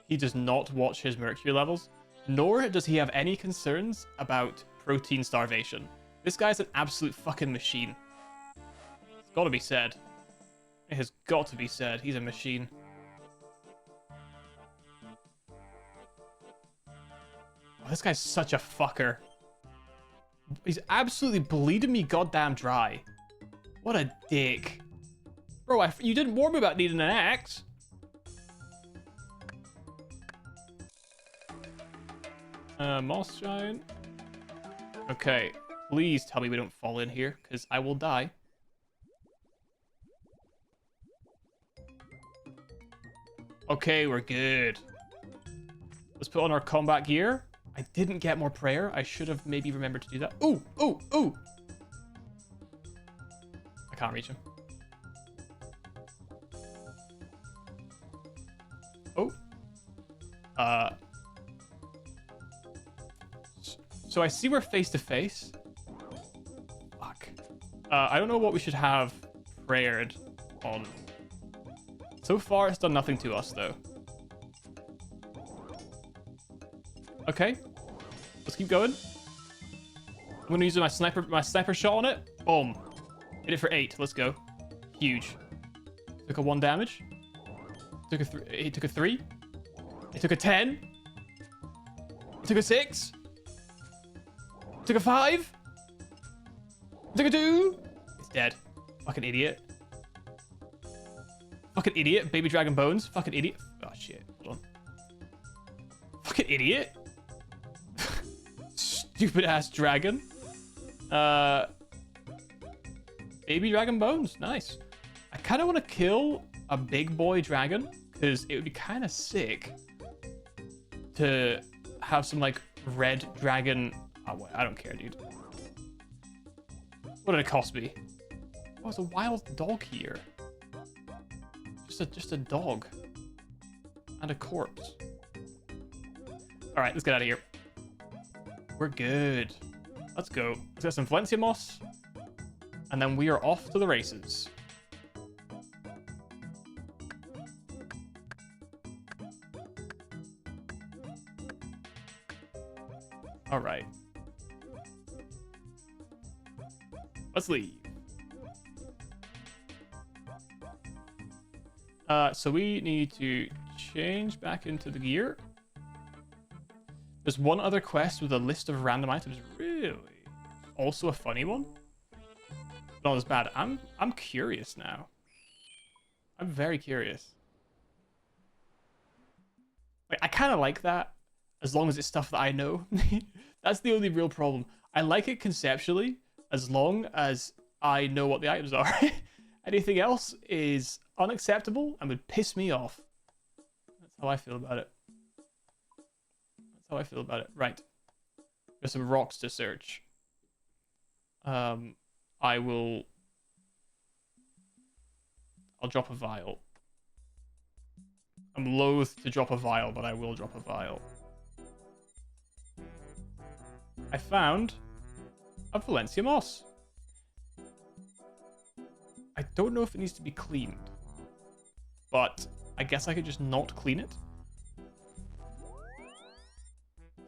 [SPEAKER 1] He does not watch his mercury levels, nor does he have any concerns about protein starvation. This guy's an absolute fucking machine. It's gotta be said. It has got to be said. He's a machine. Oh, this guy's such a fucker. He's absolutely bleeding me goddamn dry. What a dick. Bro, you didn't warn me about needing an axe. Moss giant. Okay, please tell me we don't fall in here, because I will die. Okay, we're good. Let's put on our combat gear. I didn't get more prayer. I should have maybe remembered to do that. Ooh, ooh, ooh. I can't reach him. Oh. So I see we're face to face. Fuck. I don't know what we should have prayered on. So far, it's done nothing to us, though. Okay. Let's keep going. I'm gonna use my sniper shot on it. Boom. Hit it for 8. Let's go. Huge. Took a 1 damage. Took a 3. It took a 3. It took a 10. It took a 6. It took a 5. It took a 2. It's dead. Fucking idiot. Fucking idiot. Baby dragon bones. Fucking idiot. Oh shit. Hold on. Fucking idiot. Stupid ass dragon. Baby dragon bones. Nice. I kind of want to kill a big boy dragon because it would be kind of sick to have some like red dragon. Oh, wait, I don't care, dude. What did it cost me? Oh, it's a wild dog here. Just a dog and a corpse. All right, let's get out of here. We're good. Let's go. Let's get some Valencia moss, and then we are off to the races. All right. Let's leave. So we need to change back into the gear. There's one other quest with a list of random items. Really? Also a funny one? Not as bad. I'm curious now. I'm very curious. Like, I kind of like that, as long as it's stuff that I know. That's the only real problem. I like it conceptually, as long as I know what the items are. Anything else is unacceptable and would piss me off. That's how I feel about it. That's how I feel about it. Right. There's some rocks to search. I'll drop a vial. I'm loath to drop a vial, but I will drop a vial. I found a Valencia moss. I don't know if it needs to be cleaned, but I guess I could just not clean it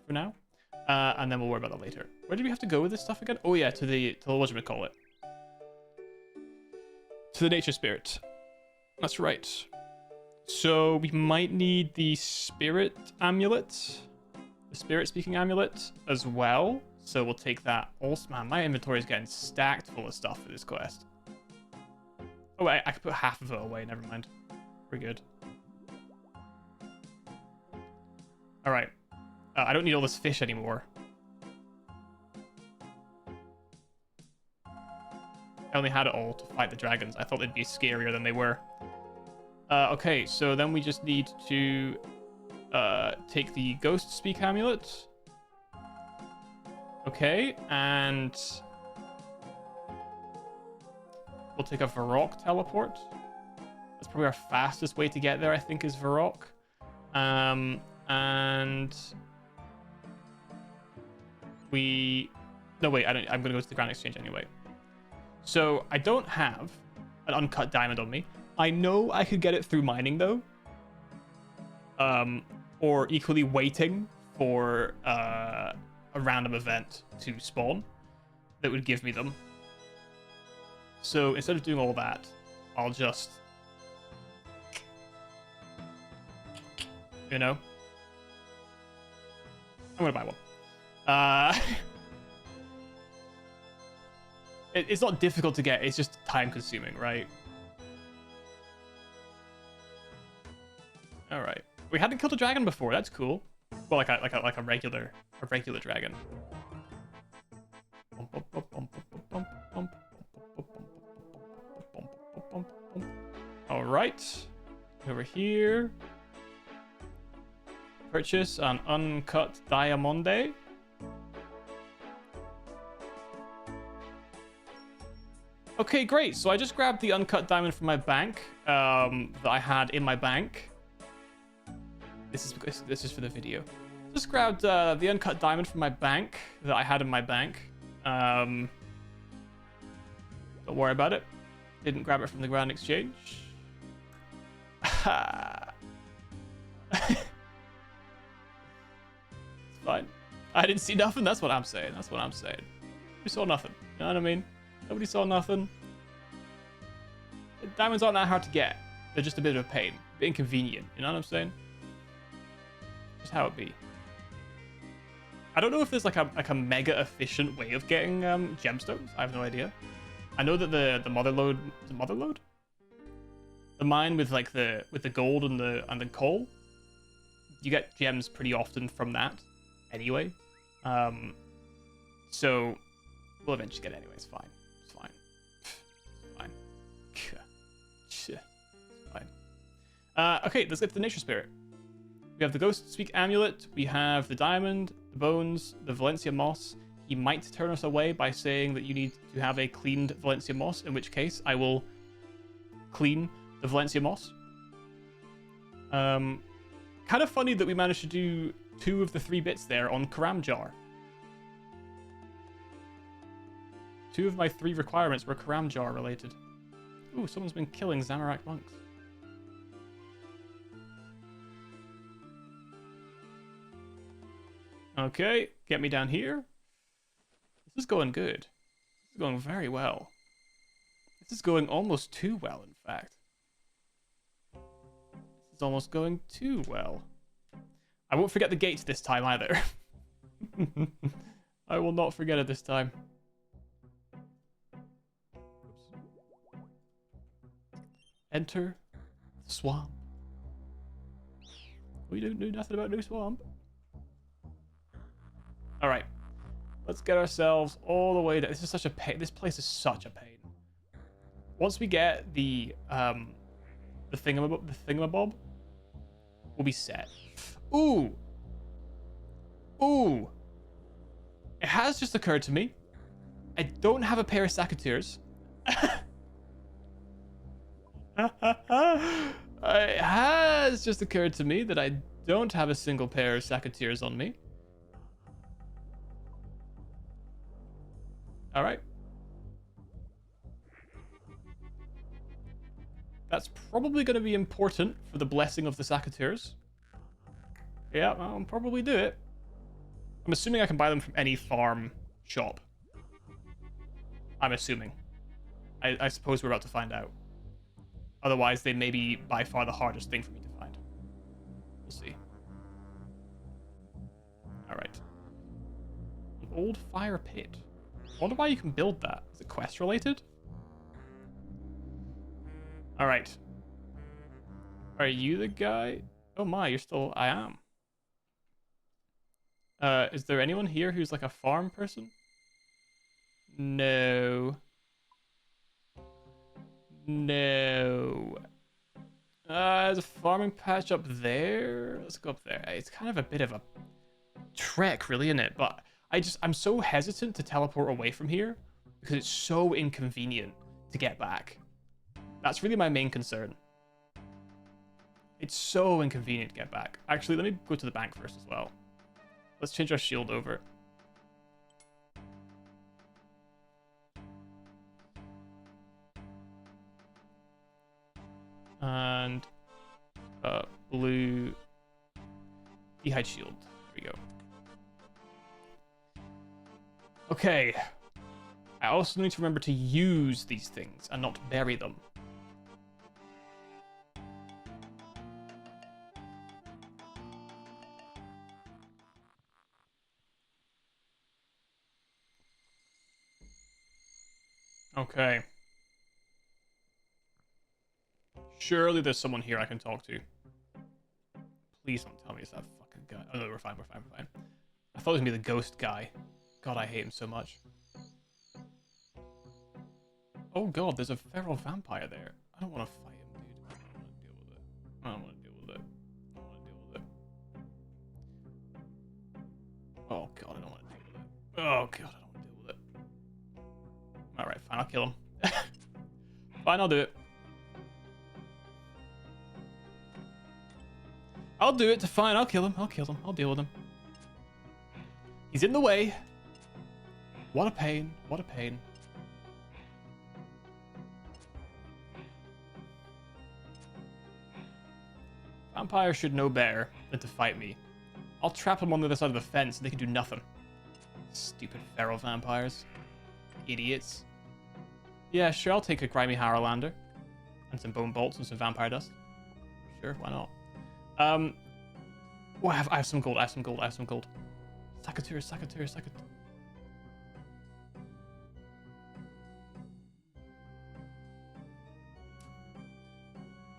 [SPEAKER 1] for now. And then we'll worry about that later. Where do we have to go with this stuff again? Oh yeah, to the whatchamacallit. To the nature spirit. That's right. So we might need the spirit amulet. The spirit speaking amulet as well. So we'll take that. Also, man, my inventory is getting stacked full of stuff for this quest. Oh wait, I could put half of it away, never mind. We're good. Alright. I don't need all this fish anymore. I only had it all to fight the dragons. I thought they'd be scarier than they were. Okay, so then we just need to take the ghost speak amulet. Okay, and we'll take a Varrock teleport. That's probably our fastest way to get there, I think, is Varrock. And we... No, wait, I'm going to go to the Grand Exchange anyway. So I don't have an uncut diamond on me. I know I could get it through mining, though. Or equally waiting for a random event to spawn that would give me them. So instead of doing all that, I'll just... You know? I'm going to buy one. It's not difficult to get, it's just time consuming, right? Alright. We hadn't killed a dragon before, that's cool. Well, like a regular dragon. Alright. Over here. Purchase an uncut diamond. Okay, great. So I just grabbed the uncut diamond from my bank that I had in my bank. This is for the video. Just grabbed the uncut diamond from my bank that I had in my bank. Don't worry about it. Didn't grab it from the Grand Exchange. It's fine. I didn't see nothing. That's what I'm saying. That's what I'm saying. We saw nothing. You know what I mean? Nobody saw nothing. Diamonds aren't that hard to get. They're just a bit of a pain. A bit inconvenient. You know what I'm saying? Just how it be. I don't know if there's like a mega efficient way of getting gemstones. I have no idea. I know that the mother lode... Is it mother lode? The mine with like the gold and the coal. You get gems pretty often from that. Anyway. So we'll eventually get it anyway. It's fine. It's fine. It's fine. It's fine. Okay, let's get to the nature spirit. We have the ghost speak amulet. We have the diamond, the bones, the Valencia moss. He might turn us away by saying that you need to have a cleaned Valencia moss, in which case I will clean the Valencia moss. Kind of funny that we managed to do 2 of the 3 bits there on Karamjar. 2 of my 3 requirements were Karamjar related. Ooh, someone's been killing Zamorak monks. Okay, get me down here. This is going good. This is going very well. This is going almost too well, in fact. This is almost going too well. I won't forget the gates this time either. I will not forget it this time. Oops. Enter the swamp. We don't know nothing about no swamp. Alright. Let's get ourselves all the way down. This is such a pain. This place is such a pain. Once we get the thingamabob, we'll be set. Ooh. Ooh. It has just occurred to me. I don't have a pair of Sakateurs. It has just occurred to me that I don't have a single pair of Sakateurs on me. All right. That's probably going to be important for the blessing of the Sakateurs. Yeah, I'll probably do it. I'm assuming I can buy them from any farm shop. I'm assuming. I suppose we're about to find out. Otherwise, they may be by far the hardest thing for me to find. We'll see. Alright. An old fire pit. I wonder why you can build that. Is it quest related? Alright. Are you the guy? Oh my, you're still... I am. Is there anyone here who's like a farm person? No. No. There's a farming patch up there. Let's go up there. It's kind of a bit of a trek, really, isn't it? But I'm so hesitant to teleport away from here because it's so inconvenient to get back. That's really my main concern. It's so inconvenient to get back. Actually, let me go to the bank first as well. Let's change our shield over. And blue Dehyde shield. There we go. Okay. I also need to remember to use these things and not bury them. Okay. Surely there's someone here I can talk to. Please don't tell me it's that fucking guy. Oh no, we're fine, we're fine, we're fine. I thought it was gonna be the ghost guy. God, I hate him so much. Oh god, there's a feral vampire there. I don't want to fight him, dude. I don't want to deal with it. I don't want to deal with it. I don't want to deal with it. Oh god, I don't want to deal with it. Oh god, I don't want to deal with it. Alright, fine, I'll kill him. Fine, I'll do it. I'll do it. Fine, I'll kill him. I'll kill him. I'll deal with him. He's in the way. What a pain. What a pain. Vampires should know better than to fight me. I'll trap them on the other side of the fence and they can do nothing. Stupid feral vampires. Idiots. Yeah, sure, I'll take a grimy Harrowlander. And some bone bolts and some vampire dust. Sure, why not? Oh, I have some gold, I have some gold, I have some gold. Sakateurs, Sakateurs, Sakateurs.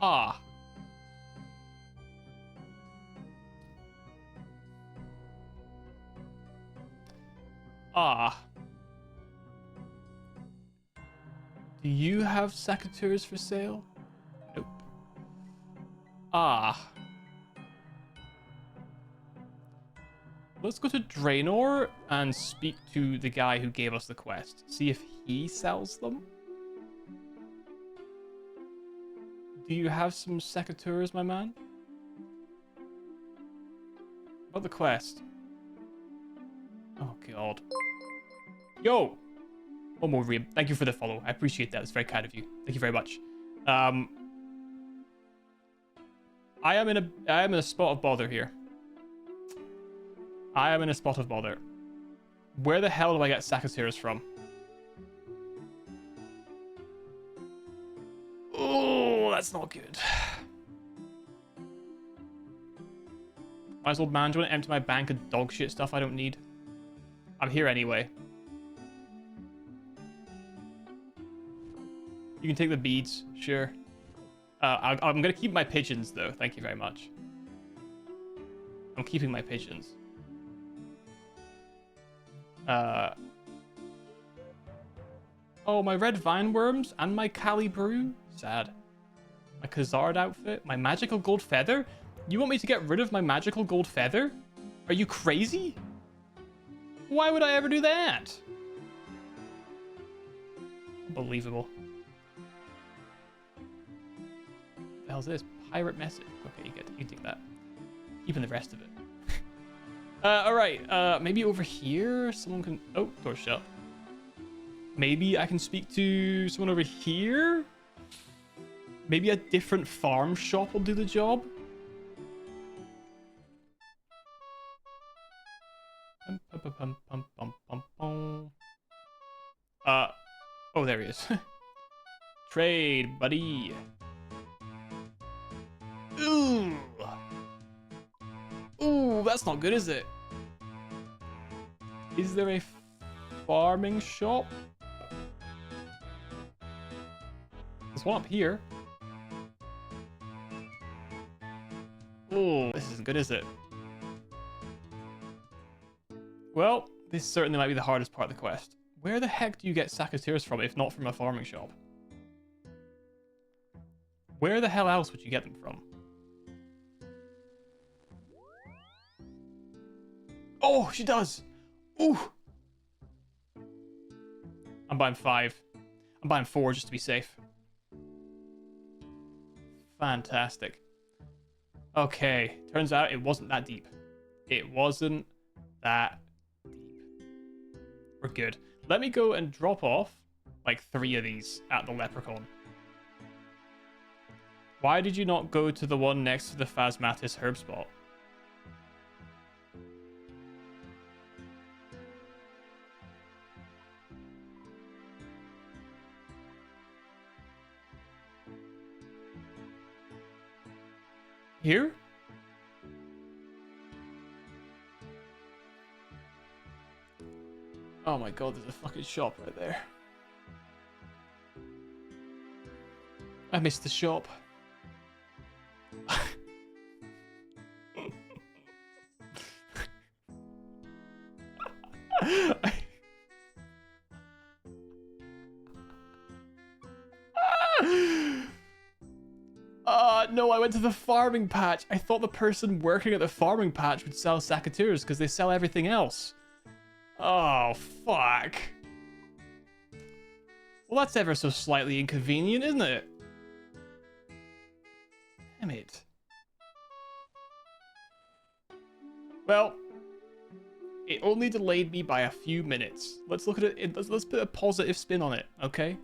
[SPEAKER 1] Ah. Ah. Do you have Sakateurs for sale? Nope. Ah. Let's go to Draenor and speak to the guy who gave us the quest. See if he sells them. Do you have some Sakateurs, my man? About the quest. Oh, God. Yo! One more Reem. Thank you for the follow. I appreciate that. It's very kind of you. Thank you very much. I am in a spot of bother here. I am in a spot of bother. Where the hell do I get Sakateurs from? Oh, that's not good. Wise old man, do you want to empty my bank of dog shit stuff I don't need? I'm here anyway. You can take the beads, sure. I'm going to keep my pigeons, though. Thank you very much. I'm keeping my pigeons. Oh, my red vine worms and my Cali brew. Sad. My Khazard outfit. My magical gold feather. You want me to get rid of my magical gold feather? Are you crazy? Why would I ever do that? Unbelievable. What the hell's this? Pirate message. Okay, you take that. Keeping the rest of it. Alright, maybe over here someone can... Oh, door's shut. Maybe I can speak to someone over here? Maybe a different farm shop will do the job? Oh, there he is. Trade, buddy. Ooh. Ooh, that's not good, is it? Is there a farming shop? There's one up here. Oh, this isn't good, is it? Well, this certainly might be the hardest part of the quest. Where the heck do you get Sacateers from if not from a farming shop? Where the hell else would you get them from? Oh, she does! Ooh! I'm buying 5. I'm buying 4 just to be safe. Fantastic. Okay, turns out it wasn't that deep. It wasn't that deep. We're good. Let me go and drop off like 3 of these at the Leprechaun. Why did you not go to the one next to the Phasmatis herb spot? Here? Oh my god, there's a fucking shop right there. I missed the shop. No, I went to the farming patch. I thought the person working at the farming patch would sell Sacateers because they sell everything else. Oh, fuck. Well, that's ever so slightly inconvenient, isn't it? Damn it. Well, it only delayed me by a few minutes. Let's look at it. Let's put a positive spin on it, okay?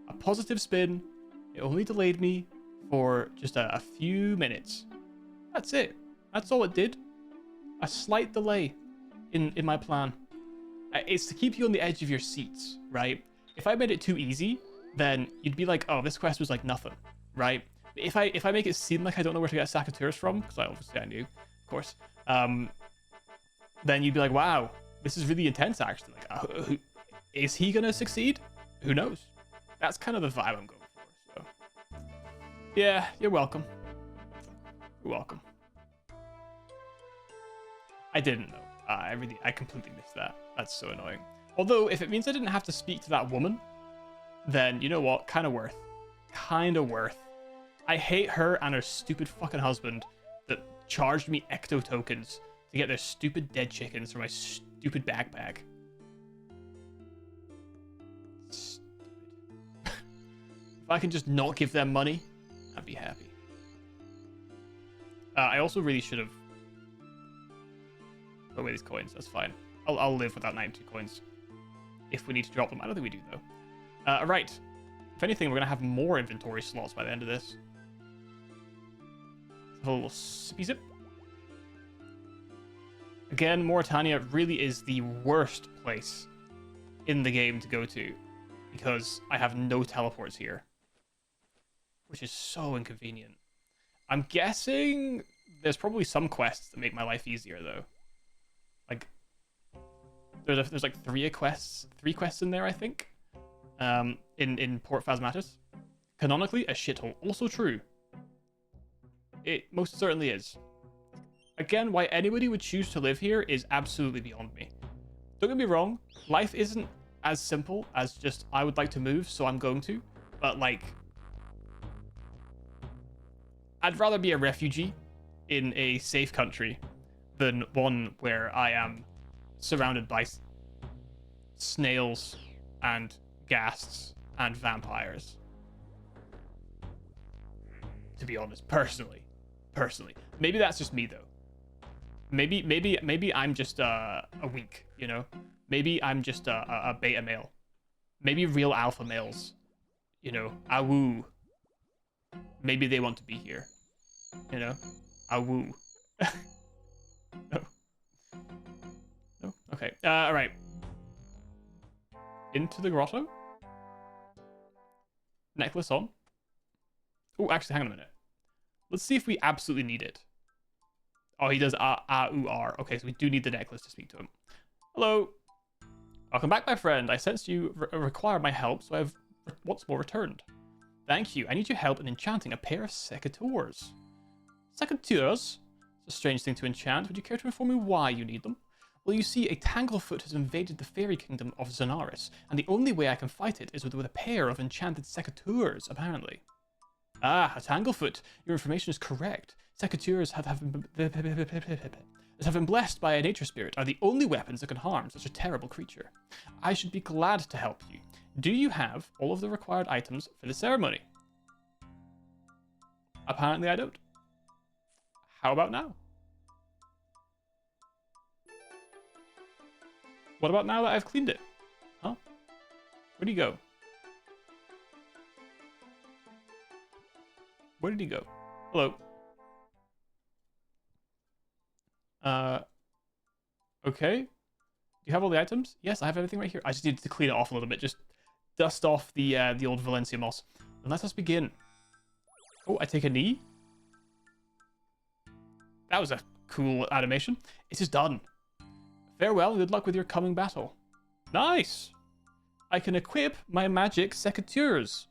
[SPEAKER 1] A positive spin. It only delayed me for just a few minutes. That's it. That's all it did. A slight delay in my plan. It's to keep you on the edge of your seats, right? If I made it too easy, then you'd be like, oh, this quest was like nothing, right? If I make it seem like I don't know where to get Sacateers from, because I knew, of course, then you'd be like, wow, this is really intense, actually. Like, is he gonna succeed? Who knows? That's kind of the vibe I'm going for, so. Yeah, you're welcome. You're welcome. I didn't know. I completely missed that. That's so annoying. Although, if it means I didn't have to speak to that woman, then, you know what? Kind of worth. Kind of worth. I hate her and her stupid fucking husband that charged me ecto tokens to get their stupid dead chickens from my stupid backpack. Stupid. If I can just not give them money, I'd be happy. I also really should have put away these coins. That's fine. I'll live without 92 coins. If we need to drop them. I don't think we do, though. Right. If anything, we're going to have more inventory slots by the end of this. Have a little sippy zip. Again, Mauritania really is the worst place in the game to go to because I have no teleports here, which is so inconvenient. I'm guessing there's probably some quests that make my life easier, though. Like, there's like 3 quests in there, I think. In Port Phasmatis. Canonically, a shithole. Also true. It most certainly is. Again, why anybody would choose to live here is absolutely beyond me. Don't get me wrong, life isn't as simple as just, I would like to move, so I'm going to. But, like, I'd rather be a refugee in a safe country than one where I am surrounded by snails and ghasts and vampires. To be honest, personally. Maybe that's just me, though. Maybe I'm just a weak, you know? Maybe I'm just a beta male. Maybe real alpha males, you know, awoo, Maybe they want to be here. You know? Ah, woo. No. No? Okay. Alright. Into the grotto. Necklace on. Oh, actually, hang on a minute. Let's see if we absolutely need it. Oh, he does ooh. Okay, so we do need the necklace to speak to him. Hello. Welcome back, my friend. I sensed you require my help, so I've once more returned. Thank you. I need your help in enchanting a pair of secateurs. Secateurs? It's a strange thing to enchant. Would you care to inform me why you need them? Well, you see, a Tanglefoot has invaded the fairy kingdom of Zonaris, and the only way I can fight it is with a pair of enchanted secateurs, apparently. Ah, a Tanglefoot. Your information is correct. Secateurs that have been blessed by a nature spirit are the only weapons that can harm such a terrible creature. I should be glad to help you. Do you have all of the required items for the ceremony? Apparently I don't. How about now? What about now that I've cleaned it? Huh? Where'd he go? Where did he go? Hello. Okay. Do you have all the items? Yes, I have everything right here. I just need to clean it off a little bit. Just dust off the old Valencia moss. And let us begin. Oh, I take a knee. That was a cool animation. It is done. Farewell and good luck with your coming battle. Nice! I can equip my magic secateurs,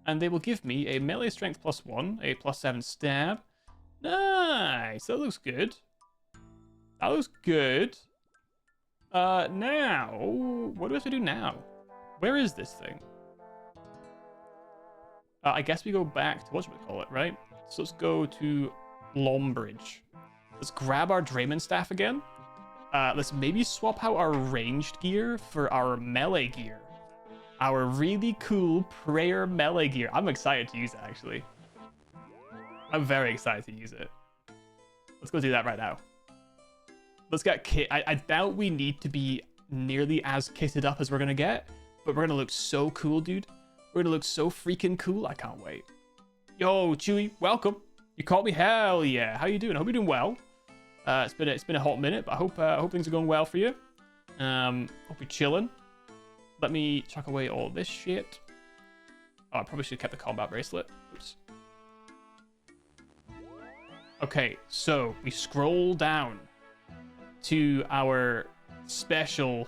[SPEAKER 1] and they will give me a melee strength +1, a +7 stab. Nice! That looks good. That looks good. Now, what do we have to do now? Where is this thing? I guess we go back to whatchamacallit, right? So let's go to Lombridge. Let's grab our Draymond staff again. Let's maybe swap out our ranged gear for our melee gear. Our really cool prayer melee gear. I'm excited to use it, actually. I'm very excited to use it. Let's go do that right now. Let's get kit. I doubt we need to be nearly as kitted up as we're going to get, but we're going to look so cool, dude. We're going to look so freaking cool. I can't wait. Yo, Chewy, welcome. You caught me? Hell yeah. How you doing? I hope you're doing well. It's been a hot minute, but I hope things are going well for you. Hope you're chilling. Let me chuck away all this shit. Oh, I probably should have kept the combat bracelet. Oops. Okay, so we scroll down to our special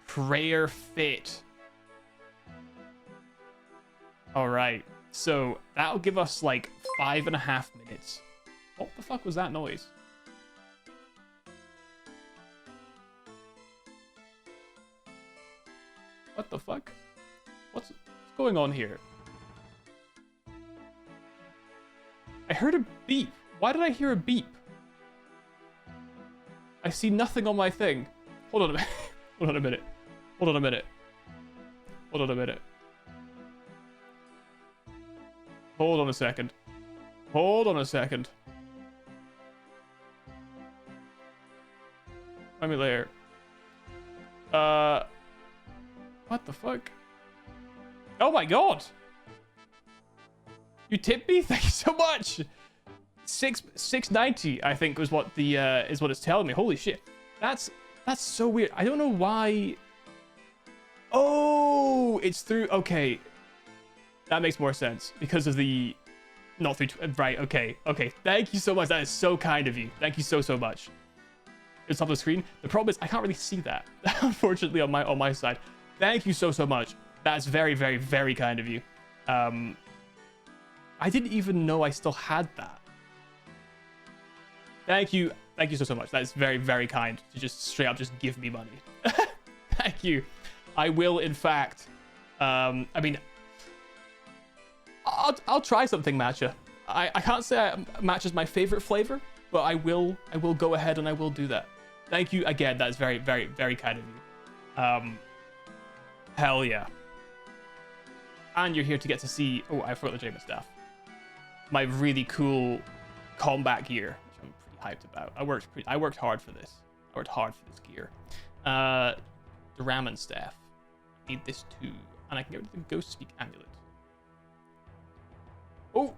[SPEAKER 1] prayer fit. All right, so that'll give us like 5.5 minutes. What the fuck was that noise? What the fuck? What's going on here? I heard a beep. Why did I hear a beep? I see nothing on my thing. Hold on a minute. Hold on a minute. Hold on a minute. Hold on a minute. Hold on a second. Hold on a second. Let me layer. What the fuck? Oh my god! You tipped me? Thank you so much! 690, I think, was what the is what it's telling me. Holy shit. That's so weird. I don't know why. Oh, it's through. Okay. That makes more sense because of the not through right, okay. Thank you so much. That is so kind of you. Thank you so much. It's on the screen. The problem is I can't really see that, unfortunately, on my side. Thank you so much. That's very, very, very kind of you. I didn't even know I still had that. Thank you so much. That is very, very kind to just straight up just give me money. Thank you. I will, in fact. I mean, I'll try something matcha. I can't say matcha is my favorite flavor, but I will go ahead and I will do that. Thank you again. That is very, very, very kind of you. Hell yeah. And you're here to get to see. Oh, I forgot the Jameis staff. My really cool combat gear, which I'm pretty hyped about. I worked hard for this. I worked hard for this gear. The Ramen staff. Need this too, and I can get rid of the Ghost Speak amulet. Oh,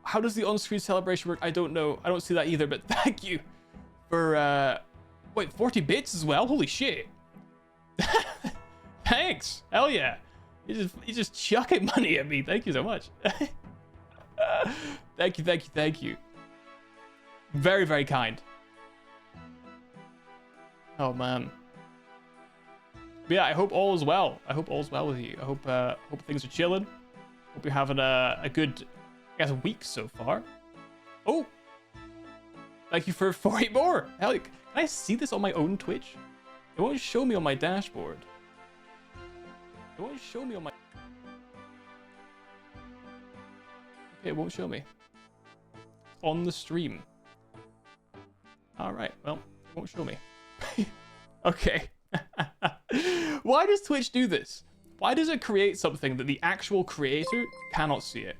[SPEAKER 1] how does the on-screen celebration work? I don't know. I don't see that either, but thank you for, wait, 40 bits as well? Holy shit. Thanks. Hell yeah. You're just chucking money at me. Thank you so much. Thank you, thank you, thank you. Very, very kind. Oh, man. But yeah, I hope all is well. I hope all is well with you. I hope things are chilling. Hope you're having a good, I guess, week so far. Oh, thank you for 48 more. Hell, can I see this on my own Twitch? It won't show me on my dashboard. It won't show me on my... Okay, it won't show me. On the stream. Alright, well, it won't show me. Okay. Why does Twitch do this? Why does it create something that the actual creator cannot see it?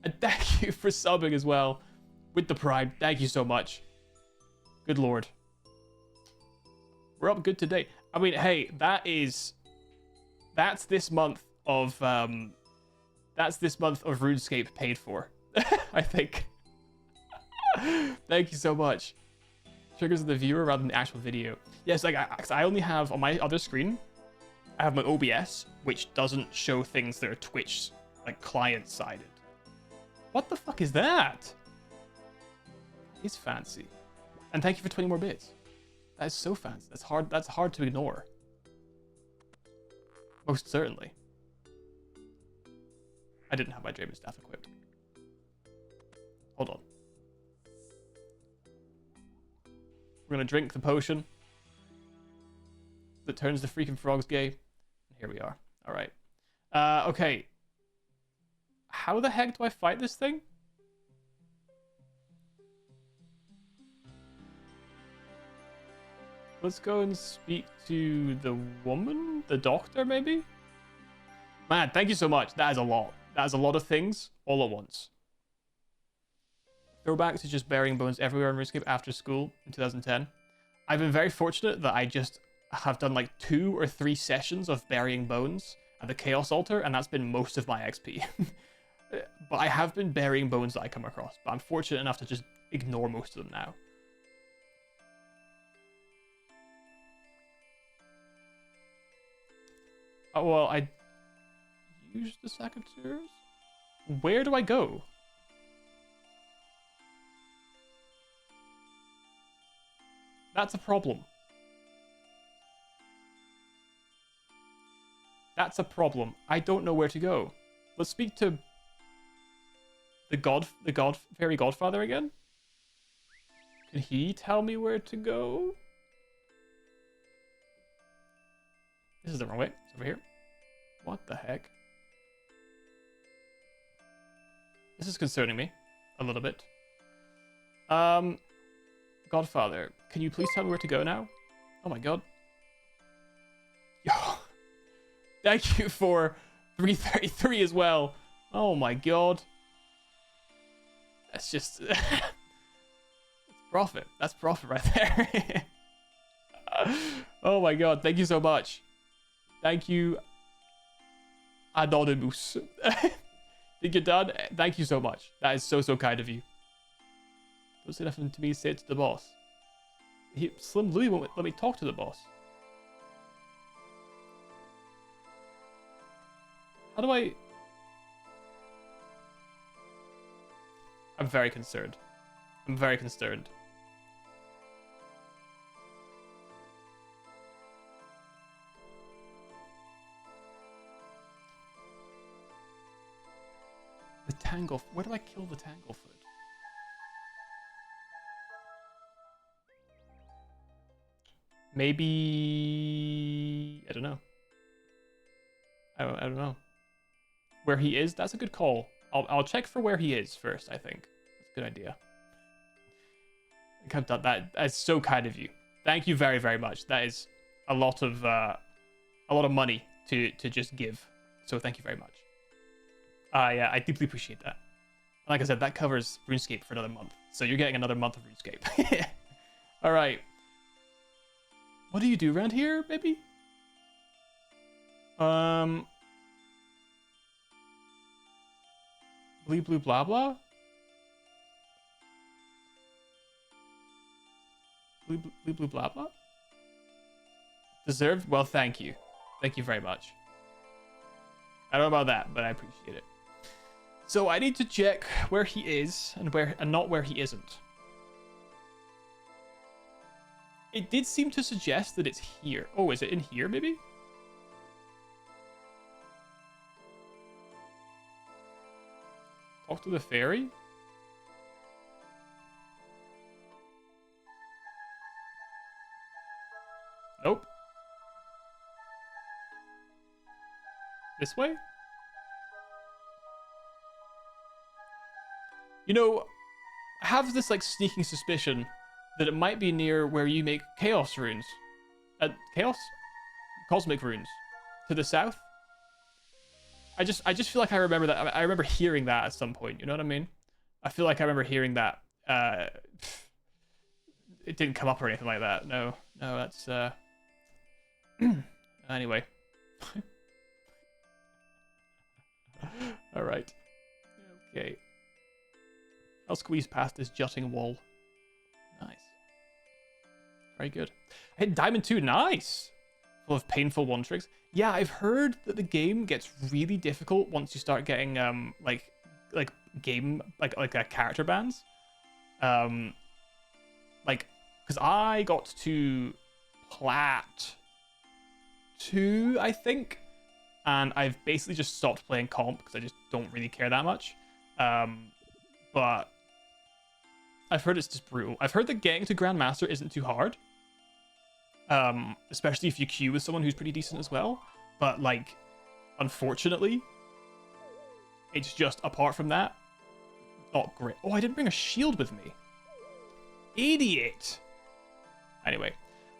[SPEAKER 1] And thank you for subbing as well with the Prime. Thank you so much. Good lord. We're up good today. I mean, hey, that's this month of RuneScape paid for. I think. Thank you so much. Triggers the viewer rather than the actual video. Yes, like I only have on my other screen, I have my OBS, which doesn't show things that are Twitch like client-sided. What the fuck is that? It's fancy. And thank you for 20 more bits. That is so fancy. That's hard to ignore. Most certainly. I didn't have my Draven staff equipped. Hold on. We're gonna drink the potion that turns the freaking frogs gay. And here we are. Alright. Okay. How the heck do I fight this thing? Let's go and speak to the woman? The doctor, maybe? Man, thank you so much. That is a lot. That is a lot of things all at once. Throwback to just burying bones everywhere in RuneScape after school in 2010. I've been very fortunate that I just have done like 2 or 3 sessions of burying bones at the Chaos Altar, and that's been most of my XP. But I have been burying bones that I come across, but I'm fortunate enough to just ignore most of them now. Oh, well, I used the Secateurs? Where do I go? That's a problem. That's a problem. I don't know where to go. Let's speak to the fairy godfather again. Can he tell me where to go? This is the wrong way. It's over here. What the heck? This is concerning me a little bit. Godfather, can you please tell me where to go now? Oh my god. Yo. Thank you for 333 as well. Oh my god. That's just... That's profit. That's profit right there. Oh my god. Thank you so much. Thank you, Anonymous. Think you're done? Thank you so much. That is so, so kind of you. Don't say nothing to me, say it to the boss. Slim Louie won't let me talk to the boss. How do I... I'm very concerned. I'm very concerned. The Tangle... Where do I kill the Tanglefoot? Maybe... I don't know. I don't know. Where he is? That's a good call. I'll check for where he is first, I think. That's a good idea. I think I've done that. That's so kind of you. Thank you very, very much. That is a lot of money to just give. So thank you very much. Yeah, I deeply appreciate that. Like I said, that covers RuneScape for another month. So you're getting another month of RuneScape. All right. What do you do around here, baby? Blue blue blah blah? Blue blue blah blah? Deserved? Well, thank you. Thank you very much. I don't know about that, but I appreciate it. So I need to check where he is and not where he isn't. It did seem to suggest that it's here. Oh, is it in here maybe? Talk to the fairy? Nope. This way? You know, I have this like sneaking suspicion that it might be near where you make chaos runes. Chaos? Cosmic runes. To the south? I just feel like I remember that. I remember hearing that at some point, you know what I mean? I feel like I remember hearing that. It didn't come up or anything like that. No, that's anyway. All right. Okay. I'll squeeze past this jutting wall. Nice. Very good. I hit Diamond 2. Nice. Full of painful one tricks. Yeah, I've heard that the game gets really difficult once you start getting like character bans. Like, because I got to Plat 2, I think, and I've basically just stopped playing comp because I just don't really care that much. But I've heard it's just brutal. I've heard that getting to Grandmaster isn't too hard. Especially if you queue with someone who's pretty decent as well. But, like, unfortunately, it's just, apart from that, not great. Oh, I didn't bring a shield with me. Idiot! Anyway.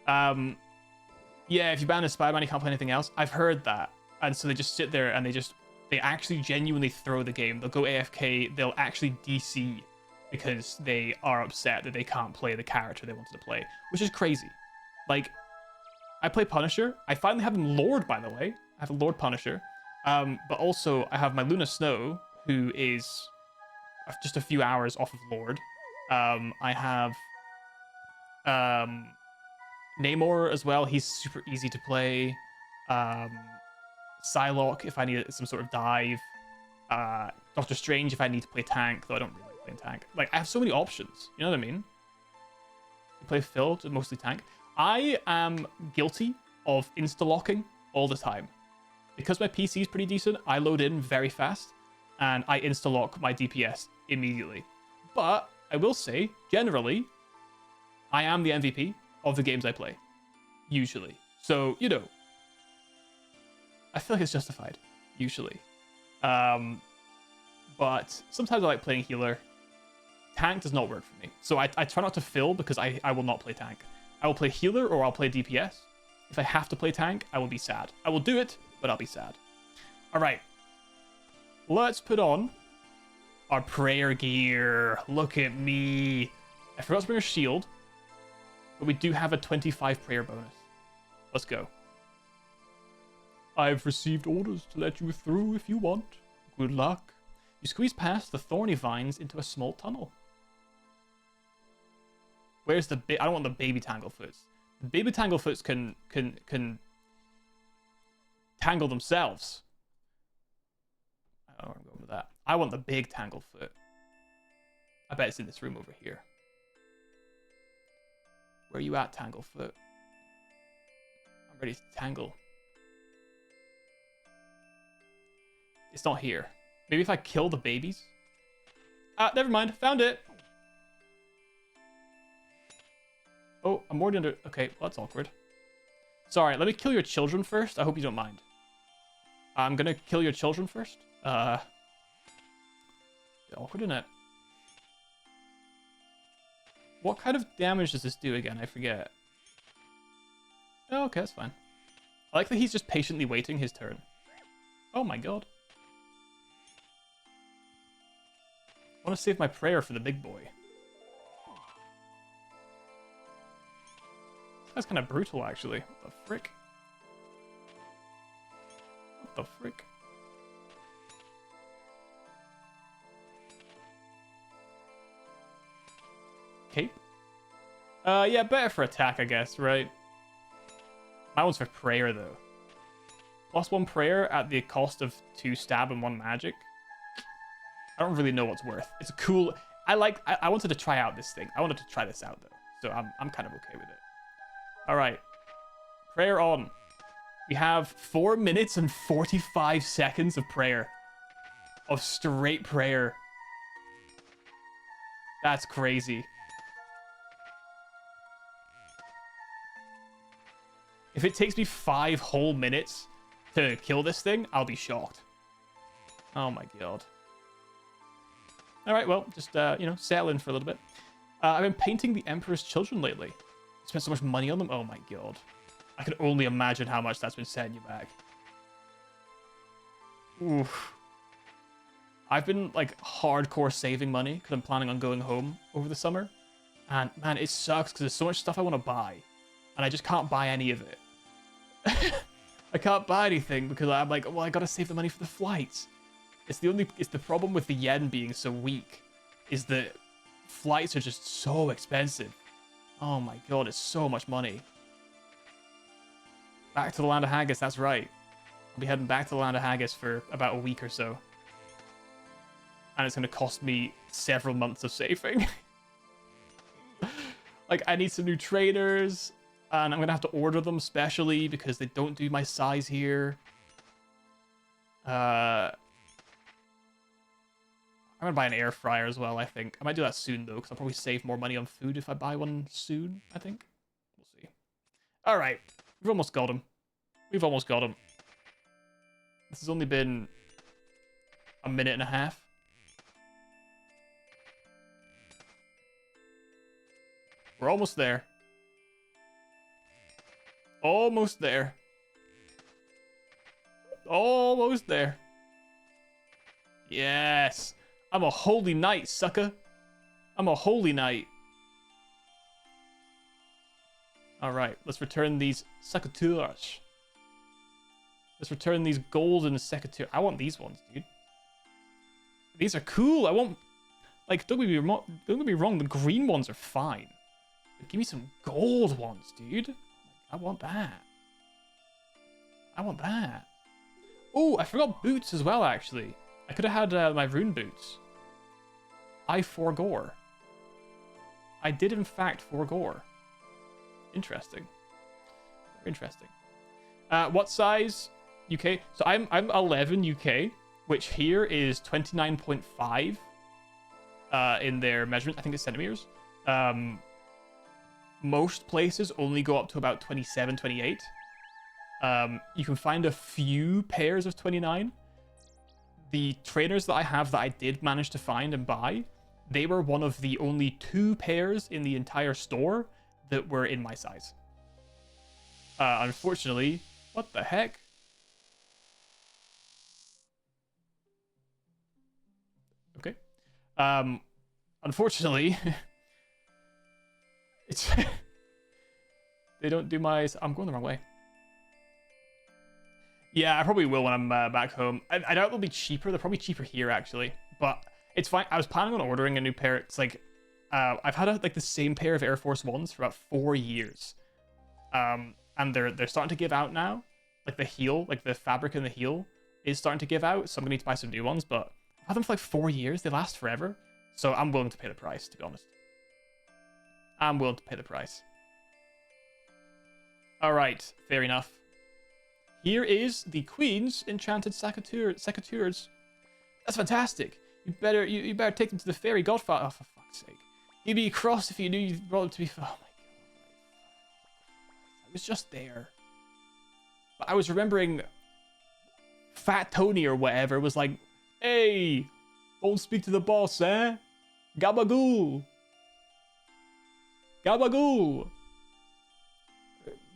[SPEAKER 1] Yeah, if you ban a Spider-Man, you can't play anything else. I've heard that. And so they just sit there and they actually genuinely throw the game. They'll go AFK, they'll actually DC because they are upset that they can't play the character they wanted to play, which is crazy. Like, I play Punisher. I finally have him Lord, by the way. I have a Lord Punisher. But also, I have my Luna Snow, who is just a few hours off of Lord. I have Namor as well. He's super easy to play. Psylocke, if I need some sort of dive. Doctor Strange, if I need to play tank, though I don't really like playing tank. Like, I have so many options. You know what I mean? I play Phil, mostly tank. I am guilty of insta-locking all the time. Because my PC is pretty decent, I load in very fast, and I insta-lock my DPS immediately. But I will say, generally, I am the MVP of the games I play. Usually. So, you know, I feel like it's justified. Usually. But sometimes I like playing healer. Tank does not work for me. So I try not to fill because I will not play tank. I will play healer or I'll play DPS. If I have to play tank, I will be sad. I will do it, but I'll be sad. All right. Let's put on our prayer gear. Look at me. I forgot to bring a shield, but we do have a 25 prayer bonus. Let's go. I've received orders to let you through if you want. Good luck. You squeeze past the thorny vines into a small tunnel. Where's the I don't want the baby Tanglefoots. The baby Tanglefoots can tangle themselves. I don't want to go over that. I want the big Tanglefoot. I bet it's in this room over here. Where are you at, Tanglefoot? I'm ready to tangle. It's not here. Maybe if I kill the babies? Never mind. Found it. Oh, I'm already under... Okay, well, that's awkward. Sorry, let me kill your children first. I hope you don't mind. I'm gonna kill your children first. Awkward, isn't it? What kind of damage does this do again? I forget. Oh, okay, that's fine. I like that he's just patiently waiting his turn. Oh my god. I want to save my prayer for the big boy. That's kind of brutal, actually. What the frick? What the frick? cape. Yeah, better for attack, I guess, right? My one's for prayer, though. +1 prayer at the cost of 2 stab and 1 magic. I don't really know what's worth. It's a cool... I wanted to try out this thing. I wanted to try this out, though. So I'm kind of okay with it. All right. Prayer on. We have 4 minutes and 45 seconds of prayer. Of straight prayer. That's crazy. If it takes me 5 whole minutes to kill this thing, I'll be shocked. Oh my god. Alright, well, just, you know, settle in for a little bit. I've been painting the Emperor's children lately. Spent so much money on them. Oh my god. I can only imagine how much that's been setting you back. Oof. I've been, like, hardcore saving money because I'm planning on going home over the summer. And, man, it sucks because there's so much stuff I want to buy. And I just can't buy any of it. I can't buy anything because I'm like, well, I gotta save the money for the flights. It's the problem with the yen being so weak is that flights are just so expensive. Oh my god, it's so much money. Back to the land of Haggis, that's right. I'll be heading back to the land of Haggis for about a week or so. And it's gonna cost me several months of saving. Like, I need some new trainers. And I'm going to have to order them specially because they don't do my size here. I'm going to buy an air fryer as well, I think. I might do that soon, though, because I'll probably save more money on food if I buy one soon, I think. We'll see. All right. We've almost got him. We've almost got him. This has only been a minute and a half. We're almost there. Almost there. Almost there. Yes. I'm a holy knight, sucker. I'm a holy knight. Alright, let's return these secateurs. Let's return these golden secateurs. I want these ones, dude. These are cool. I want... Like, don't get me wrong, the green ones are fine. But give me some gold ones, dude. I want that. I want that. Oh, I forgot boots as well, actually. I could have had my rune boots. I forgore. I did, in fact, forgore. Interesting. Very interesting. What size? UK? So I'm 11 UK, which here is 29.5 in their measurement. I think it's centimeters. Most places only go up to about 27, 28. You can find a few pairs of 29. The trainers that I have that I did manage to find and buy, they were one of the only 2 pairs in the entire store that were in my size. Unfortunately, what the heck? Okay. Unfortunately, it's they don't do my... I'm going the wrong way. Yeah, I probably will when I'm back home. I doubt they'll be cheaper. They're probably cheaper here, actually. But it's fine. I was planning on ordering a new pair. It's like... I've had the same pair of Air Force Ones for about 4 years. And they're starting to give out now. Like the heel, like the fabric in the heel is starting to give out. So I'm going to need to buy some new ones. But I've had them for like 4 years. They last forever. So I'm willing to pay the price, to be honest. I'm willing to pay the price. Alright, fair enough. Here is the Queen's Enchanted Secateurs. That's fantastic. You better take them to the Fairy Godfather. Oh, for fuck's sake. You'd be cross if you knew you brought them to be... Oh my god. I was just there. But I was remembering... Fat Tony or whatever was like, hey, don't speak to the boss, eh? Gabagool. Gabagool.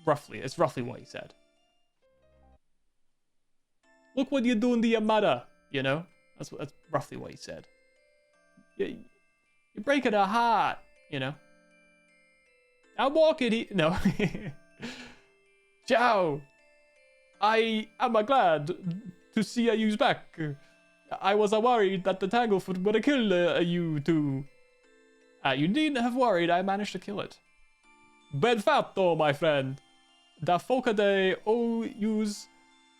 [SPEAKER 1] Roughly, it's roughly what he said. Look what you're doing to your mother, you know? That's roughly what he said. You're breaking her heart, you know? I'm walking no. Ciao. I am glad to see you back. I was worried that the Tanglefoot would kill you two. You needn't have worried, I managed to kill it. Ben fatto, my friend. Da foca de o use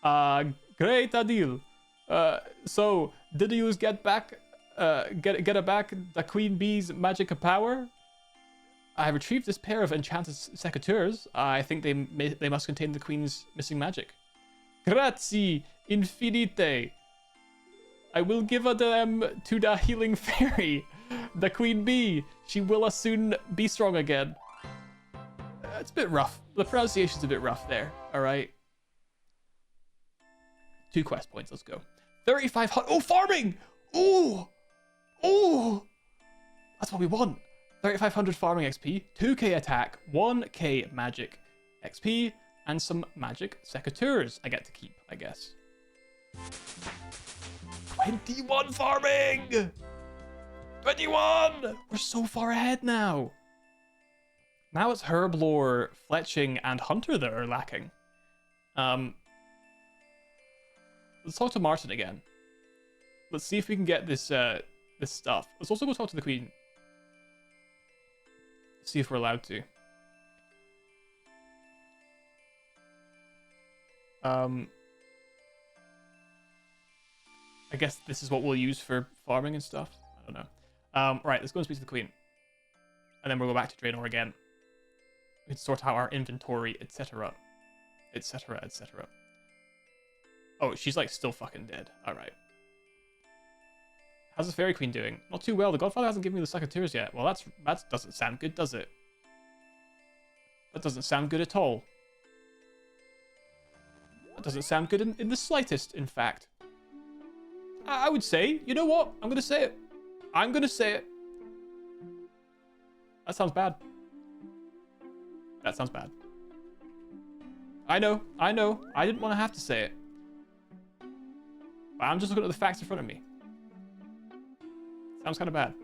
[SPEAKER 1] great a deal. So, did you get back, get back the Queen Bee's magic power? I retrieved this pair of enchanted secateurs. I think they must contain the Queen's missing magic. Grazie infinite. I will give them to the healing fairy, the Queen Bee. She will soon be strong again. It's a bit rough. The pronunciation's a bit rough there. All right. 2 quest points. Let's go. 3,500. Oh, farming. Oh. That's what we want. 3,500 farming XP, 2k attack, 1k magic XP, and some magic secateurs I get to keep, I guess. 21 farming! 21! We're so far ahead now. Now it's Herblore, Fletching, and Hunter that are lacking. Let's talk to Martin again. Let's see if we can get this this stuff. Let's also go talk to the Queen. See if we're allowed to. I guess this is what we'll use for farming and stuff. I don't know. Right, let's go and speak to the Queen. And then we'll go back to Draenor again. We can sort out our inventory, etc. etc. etc. Oh, she's like still fucking dead. Alright. How's the Fairy Queen doing? Not too well. The Godfather hasn't given me the secateurs yet. Well, that doesn't sound good, does it? That doesn't sound good at all. That doesn't sound good in the slightest, in fact. I would say, you know what? I'm going to say it. I'm going to say it. That sounds bad. That sounds bad. I know. I didn't want to have to say it. But I'm just looking at the facts in front of me. Sounds kind of bad.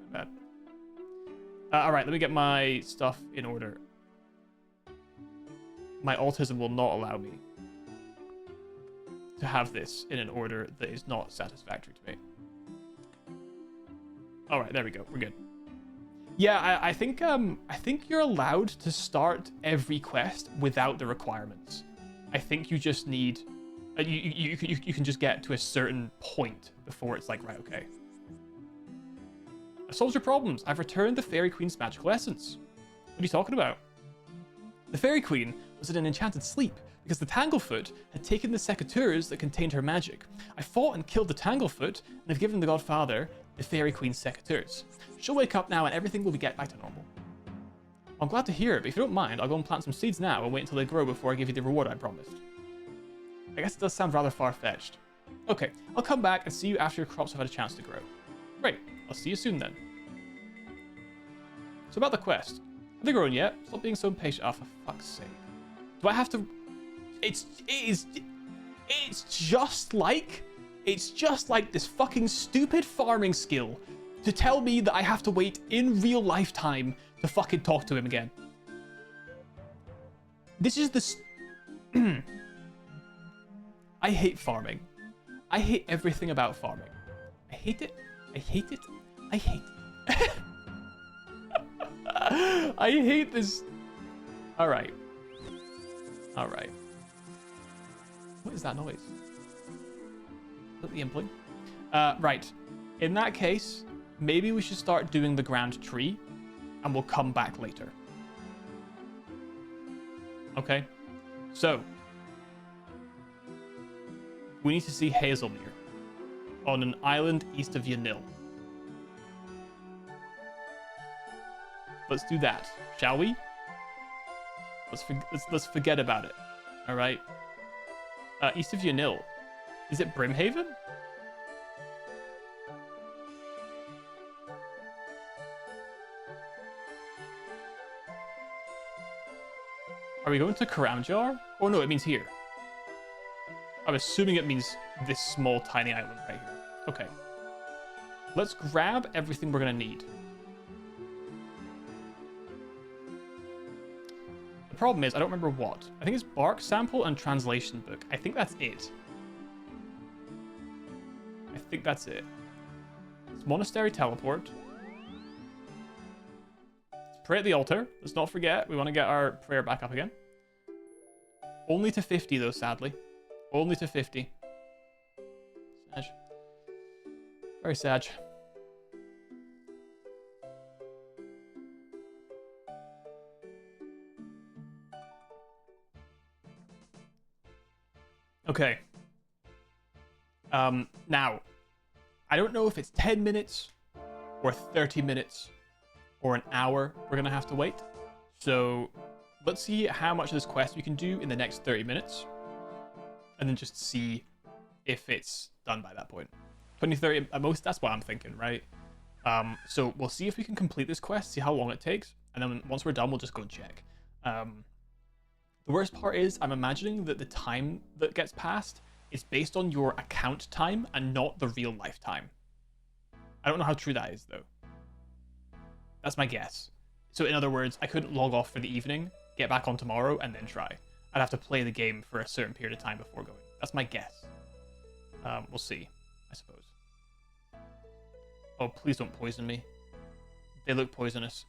[SPEAKER 1] Sounds kind of bad. Alright, let me get my stuff in order. My autism will not allow me to have this in an order that is not satisfactory to me. Alright, there we go. We're good. Yeah, I think you're allowed to start every quest without the requirements. I think you just need... You can just get to a certain point before it's like, right, okay. I solved your problems. I've returned the Fairy Queen's magical essence. What are you talking about? The Fairy Queen was in an enchanted sleep because the Tanglefoot had taken the secateurs that contained her magic. I fought and killed the Tanglefoot and have given the Godfather the Fairy Queen's secateurs. She'll wake up now and everything will get back to normal. I'm glad to hear it, but if you don't mind, I'll go and plant some seeds now and wait until they grow before I give you the reward I promised. I guess it does sound rather far-fetched. Okay, I'll come back and see you after your crops have had a chance to grow. Great, I'll see you soon then. So about the quest. Have they grown yet? Stop being so impatient. Oh, for fuck's sake. Do I have to... It's just like this fucking stupid farming skill to tell me that I have to wait in real lifetime to fucking talk to him again. This is the... I hate farming. I hate everything about farming. I hate it. I hate it. I hate it. I hate this. All right. All right. What is that noise? Is that the impling? Right. In that case, maybe we should start doing the Grand Tree, and we'll come back later. Okay. So, we need to see Hazelmere on an island east of Yanil. Let's do that, shall we? Let's forget about it. All right. East of Yanil. Is it Brimhaven? Are we going to Karamjar? Oh no, it means here. I'm assuming it means this small, tiny island right here. Okay. Let's grab everything we're going to need. The problem is, I don't remember what. I think it's bark sample and translation book. I think that's it. think that's it. It's monastery teleport. Let's pray at the altar. Let's not forget. We want to get our prayer back up again. Only to 50 though, sadly. Only to 50. Sad. Very sad. Okay. Now, I don't know if it's 10 minutes or 30 minutes or an hour we're gonna have to wait. So let's see how much of this quest we can do in the next 30 minutes. And then just see if it's done by that point. 20, 30 at most, that's what I'm thinking, right? So we'll see if we can complete this quest, see how long it takes. And then once we're done, we'll just go and check. The worst part is I'm imagining that the time that gets passed is based on your account time and not the real life time. I don't know how true that is, though. That's my guess. So in other words, I couldn't log off for the evening, get back on tomorrow, and then try. I'd have to play the game for a certain period of time before going. That's my guess. We'll see, I suppose. Oh, please don't poison me. They look poisonous.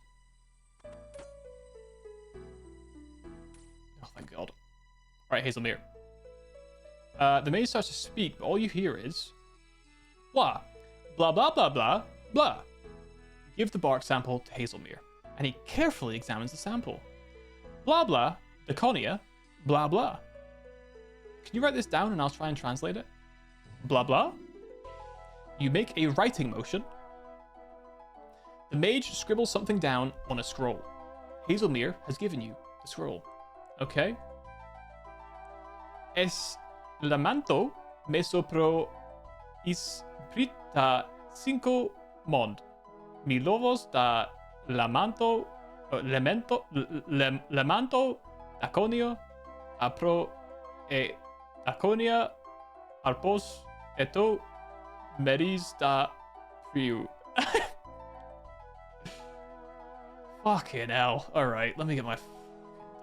[SPEAKER 1] Oh, thank God. Alright, Hazelmere. The maid starts to speak, but all you hear is... Blah. Blah, blah, blah, blah, blah. Give the bark sample to Hazelmere, and he carefully examines the sample. Blah, blah, Daconia, blah, blah. Can you write this down and I'll try and translate it? Blah, blah. You make a writing motion. The mage scribbles something down on a scroll. Hazelmere has given you the scroll. Okay. Es lamanto meso pro isprita cinco mond. Mi lovos da lamanto lamanto daconio apro e daconia arpos eto meris da priu. Fucking hell. Alright, let me get my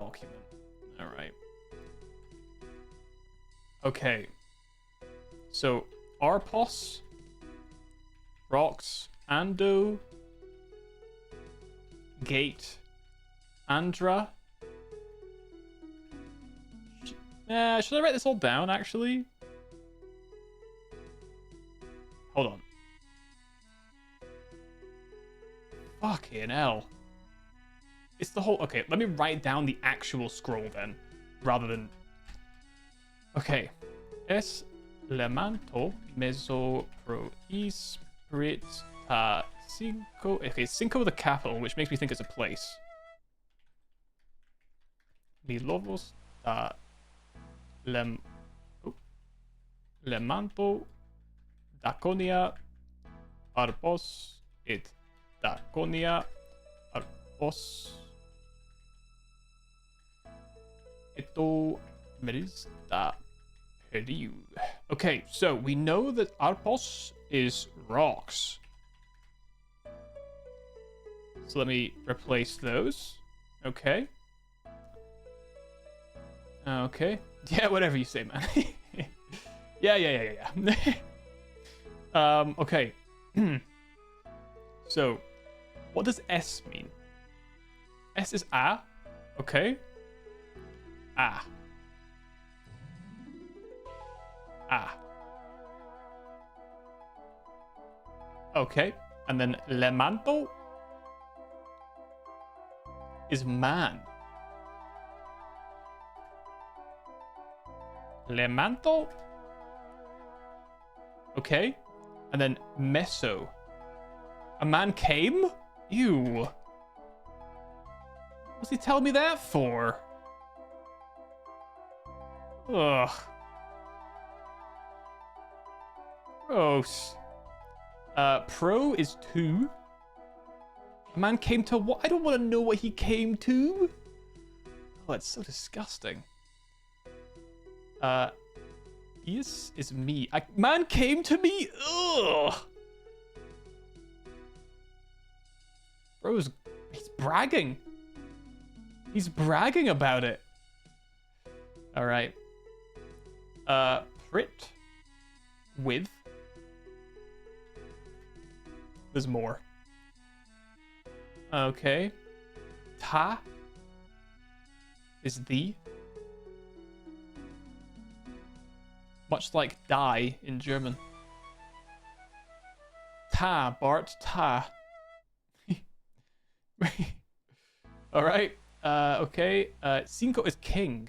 [SPEAKER 1] document. Alright. Okay. So, Arpos, Rocks, Ando, Gate, Andra. Should I write this all down, actually? Hold on. Fucking hell. It's the whole... Okay, let me write down the actual scroll then, rather than... Okay. Es lemanto meso pro isprita cinco... Okay, cinco with a capital, which makes me think it's a place. Mi lovos da lemanto daconia arbos et daconia arbos eto meris da periu. Okay, so we know that Arpos is rocks. So let me replace those. Okay. Okay. Yeah, whatever you say, man. Yeah. Okay. So, what does S mean? S is A. Okay. A. Okay. And then lemanto is man. Lemanto. Okay. And then meso. A man came? Ew. What's he telling me that for? Ugh. Gross. Pro is 2. A man came to what? I don't want to know what he came to. Oh, that's so disgusting. Yes is me. Man came to me? Ugh. Bro's... He's bragging. He's bragging about it. Alright. Prit. With. There's more. Okay. Ta is the. Much like die in German. Ta, Bart, ta. Alright. Okay. Cinco is king.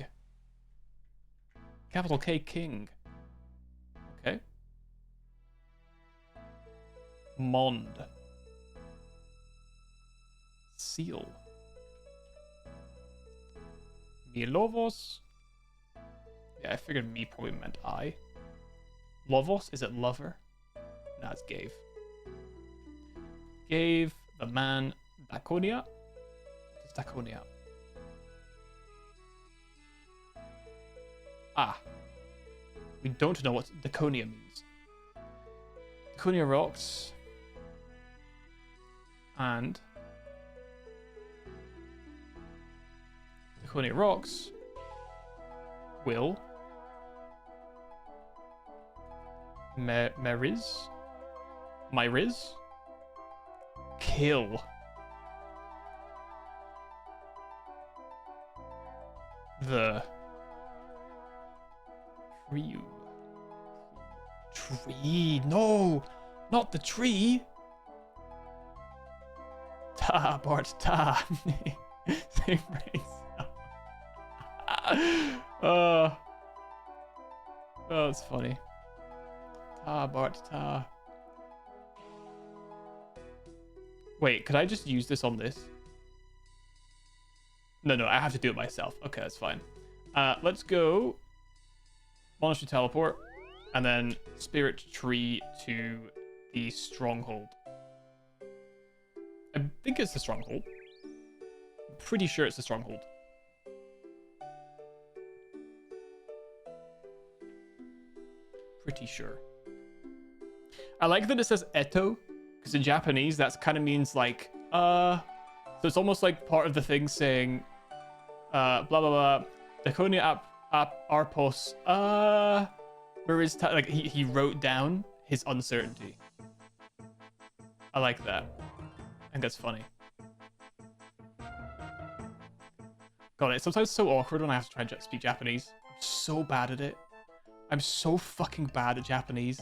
[SPEAKER 1] Capital K, king. Okay. Mond. Seal. Milovos. Yeah, I figured me probably meant I. Lovos, is it lover? Nah, it's gave. Gave the man Daconia. What is Daconia? Ah. We don't know what Daconia means. Daconia rocks. And Daconia rocks will Myriz kill the tree. No, not the tree. Ta, Bart, ta. Same race. Oh, that's funny. Ta, Bart, ta. Wait, could I just use this on this? No, I have to do it myself. Okay, that's fine. Let's go Monastery Teleport, and then Spirit Tree to the Stronghold. I think it's the Stronghold. I'm pretty sure it's the Stronghold. Pretty sure. I like that it says Eto, because in Japanese that kind of means like, so it's almost like part of the thing saying, blah blah blah, Daconia Arpos, where is like he wrote down his uncertainty. I like that. I think that's funny. God, it's sometimes so awkward when I have to try and speak Japanese. I'm so bad at it. I'm so fucking bad at Japanese.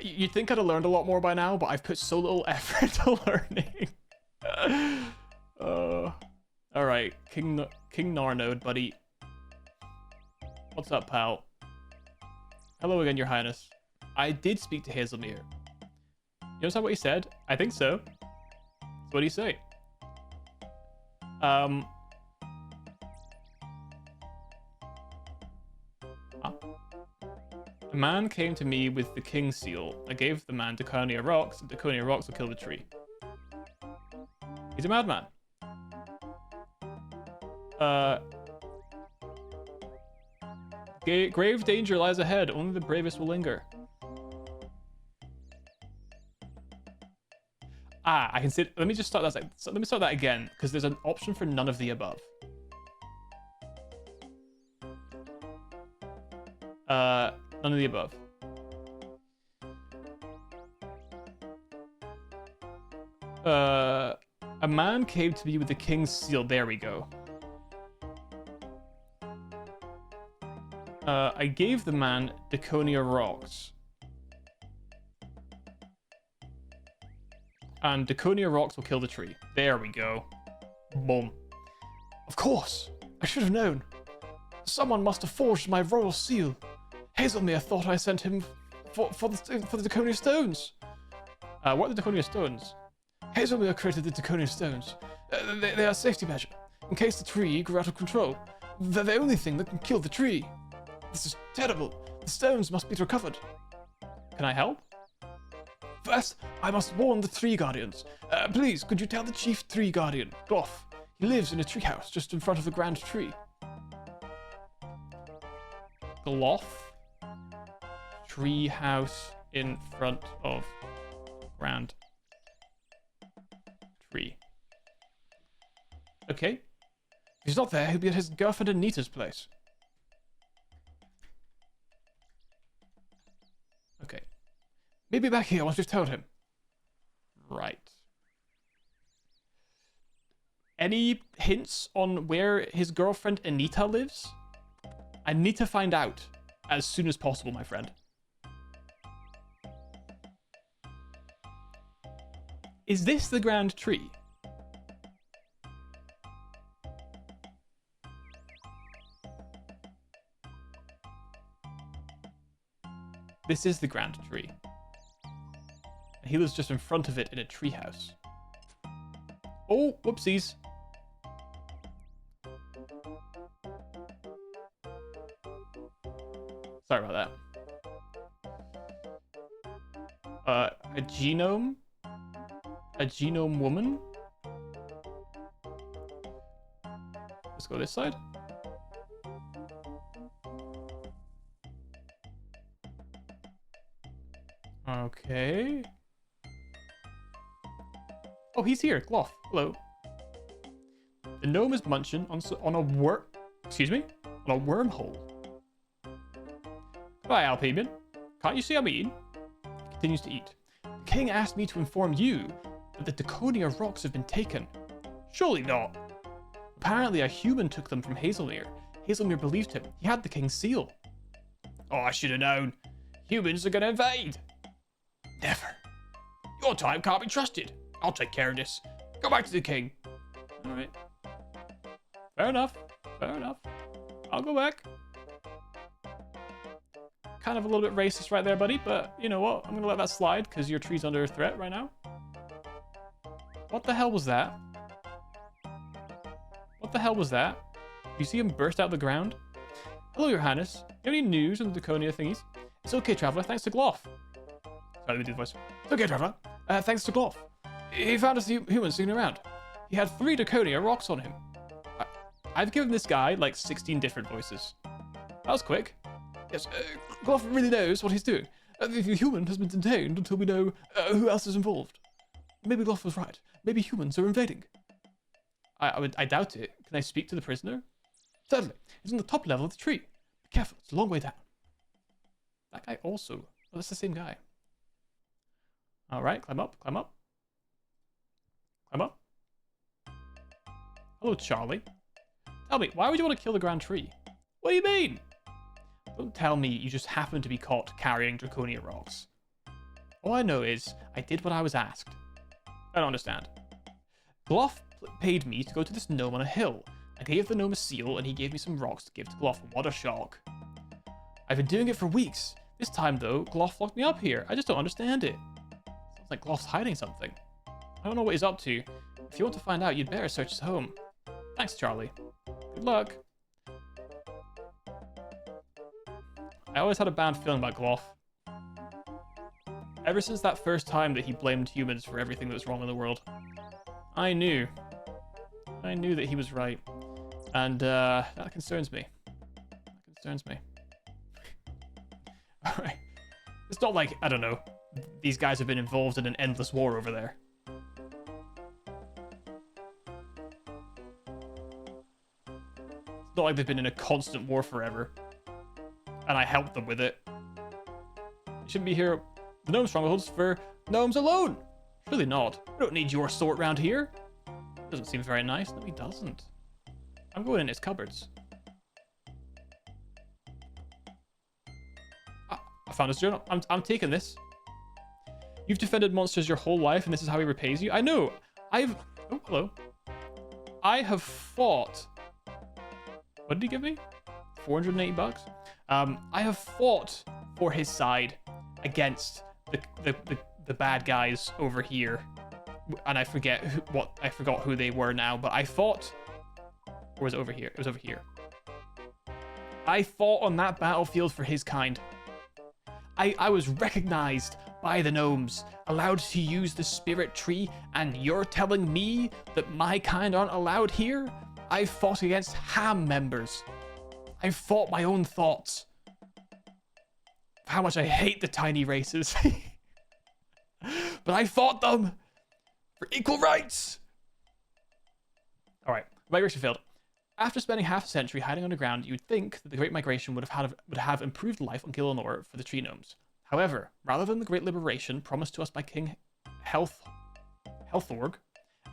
[SPEAKER 1] You'd think I'd have learned a lot more by now, but I've put so little effort into learning. Alright, King Narnode, buddy. What's up, pal? Hello again, Your Highness. I did speak to Hazelmere. You notice what he said? I think so. So what do you say? A man came to me with the King's Seal. I gave the man Daconia rocks, and Daconia rocks will kill the tree. He's a madman. Grave danger lies ahead. Only the bravest will linger. Ah, I can see. Let me just start that. Let me start that again, because there's an option for none of the above. None of the above. A man came to me with the King's Seal. There we go. I gave the man Daconia rocks. And Daconia rocks will kill the tree. There we go. Boom. Of course! I should have known. Someone must have forged my royal seal. Hazelmere thought I sent him for the Daconia stones. What are the Daconia stones? Hazelmere created the Daconia stones. They are a safety measure, in case the tree grew out of control. They're the only thing that can kill the tree. This is terrible. The stones must be recovered. Can I help? First, I must warn the tree guardians. Please, could you tell the chief tree guardian, Gloff? He lives in a treehouse just in front of the grand tree. Gloff? Tree house in front of grand tree. Okay. If he's not there, he'll be at his girlfriend Anita's place. Okay. Maybe back here once we've told him. Right. Any hints on where his girlfriend Anita lives? I need to find out as soon as possible, my friend. Is this the Grand Tree? This is the Grand Tree. He lives just in front of it in a treehouse. Oh, whoopsies. Sorry about that. A genome? A genome woman? Let's go this side. Okay. Oh, he's here. Gloff. Hello. The gnome is munching on a excuse me? On a wormhole. Hi, Alpemian. Can't you see I'm eating? He continues to eat. The king asked me to inform you that the Draconia rocks have been taken. Surely not. Apparently a human took them from Hazelmere. Hazelmere believed him. He had the king's seal. Oh, I should have known. Humans are going to invade. Never. Your time can't be trusted. I'll take care of this. Go back to the king. All right. Fair enough. Fair enough. I'll go back. Kind of a little bit racist right there, buddy, but you know what? I'm going to let that slide because your tree's under threat right now. What the hell was that? What the hell was that? You see him burst out of the ground? Hello, Your Highness. You have any news on the Draconia thingies? It's okay, Traveller. Thanks to Gloff. Sorry, let me do the voice. It's okay, Traveller. Thanks to Gloff. He found us humans sitting around. He had 3 Draconia rocks on him. I've given this guy like 16 different voices. That was quick. Yes, Gloff really knows what he's doing. The human has been detained until we know who else is involved. Maybe Gloff was right. Maybe humans are invading. I doubt it. Can I speak to the prisoner? Certainly. He's on the top level of the tree. Be careful, it's a long way down. That guy also. Oh, that's the same guy. Alright, climb up, climb up. Climb up. Hello, Charlie. Tell me, why would you want to kill the Grand Tree? What do you mean? Don't tell me you just happened to be caught carrying Draconia rocks. All I know is, I did what I was asked. I don't understand. Gloff paid me to go to this gnome on a hill. I gave the gnome a seal, and he gave me some rocks to give to Gloff. What a shock. I've been doing it for weeks. This time, though, Gloff locked me up here. I just don't understand it. Sounds like Gloff's hiding something. I don't know what he's up to. If you want to find out, you'd better search his home. Thanks, Charlie. Good luck. I always had a bad feeling about Gloff. Ever since that first time that he blamed humans for everything that was wrong in the world. I knew that he was right. And that concerns me. That concerns me. Alright. It's not like, I don't know, these guys have been involved in an endless war over there. It's not like they've been in a constant war forever. And I helped them with it. You shouldn't be here. The gnome strongholds for gnomes alone. Surely not. We don't need your sort round here. Doesn't seem very nice. No, he doesn't. I'm going in his cupboards. I found his journal. I'm taking this. You've defended monsters your whole life, and this is how he repays you. I know. Oh, hello. I have fought. What did he give me? 480 bucks. I have fought for his side against the bad guys over here, and I forget I forgot who they were now. But I fought. Or was it over here? It was over here. I fought on that battlefield for his kind. I was recognized by the gnomes, allowed to use the spirit tree, and you're telling me that my kind aren't allowed here? I fought against ham members. I fought my own thoughts. How much I hate the tiny races. But I fought them for equal rights. All right, migration failed. After spending half a century hiding underground, you'd think that the Great Migration would have improved life on Gillinor for the tree gnomes. However, rather than the Great Liberation promised to us by King health org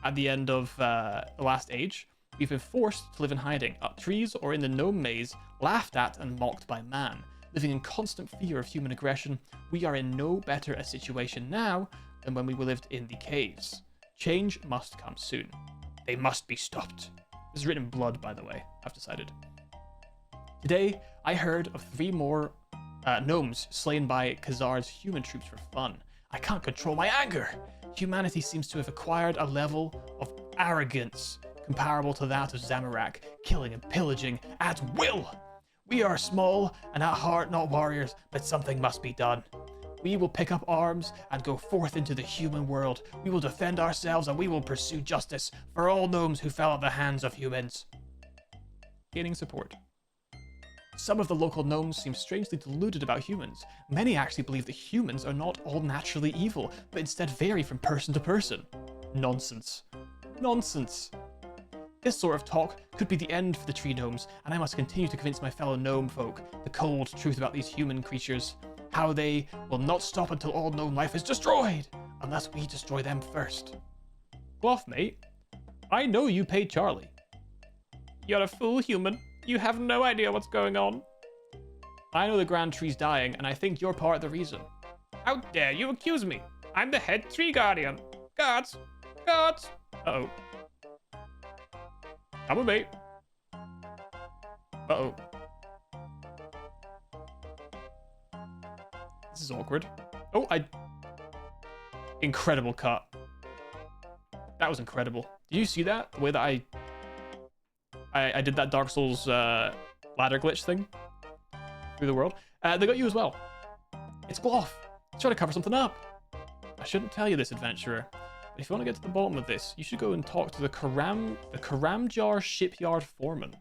[SPEAKER 1] at the end of the last age, we've been forced to live in hiding, up trees or in the gnome maze, laughed at and mocked by man. Living in constant fear of human aggression, we are in no better a situation now than when we lived in the caves. Change must come soon. They must be stopped. This is written in blood, by the way, I've decided. Today, I heard of 3 more gnomes slain by Khazar's human troops for fun. I can't control my anger. Humanity seems to have acquired a level of arrogance comparable to that of Zamorak, killing and pillaging at will. We are small and at heart not warriors, but something must be done. We will pick up arms and go forth into the human world. We will defend ourselves and we will pursue justice for all gnomes who fell at the hands of humans. Gaining support. Some of the local gnomes seem strangely deluded about humans. Many actually believe that humans are not all naturally evil, but instead vary from person to person. Nonsense. Nonsense. This sort of talk could be the end for the tree gnomes, and I must continue to convince my fellow gnome folk the cold truth about these human creatures. How they will not stop until all gnome life is destroyed, unless we destroy them first. Bluff, mate. I know you paid Charlie. You're a fool, human. You have no idea what's going on. I know the grand tree's dying, and I think you're part of the reason. How dare you accuse me? I'm the head tree guardian. Guards! Guards! Uh-oh. Come with me. Uh-oh. This is awkward. Oh, incredible cut. That was incredible. Did you see that? The way that I did that Dark Souls ladder glitch thing through the world. They got you as well. It's Gloff. He's trying to cover something up. I shouldn't tell you this, adventurer. But if you want to get to the bottom of this, you should go and talk to the Karamjar shipyard foreman.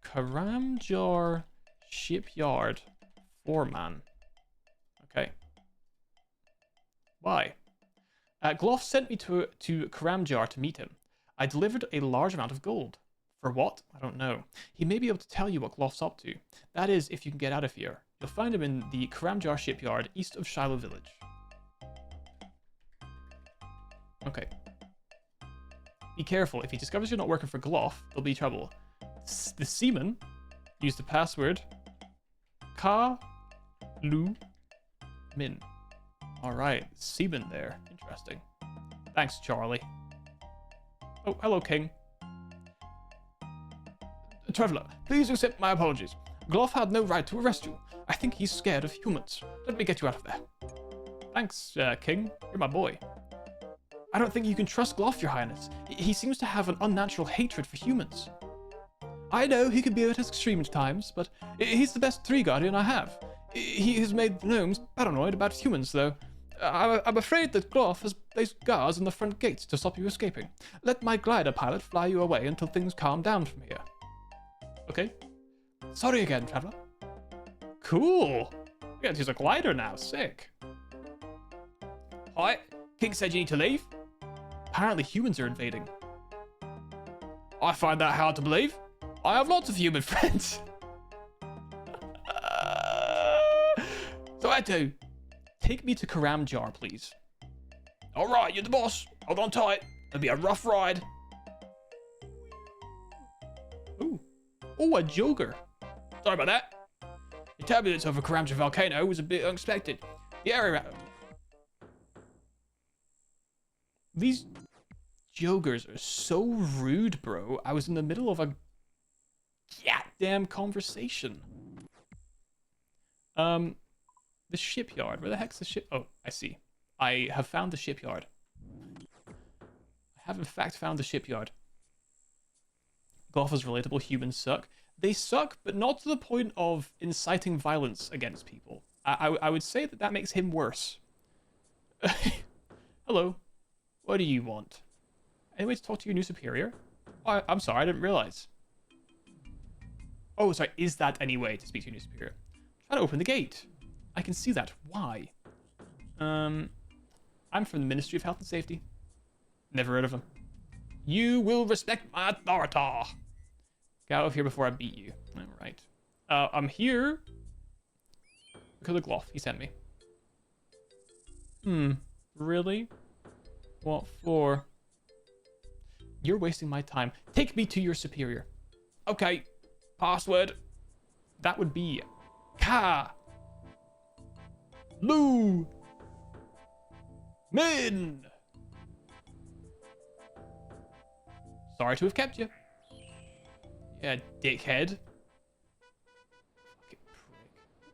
[SPEAKER 1] Karamjar shipyard foreman. Okay. Why? Gloff sent me to Karamjar to meet him. I delivered a large amount of gold. For what? I don't know. He may be able to tell you what Gloff's up to. That is, if you can get out of here. You'll find him in the Karamjar shipyard east of Shiloh village. Okay. Be careful. If he discovers you're not working for Gloff, there'll be trouble. The seaman used the password Ka-Lu-Min. Alright, seaman there. Interesting. Thanks, Charlie. Oh, hello, King. Traveler, please accept my apologies. Gloff had no right to arrest you. I think he's scared of humans. Let me get you out of there. Thanks, King. You're my boy. I don't think you can trust Gloff, Your Highness. He seems to have an unnatural hatred for humans. I know he can be a bit extreme at times, but he's the best tree guardian I have. He has made the gnomes paranoid about humans, though. I'm afraid that Gloff has placed guards on the front gates to stop you escaping. Let my glider pilot fly you away until things calm down from here. Okay. Sorry again, traveler. Cool. We get to use a glider now. Sick. Hi. King said you need to leave? Apparently humans are invading. I find that hard to believe. I have lots of human friends. So I do. Take me to Karamjar, please. Alright, you're the boss. Hold on tight. It'll be a rough ride. Ooh. Oh, a joker. Sorry about that. The turbulence over Karamjar volcano was a bit unexpected. The area... These jokers are so rude, bro. I was in the middle of a goddamn conversation. The shipyard. Where the heck's the ship? Oh, I see. I have found the shipyard. I have in fact found the shipyard. Gloff is relatable. Humans suck. They suck, but not to the point of inciting violence against people. I would say that makes him worse. Hello. What do you want? Anyway, to talk to your new superior? Oh, I'm sorry, I didn't realize. Oh, sorry, is that any way to speak to your new superior? Try to open the gate. I can see that. Why? I'm from the Ministry of Health and Safety. Never heard of them. You will respect my authority. Get out of here before I beat you. Alright. I'm here because of Gloff. He sent me. Really? What for? You're wasting my time. Take me to your superior. Okay. Password. That would be Ka. Lu. Min. Sorry to have kept you. Yeah, dickhead. Fucking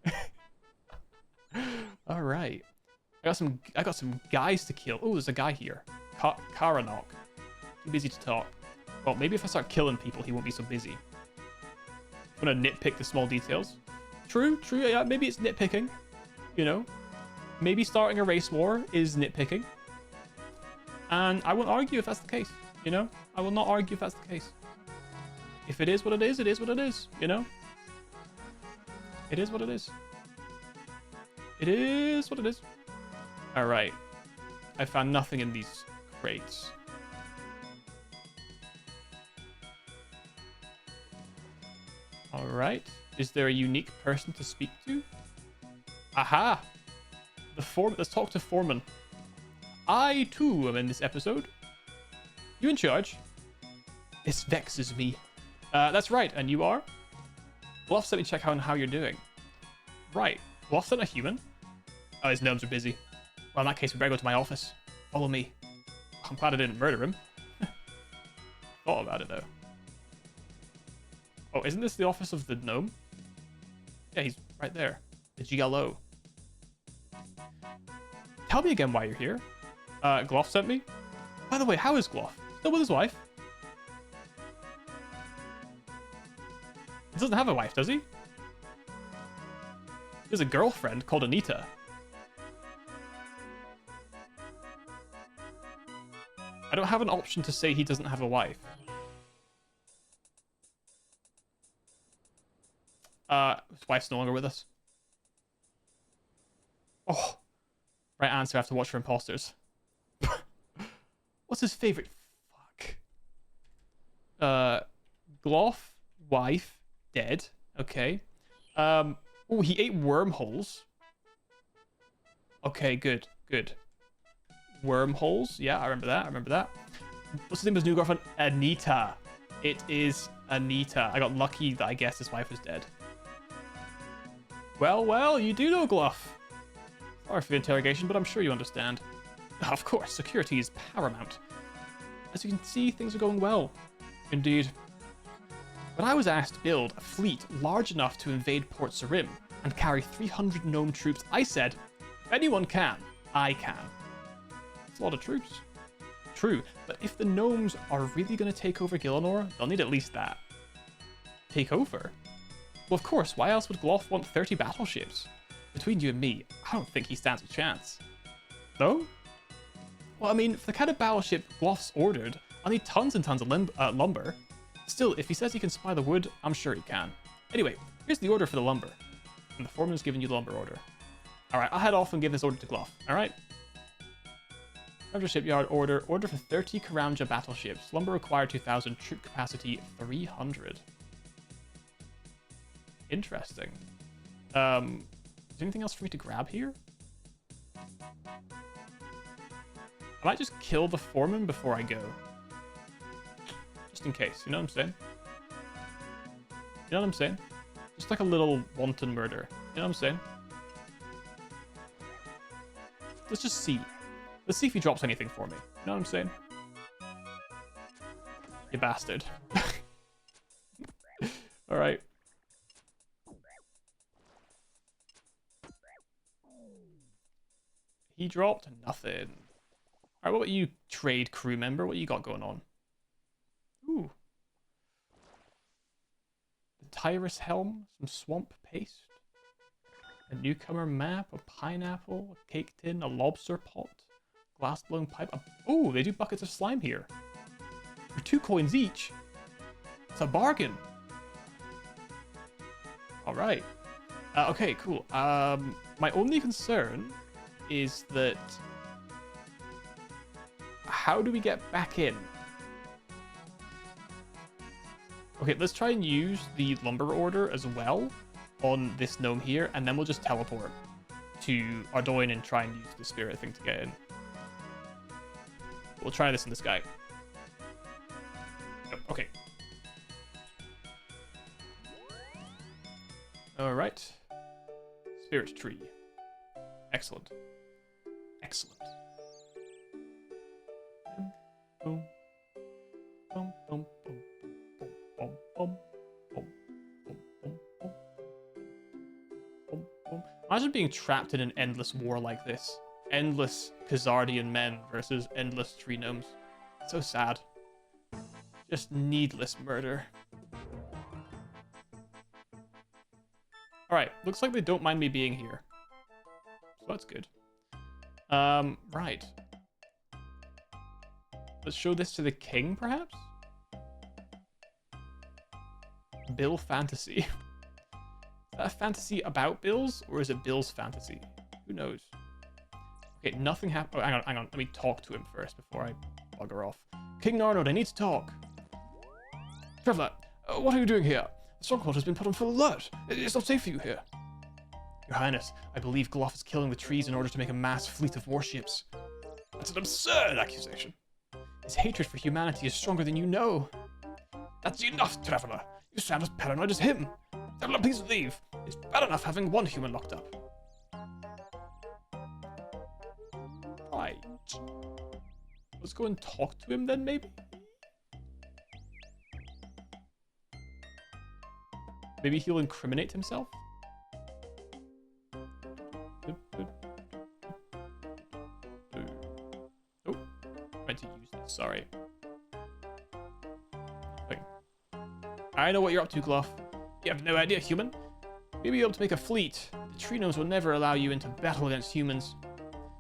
[SPEAKER 1] prick. All right. I got some guys to kill. Oh, there's a guy here. Karanok. Too busy to talk. Well, maybe if I start killing people, he won't be so busy. I'm gonna nitpick the small details. True. Yeah, maybe it's nitpicking. You know, maybe starting a race war is nitpicking. And I won't argue if that's the case. You know, I will not argue if that's the case. If it is what it is, it is what it is. You know, it is what it is. It is what it is. All right. I found nothing in these crates. All right. Is there a unique person to speak to? Aha! Let's talk to Foreman. I, too, am in this episode. You in charge? This vexes me. That's right, and you are? Bluff sent me check on how you're doing. Right. Bluff sent a human? Oh, his gnomes are busy. Well, in that case, we better go to my office. Follow me. I'm glad I didn't murder him. Thought about it, though. Oh, isn't this the office of the gnome? Yeah, he's right there. The GLO. Tell me again why you're here. Gloff sent me? By the way, how is Gloff? Still with his wife? He doesn't have a wife, does he? He has a girlfriend called Anita. I don't have an option to say he doesn't have a wife. His wife's no longer with us. Oh, right answer. I have to watch for imposters. What's his favorite? Fuck. Gloff, wife, dead. Okay. Oh, he ate wormholes. Okay, good. Wormholes. Yeah, I remember that. What's his name? His new girlfriend? Anita. It is Anita. I got lucky that I guessed his wife was dead. Well, you do know Gloff. Sorry for the interrogation, but I'm sure you understand. Of course, security is paramount. As you can see, things are going well. Indeed. When I was asked to build a fleet large enough to invade Port Sarim and carry 300 gnome troops, I said, if anyone can, I can. It's a lot of troops. True, but if the gnomes are really going to take over Gielinor, they'll need at least that. Take over? Well, of course, why else would Gloff want 30 battleships? Between you and me, I don't think he stands a chance. No? Well, I mean, for the kind of battleship Gloff's ordered, I'll need tons and tons of lumber. Still, if he says he can supply the wood, I'm sure he can. Anyway, here's the order for the lumber. And the foreman's giving you the lumber order. Alright, I'll head off and give this order to Gloff. Alright? Ramja shipyard order for 30 Karamja battleships. Lumber required 2,000, troop capacity 300. Interesting. Is there anything else for me to grab here? I might just kill the foreman before I go. Just in case, you know what I'm saying? You know what I'm saying? Just like a little wanton murder. You know what I'm saying? Let's just see. Let's see if he drops anything for me. You know what I'm saying? You bastard. Alright. He dropped nothing. Alright, what about you, trade crew member? What you got going on? Ooh. The Tyrus helm, some swamp paste, a newcomer map, a pineapple, a cake tin, a lobster pot, glass blown pipe. Oh, they do buckets of slime here. For 2 coins each. It's a bargain. Alright. Okay, cool. My only concern is that how do we get back in? Okay, let's try and use the lumber order as well on this gnome here, and then we'll just teleport to Ardoin and try and use the spirit thing to get in. We'll try this in this guy. Oh, okay. Alright. Spirit tree. Excellent. Excellent. Boom. Boom, boom, boom, boom, boom, boom, boom, boom, boom, boom, boom, boom. Imagine being trapped in an endless war like this. Endless Khazardian men versus endless tree gnomes. So sad. Just needless murder. Alright, looks like they don't mind me being here. So that's good. Right. Let's show this to the king, perhaps? Bill fantasy. Is that a fantasy about Bill's, or is it Bill's fantasy? Who knows? Okay, nothing happened. Oh, hang on. Let me talk to him first before I bugger off. King Narnod, I need to talk. Traveler, what are you doing here? The stronghold has been put on full alert. It's not safe for you here. Your Highness, I believe Gloff is killing the trees in order to make a mass fleet of warships. That's an absurd accusation. His hatred for humanity is stronger than you know. That's enough, Traveler. You sound as paranoid as him. Traveler, please leave. It's bad enough having one human locked up. Right. Let's go and talk to him then, maybe? Maybe he'll incriminate himself? Oh, I meant to use this, sorry. Okay. I know what you're up to, Gloff. You have no idea, human. Maybe you're able to make a fleet. The tree gnomes will never allow you into battle against humans.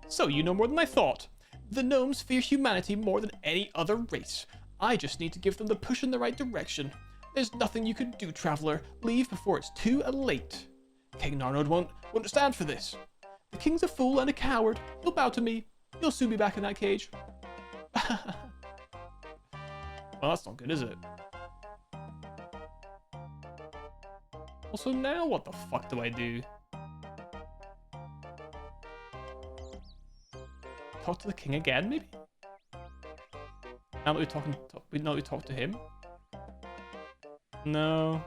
[SPEAKER 1] So you know more than I thought. The gnomes fear humanity more than any other race. I just need to give them the push in the right direction. There's nothing you can do, Traveler. Leave before it's too late. King Narnod won't stand for this. The king's a fool and a coward. He'll bow to me. You'll soon be back in that cage. Well, that's not good, is it? Also, now what the fuck do I do? Talk to the king again, maybe? Now that we talked to him? No.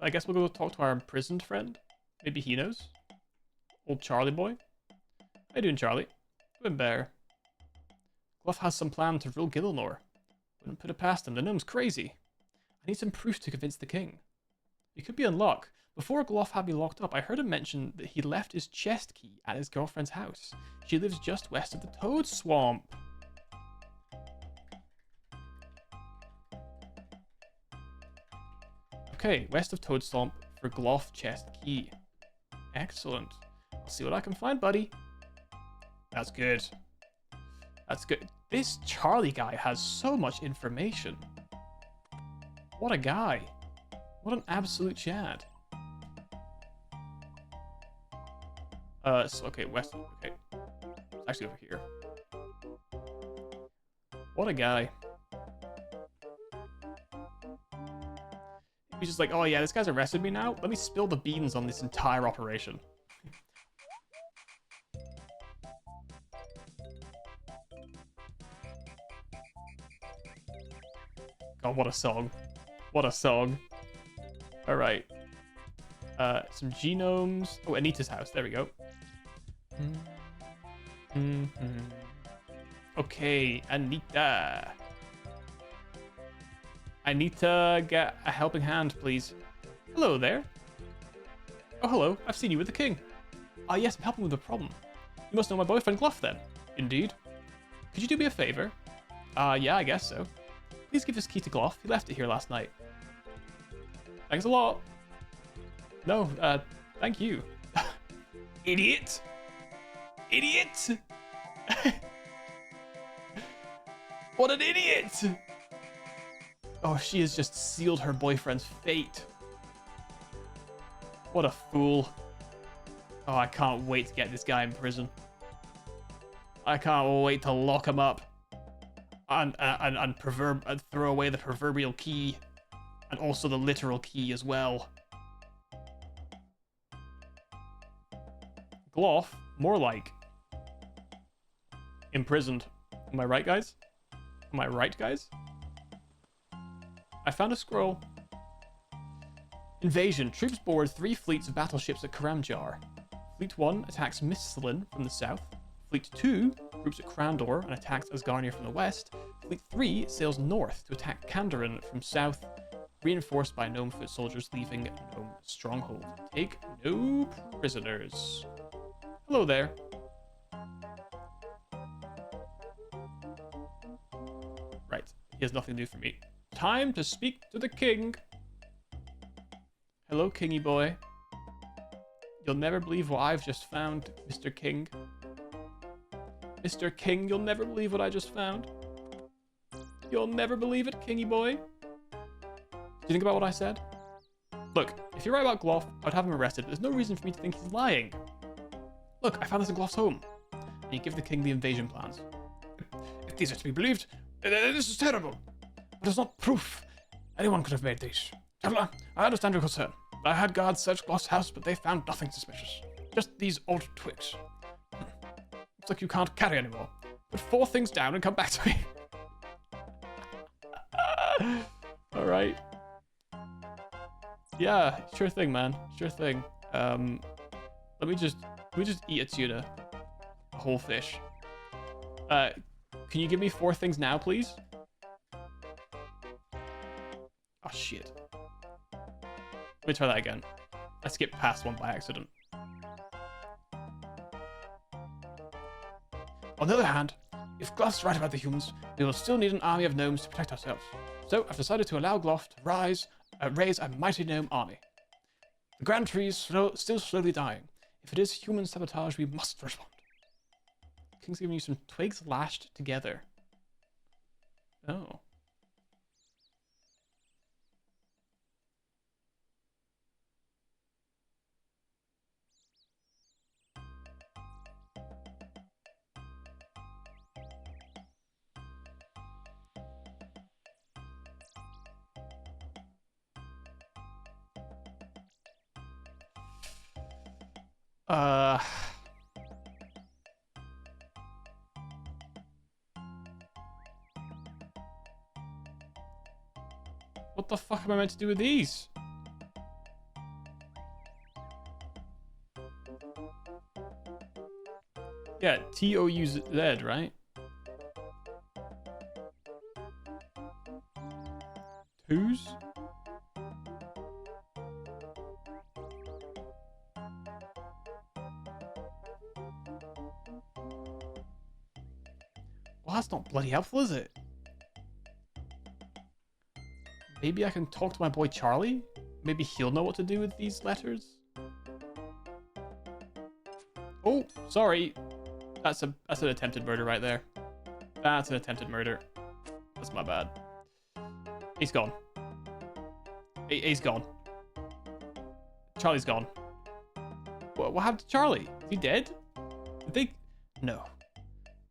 [SPEAKER 1] I guess we'll go talk to our imprisoned friend. Maybe he knows. Old Charlie boy. How you doing, Charlie? Doing better. Gloff has some plan to rule Gillinor. Wouldn't put it past him. The gnome's crazy. I need some proof to convince the king. You could be in luck. Before Gloff had me locked up, I heard him mention that he left his chest key at his girlfriend's house. She lives just west of the Toad Swamp. Okay, west of Toad Swamp for Gloff chest key. Excellent. I'll see what I can find, buddy. That's good. That's good. This Charlie guy has so much information. What a guy. What an absolute Chad. So, okay, west. Okay. It's actually over here. What a guy. He's just like, oh yeah, this guy's arrested me now. Let me spill the beans on this entire operation. God, what a song. What a song. Alright. Some genomes. Oh, Anita's house. There we go. Okay, Anita. I need to get a helping hand, please. Hello there. Oh, hello. I've seen you with the king. Ah, yes, I'm helping with a problem. You must know my boyfriend, Gloff, then. Indeed. Could you do me a favor? Yeah, I guess so. Please give this key to Gloff. He left it here last night. Thanks a lot. No, thank you. Idiot! Idiot! What an idiot! Oh, she has just sealed her boyfriend's fate. What a fool. Oh, I can't wait to get this guy in prison. I can't wait to lock him up. and throw away the proverbial key, and also the literal key as well. Gloff, more like imprisoned. Am I right, guys? Am I right, guys? I found a scroll. Invasion. Troops board 3 fleets of battleships at Karamjar. Fleet 1 attacks Mistlin from the south. Fleet 2 groups at Crandor and attacks Asgarnia from the west. Fleet 3 sails north to attack Kandarin from south, reinforced by gnome foot soldiers leaving Gnome Stronghold. Take no prisoners. Hello there. Right, he has nothing to do for me. Time to speak to the king. Hello, kingy boy. You'll never believe what I've just found, Mr. King. Mr. King, you'll never believe what I just found. You'll never believe it, kingy boy. Do you think about what I said? Look, if you're right about Gloff, I'd have him arrested. There's no reason for me to think he's lying. Look, I found this in Gloff's home. And you give the king the invasion plans. If these are to be believed, this is terrible. But it's not proof. Anyone could have made these. Traveler, I understand your concern. I had guards search Gloff's house, but they found nothing suspicious. Just these old twigs. Looks like you can't carry anymore. Put 4 things down and come back to me. Alright. Yeah, sure thing, man. Sure thing. Let me just eat a tuna. A whole fish. Can you give me 4 things now, please? Oh, shit. Let me try that again. I skipped past one by accident. On the other hand, if Gloff's right about the humans, we will still need an army of gnomes to protect ourselves. So I've decided to allow Gloff to raise a mighty gnome army. The Grand Tree is still slowly dying. If it is human sabotage, we must respond. The King's giving you some twigs lashed together. Oh. What the fuck am I meant to do with these? Yeah, TOUZ, right? Who's? Well, that's not bloody helpful, is it? Maybe I can talk to my boy Charlie? Maybe he'll know what to do with these letters? Oh, sorry. That's an attempted murder right there. That's an attempted murder. That's my bad. He's gone. He's gone. Charlie's gone. What happened to Charlie? Is he dead? Did they... No.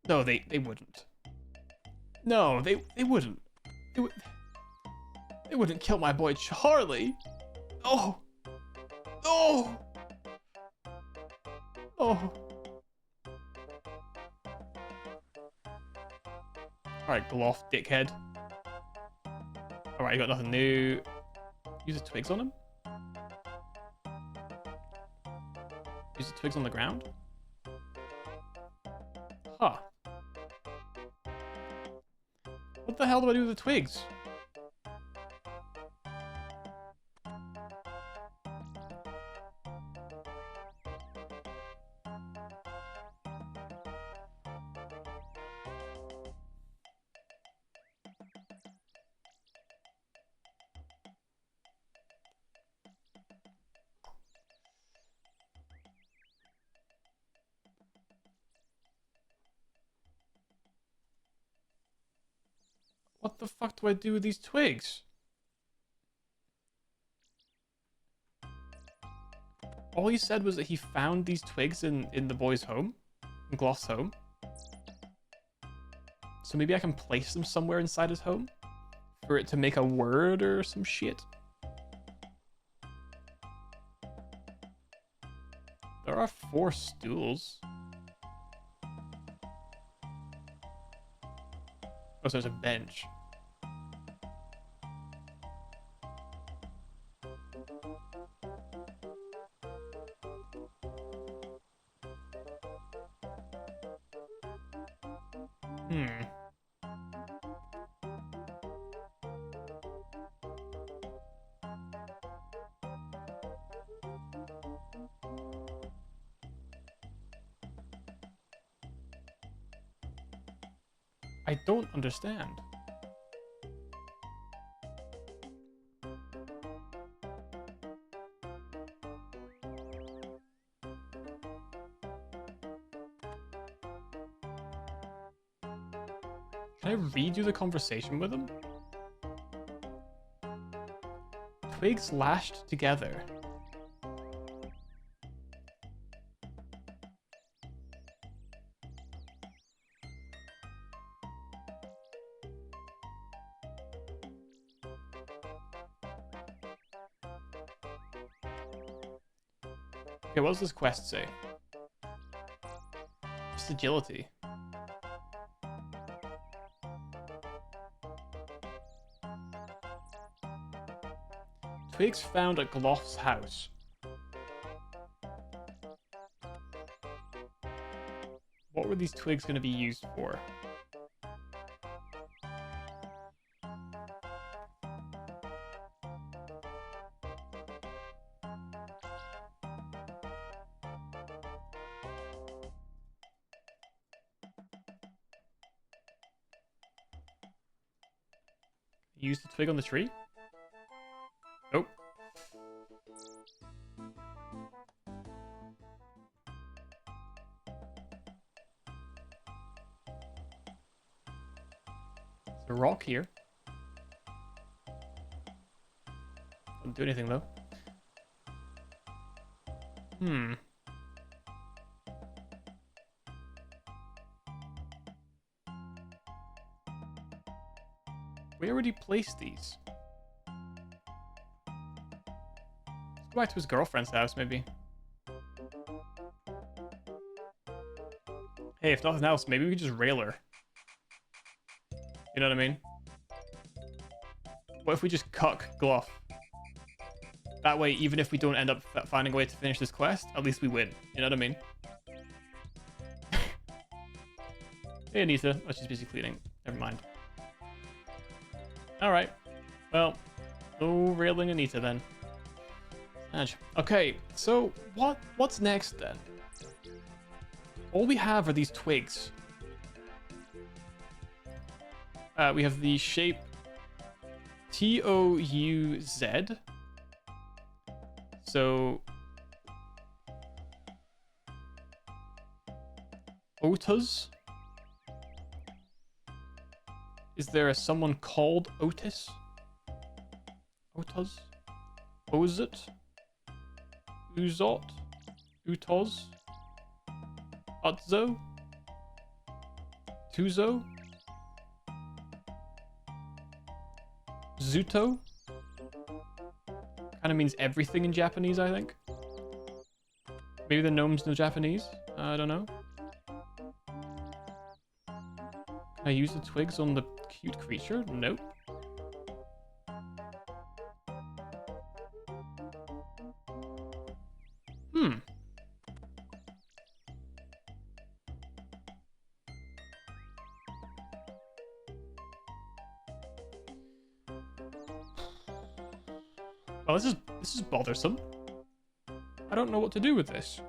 [SPEAKER 1] No, they wouldn't. No, they wouldn't. They wouldn't kill my boy Charlie. Oh. Oh. Oh. Alright, Gloff, dickhead. Alright, you got nothing new. Use the twigs on him? Use the twigs on the ground? Huh. What the hell do I do with the twigs? What the fuck do I do with these twigs? All he said was that he found these twigs in the boy's home. In Gloff's home. So maybe I can place them somewhere inside his home for it to make a word or some shit. There are 4 stools. Oh, so there's a bench. I don't understand. Can I redo the conversation with him? Twigs lashed together. Okay, what does this quest say? Just agility. Twigs found at Gloff's house. What were these twigs going to be used for? Use the twig on the tree? Nope. There's a rock here. Doesn't do anything though. Where would he place these? Let's go back to his girlfriend's house, maybe. Hey, if nothing else, maybe we could just rail her. You know what I mean? What if we just cuck Gloff? That way, even if we don't end up finding a way to finish this quest, at least we win. You know what I mean? Hey, Anita. Oh, she's busy cleaning. Never mind. Alright. Well, no railing Anita then. Okay, so what's next then? All we have are these twigs. We have the shape TOUZ. So Otus. Is there someone called Otis? Otus? Ozit? Uzot? Utoz? Utzo? Tuzo? Zuto? Kind of means everything in Japanese, I think. Maybe the gnomes know Japanese? I don't know. Can I use the twigs on the cute creature? Nope. Well, this is bothersome. I don't know what to do with this.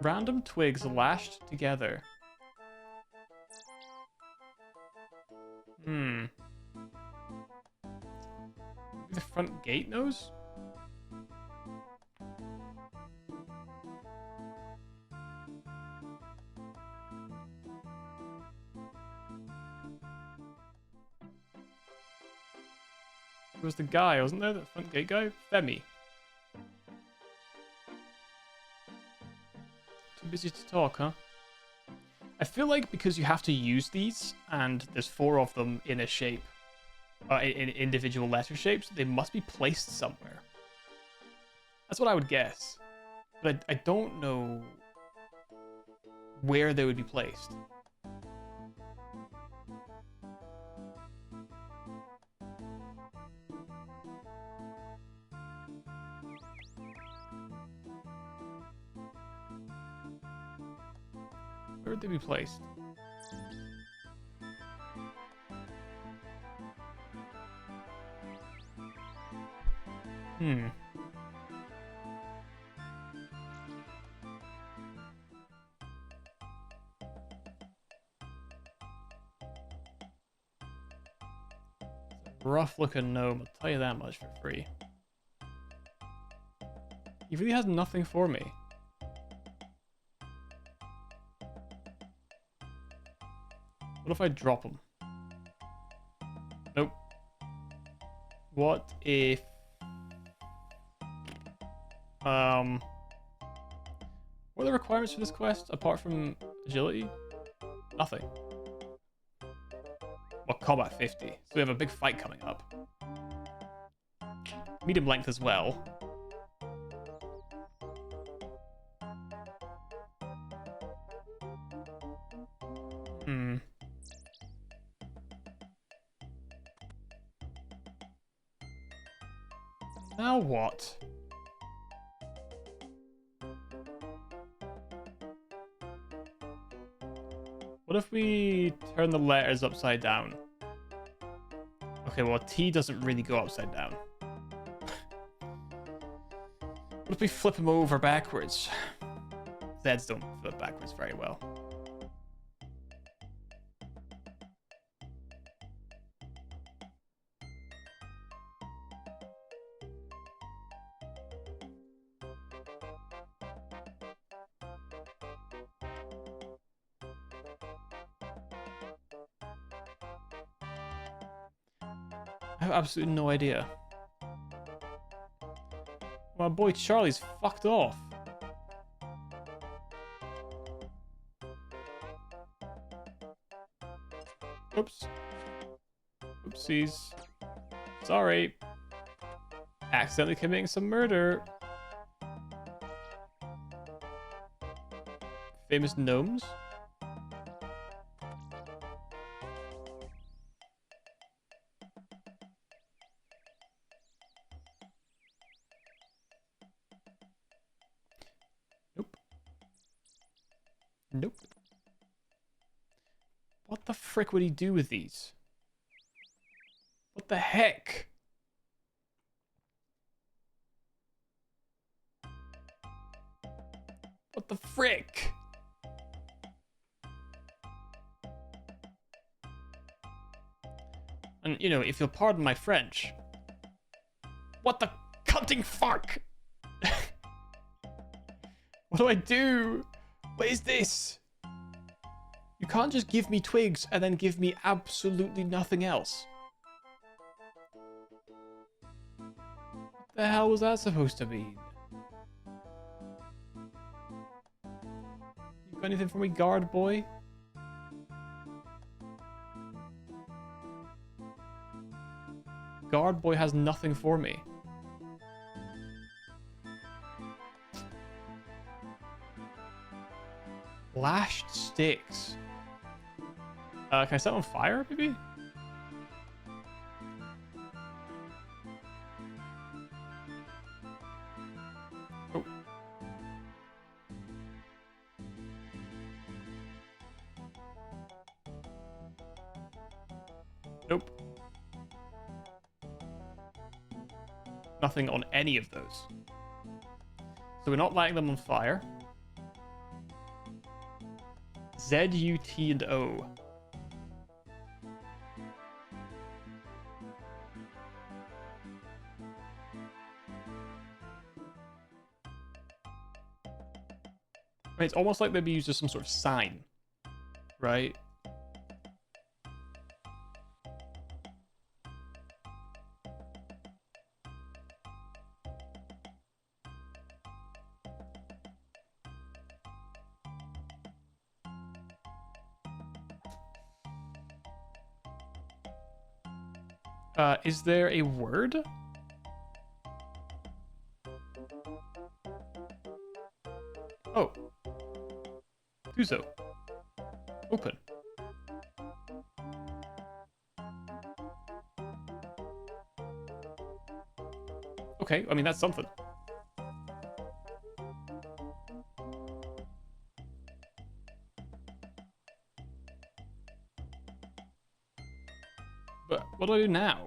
[SPEAKER 1] Random twigs lashed together. The front gate knows? There was the guy, wasn't there? The front gate guy? Femi. Too busy to talk, huh? I feel like because you have to use these, and there's 4 of them in a shape, in individual letter shapes, they must be placed somewhere. That's what I would guess. But I don't know where they would be placed. Where would they be placed? Hmm. Rough looking gnome, I'll tell you that much for free. He really has nothing for me. What if I drop him? Nope. What if... What are the requirements for this quest, apart from agility? Nothing. Well, combat 50. So we have a big fight coming up. Medium length as well. Hmm. Now what? What if we turn the letters upside down? Okay, well, T doesn't really go upside down. What if we flip them over backwards? Zs don't flip backwards very well. I have absolutely no idea. My boy Charlie's fucked off. Oops. Oopsies. Sorry. Accidentally committing some murder. Famous gnomes? Nope. Nope. What the frick would he do with these? What the heck? What the frick? And, you know, if you'll pardon my French. What the cunting fuck? What do I do? What is this? You can't just give me twigs and then give me absolutely nothing else. What the hell was that supposed to mean? You got anything for me, guard boy? Guard boy has nothing for me. Lashed sticks. Can I set on fire, maybe? Oh. Nope. Nothing on any of those. So we're not lighting them on fire. Z, U, T, and O. I mean, it's almost like they'd be used as some sort of sign, right? Is there a word? Oh. Uzo. Open. Okay, I mean, that's something. But what do I do now?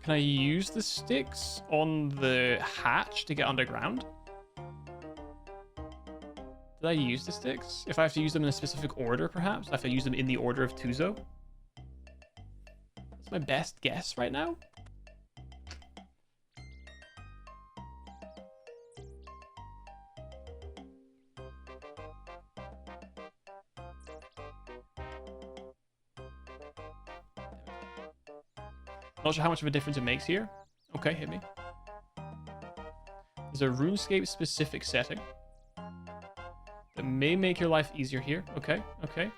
[SPEAKER 1] Can I use the sticks on the hatch to get underground? Did I use the sticks? If I have to use them in a specific order, perhaps? I have to use them in the order of Tuzo? That's my best guess right now. Not sure how much of a difference it makes here. Okay, hit me. There's a RuneScape specific setting that may make your life easier here. Okay, okay.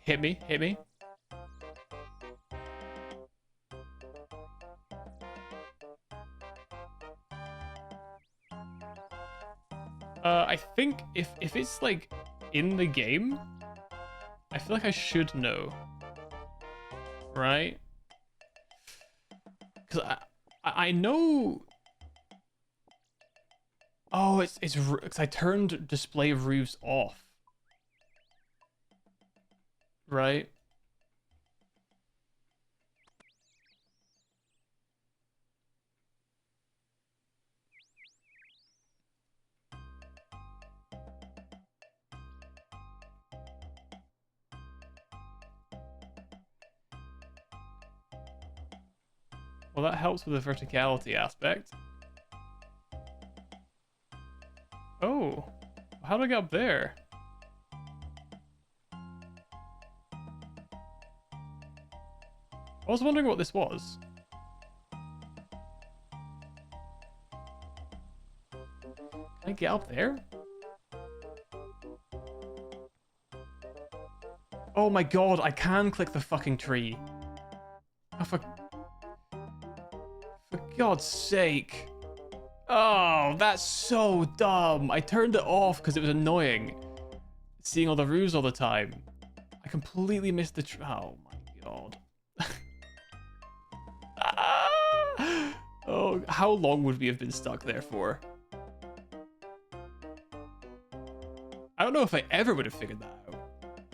[SPEAKER 1] Hit me, hit me. I think if it's like in the game, I feel like I should know. Right? Because I know. Oh, it's because I turned display of roofs off. Right? Well, that helps with the verticality aspect. Oh, how do I get up there? I was wondering what this was. Can I get up there? Oh my god, I can click the fucking tree. Oh, for God's sake. Oh, that's so dumb. I turned it off because it was annoying. Seeing all the roofs all the time. I completely missed the oh my god. Oh, how long would we have been stuck there for? I don't know if I ever would have figured that out.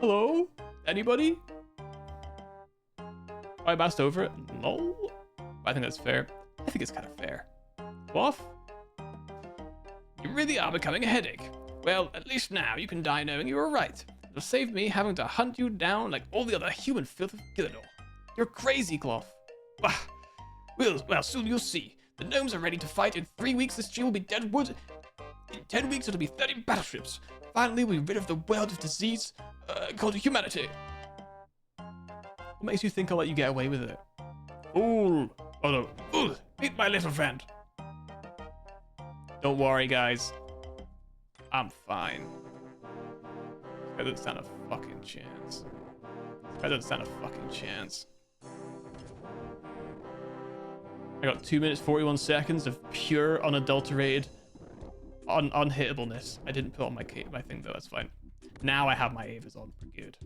[SPEAKER 1] Hello? Anybody? I passed over it? No. I think that's fair. I think it's kind of fair. Off? You really are becoming a headache. Well, at least now you can die knowing you were right. It'll save me having to hunt you down like all the other human filth of Gilidor. You're crazy, Cloth. Bah. Well, soon you'll see. The gnomes are ready to fight. In 3 weeks, this tree will be dead wood. In 10 weeks, it'll be 30 battleships. Finally, we'll be rid of the world of disease called humanity. What makes you think I'll let you get away with it? Fool! Oh no. Fool! Meet my little friend. Don't worry, guys. I'm fine. This guy doesn't stand a fucking chance. This guy doesn't stand a fucking chance. I got 2 minutes 41 seconds of pure, unadulterated, unhittableness. I didn't put on my thing though. That's fine. Now I have my Avas on. We're good.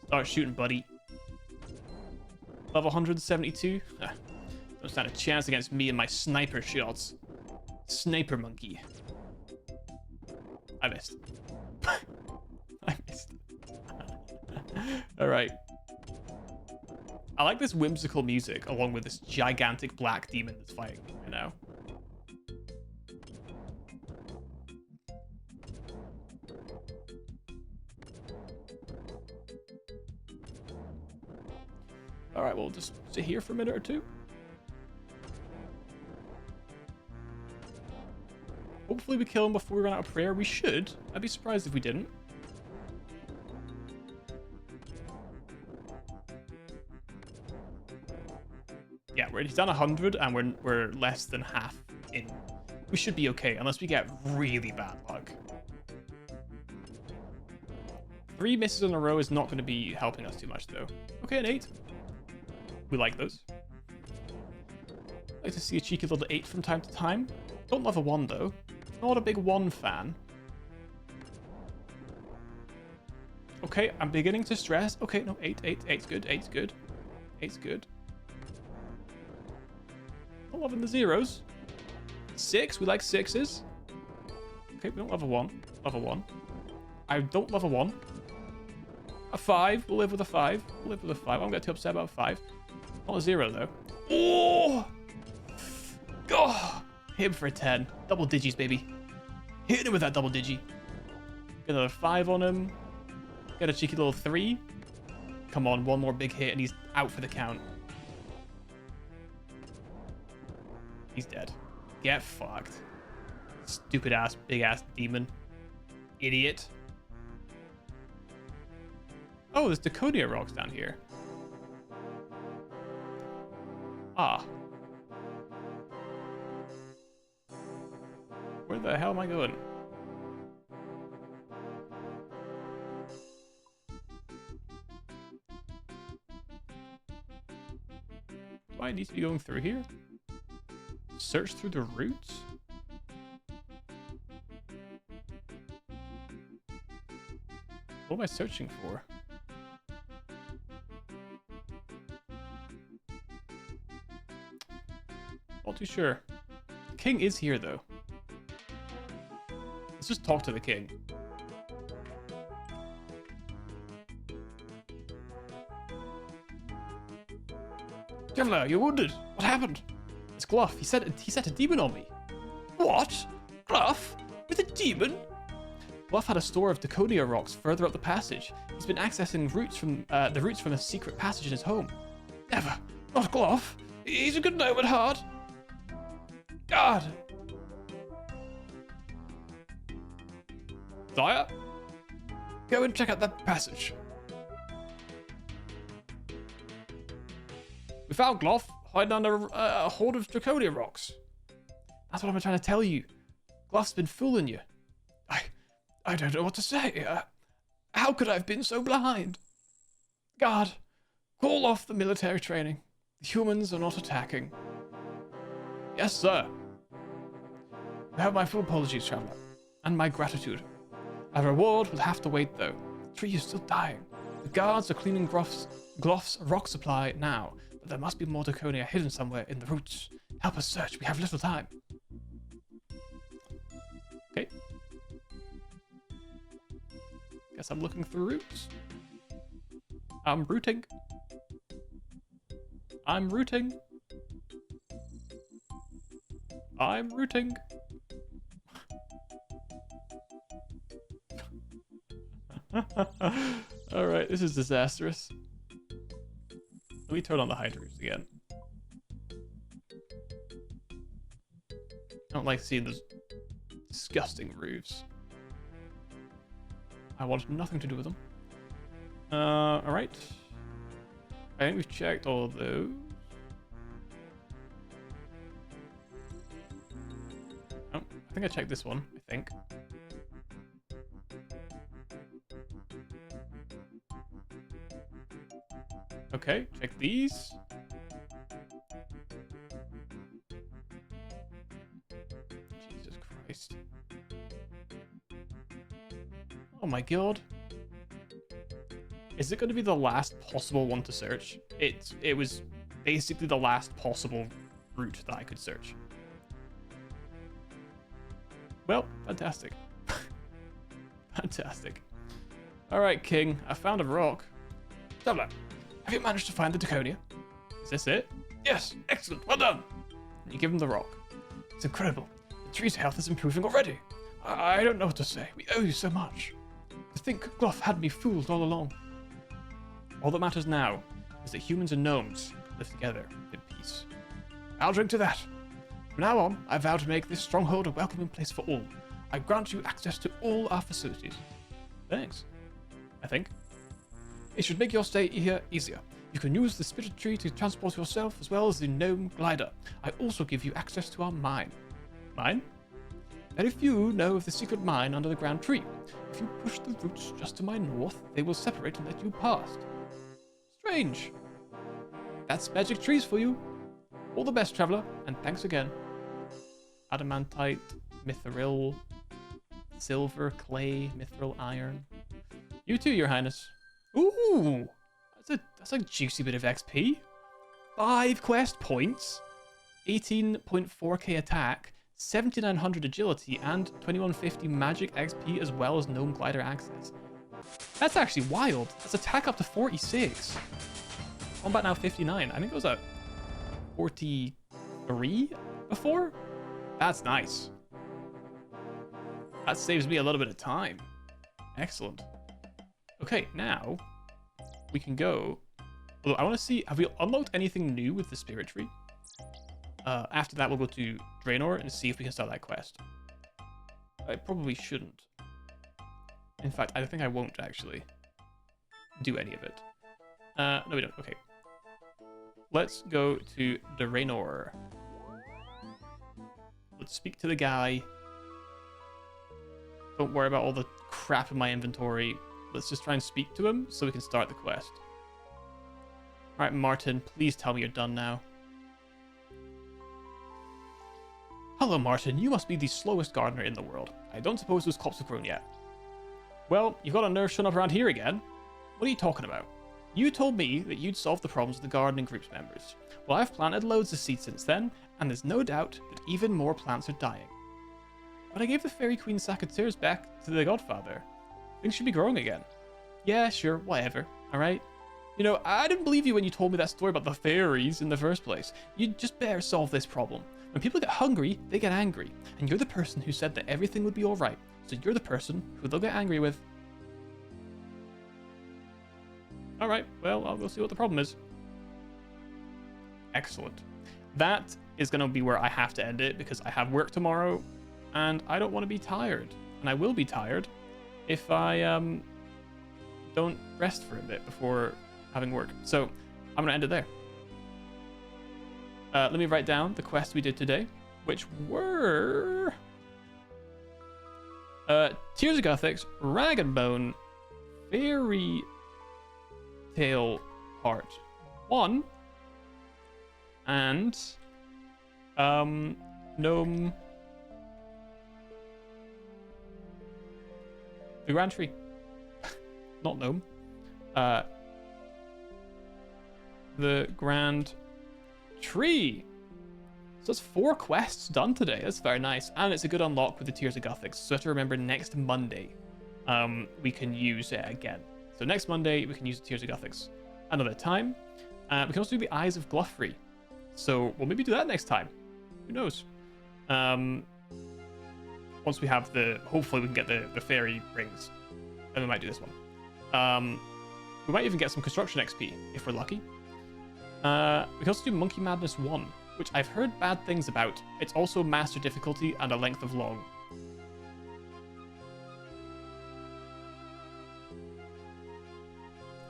[SPEAKER 1] Start shooting, buddy. Level 172. Don't stand a chance against me and my sniper shots. Sniper monkey. I missed. I missed. All right. I like this whimsical music along with this gigantic black demon that's fighting me right now. All right, we'll just sit here for a minute or two. Hopefully we kill him before we run out of prayer. We should. I'd be surprised if we didn't. Yeah, he's down 100 and we're less than half in. We should be okay, unless we get really bad luck. 3 misses in a row is not going to be helping us too much, though. Okay, an 8. We like those. Like to see a cheeky little 8 from time to time. Don't love a 1, though. Not a big 1 fan. Okay, I'm beginning to stress. Okay, no, 8, 8, 8's good, 8's good. 8's good. Not loving the zeros. 6, we like 6s. Okay, we don't love a 1. Love a 1. I don't love a 1. A 5, we'll live with a 5. We'll live with a 5. I won't get too upset about a 5. Not a 0, though. Oh! Oh! Hit him for a 10. Double digis, baby. Hit him with that double digi. Get another 5 on him. Get a cheeky little 3. Come on, one more big hit and he's out for the count. He's dead. Get fucked. Stupid ass, big ass demon. Idiot. Oh, there's Daconia rocks down here. Ah. Where the hell am I going? Do I need to be going through here? Search through the roots? What am I searching for? Not too sure. The king is here, though. Let's just talk to the king. Traveler, you're wounded. What happened? It's Gluff. He set a demon on me. What? Gluff? With a demon? Gluff had a store of Daconia rocks further up the passage. He's been accessing the roots from a secret passage in his home. Never. Not Gluff. He's a good gnome at heart. God. Sire? Go and check out that passage. We found Gluff hiding under a hoard of Draconia rocks. That's what I'm trying to tell you. Gluff's been fooling you. I don't know what to say. How could I have been so blind? God, call off the military training. The humans are not attacking. Yes, sir. You have my full apologies, Traveler, and my gratitude. Our reward will have to wait, though. The tree is still dying. The guards are cleaning Gluff's rock supply now, but there must be more Daconia hidden somewhere in the roots. Help us search. We have little time. Okay. Guess I'm looking through roots. I'm rooting. I'm rooting. I'm rooting. Alright, this is disastrous. Let me turn on the hydros again. I don't like seeing those disgusting roofs. I want nothing to do with them. Alright. I think we've checked all of those. Oh, I think I checked this one, I think. Okay, check these. Jesus Christ. Oh my god. Is it going to be the last possible one to search? It was basically the last possible route that I could search. Well, fantastic. Fantastic. Alright, King, I found a rock. Traveler, have you managed to find the Daconia? Is this it? Yes, excellent, well done. You give him the rock. It's incredible. The tree's health is improving already. I don't know what to say. We owe you so much. To think Gluff had me fooled all along. All that matters now is that humans and gnomes live together in peace. I'll drink to that. From now on, I vow to make this stronghold a welcoming place for all. I grant you access to all our facilities. Thanks. I think. It should make your stay here easier. You can use the spirit tree to transport yourself as well as the gnome glider. I also give you access to our mine. Mine? Very few know of the secret mine under the Grand Tree. If you push the roots just to my north, they will separate and let you past. Strange. That's magic trees for you. All the best, traveler, and thanks again. Adamantite, mithril, silver, clay, mithril, iron. You too, your highness. Ooh, that's a juicy bit of XP. 5 quest points, 18.4k attack, 7900 agility, and 2150 magic XP, as well as gnome glider access. That's actually wild. That's attack up to 46. Combat now 59. I think it was at 43 before. That's nice. That saves me a little bit of time. Excellent. Okay, now we can go. Although I want to see, have we unlocked anything new with the spirit tree? After that, we'll go to Draenor and see if we can start that quest. I probably shouldn't. In fact, I think I won't actually do any of it. No, we don't. Okay. Let's go to Draenor. Let's speak to the guy. Don't worry about all the crap in my inventory. Let's just try and speak to him so we can start the quest. Alright, Martin, please tell me you're done now. Hello, Martin. You must be the slowest gardener in the world. I don't suppose those crops have grown yet. Well, you've got a nerve showing up around here again. What are you talking about? You told me that you'd solve the problems of the gardening group's members. Well, I've planted loads of seeds since then, and there's no doubt that even more plants are dying. But I gave the Fairy Queen sack of tears back to the Godfather. Things should be growing again. Yeah, sure, whatever, alright? You know, I didn't believe you when you told me that story about the fairies in the first place. You'd just better solve this problem. When people get hungry, they get angry. And you're the person who said that everything would be alright. So you're the person who they'll get angry with. Alright, well, I'll go see what the problem is. Excellent. That is going to be where I have to end it because I have work tomorrow and I don't want to be tired. And I will be tired if I don't rest for a bit before having work. So I'm going to end it there. Let me write down the quests we did today, which were Tears of Guthix, Rag and Bone, Fairytale Part 1, and Gnome the Grand Tree. Not Gnome. The Grand Tree. So that's 4 quests done today. That's very nice. And it's a good unlock with the Tears of Guthix. So I have to remember next Monday we can use it again. So next Monday we can use the Tears of Guthix another time. We can also do the Eyes of Gluffrey. So we'll maybe do that next time. Who knows? Once we have hopefully we can get the fairy rings. And we might do this one. We might even get some construction XP if we're lucky. We can also do Monkey Madness 1, which I've heard bad things about. It's also master difficulty and a length of long.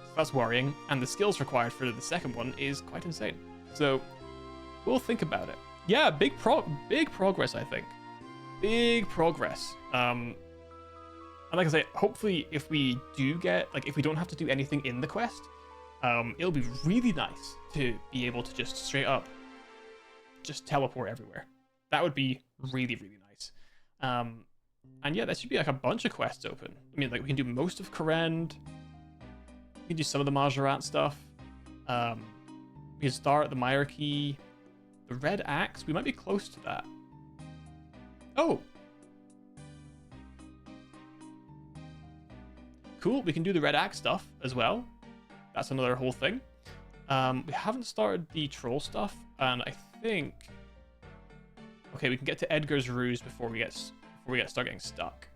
[SPEAKER 1] So that's worrying, and the skills required for the second one is quite insane. So we'll think about it. Yeah, big progress, I think. Big progress. And like I say, hopefully if we do if we don't have to do anything in the quest, it'll be really nice to be able to just straight up just teleport everywhere. That would be really, really nice. And yeah, there should be like a bunch of quests open. I mean, like we can do most of Kourend. We can do some of the Majorat stuff. We can start the Myarchy. The Red Axe, we might be close to that. Oh! Cool, we can do the Red Axe stuff as well. That's another whole thing. We haven't started the troll stuff, and I think... Okay, we can get to Edgar's Ruse before we start getting stuck.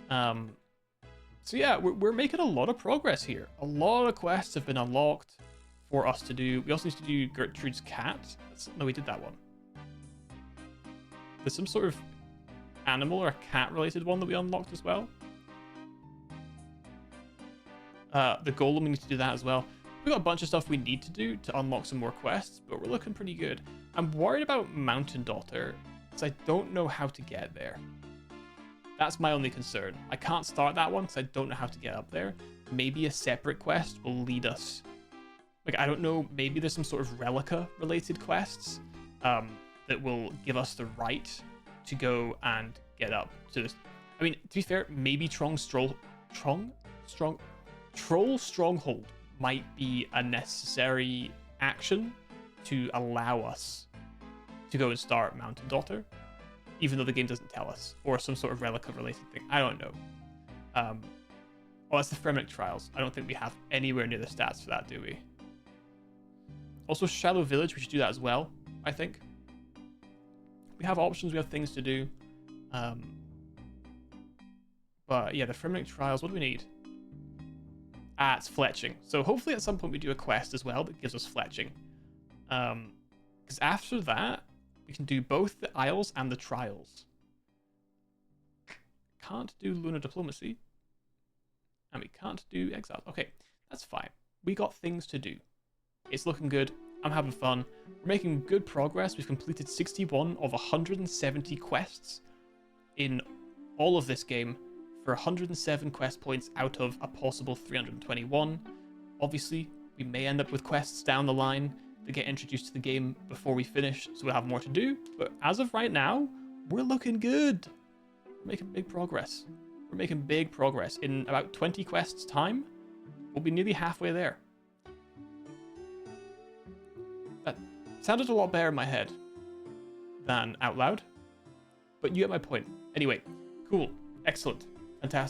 [SPEAKER 1] So yeah, we're making a lot of progress here. A lot of quests have been unlocked for us to do. We also need to do Gertrude's Cat. No, we did that one. There's some sort of animal or cat related one that we unlocked as well. The Golem, we need to do that as well. We've got a bunch of stuff we need to do to unlock some more quests, but we're looking pretty good. I'm worried about Mountain Daughter, because I don't know how to get there. That's my only concern. I can't start that one because I don't know how to get up there. Maybe a separate quest will lead us. Like, I don't know, maybe there's some sort of Relica-related quests that will give us the right to go and get up to this. I mean, to be fair, maybe Troll Stronghold might be a necessary action to allow us to go and start Mountain Daughter, even though the game doesn't tell us, or some sort of Relica-related thing. I don't know. Oh, that's the Fremenic Trials. I don't think we have anywhere near the stats for that, do we? Also, Shallow Village, we should do that as well, I think. We have options, we have things to do. But yeah, the Fremenic Trials, what do we need? Ah, it's fletching. So hopefully at some point we do a quest as well that gives us fletching. Because after that, we can do both the Isles and the Trials. Can't do Lunar Diplomacy. And we can't do Exile. Okay, that's fine. We got things to do. It's looking good. I'm having fun. We're making good progress. We've completed 61 of 170 quests in all of this game for 107 quest points out of a possible 321. Obviously, we may end up with quests down the line that get introduced to the game before we finish, so we'll have more to do. But as of right now, we're looking good. We're making big progress. We're making big progress. In about 20 quests time, we'll be nearly halfway there. That sounded a lot better in my head than out loud, but you get my point. Anyway, cool, excellent, fantastic.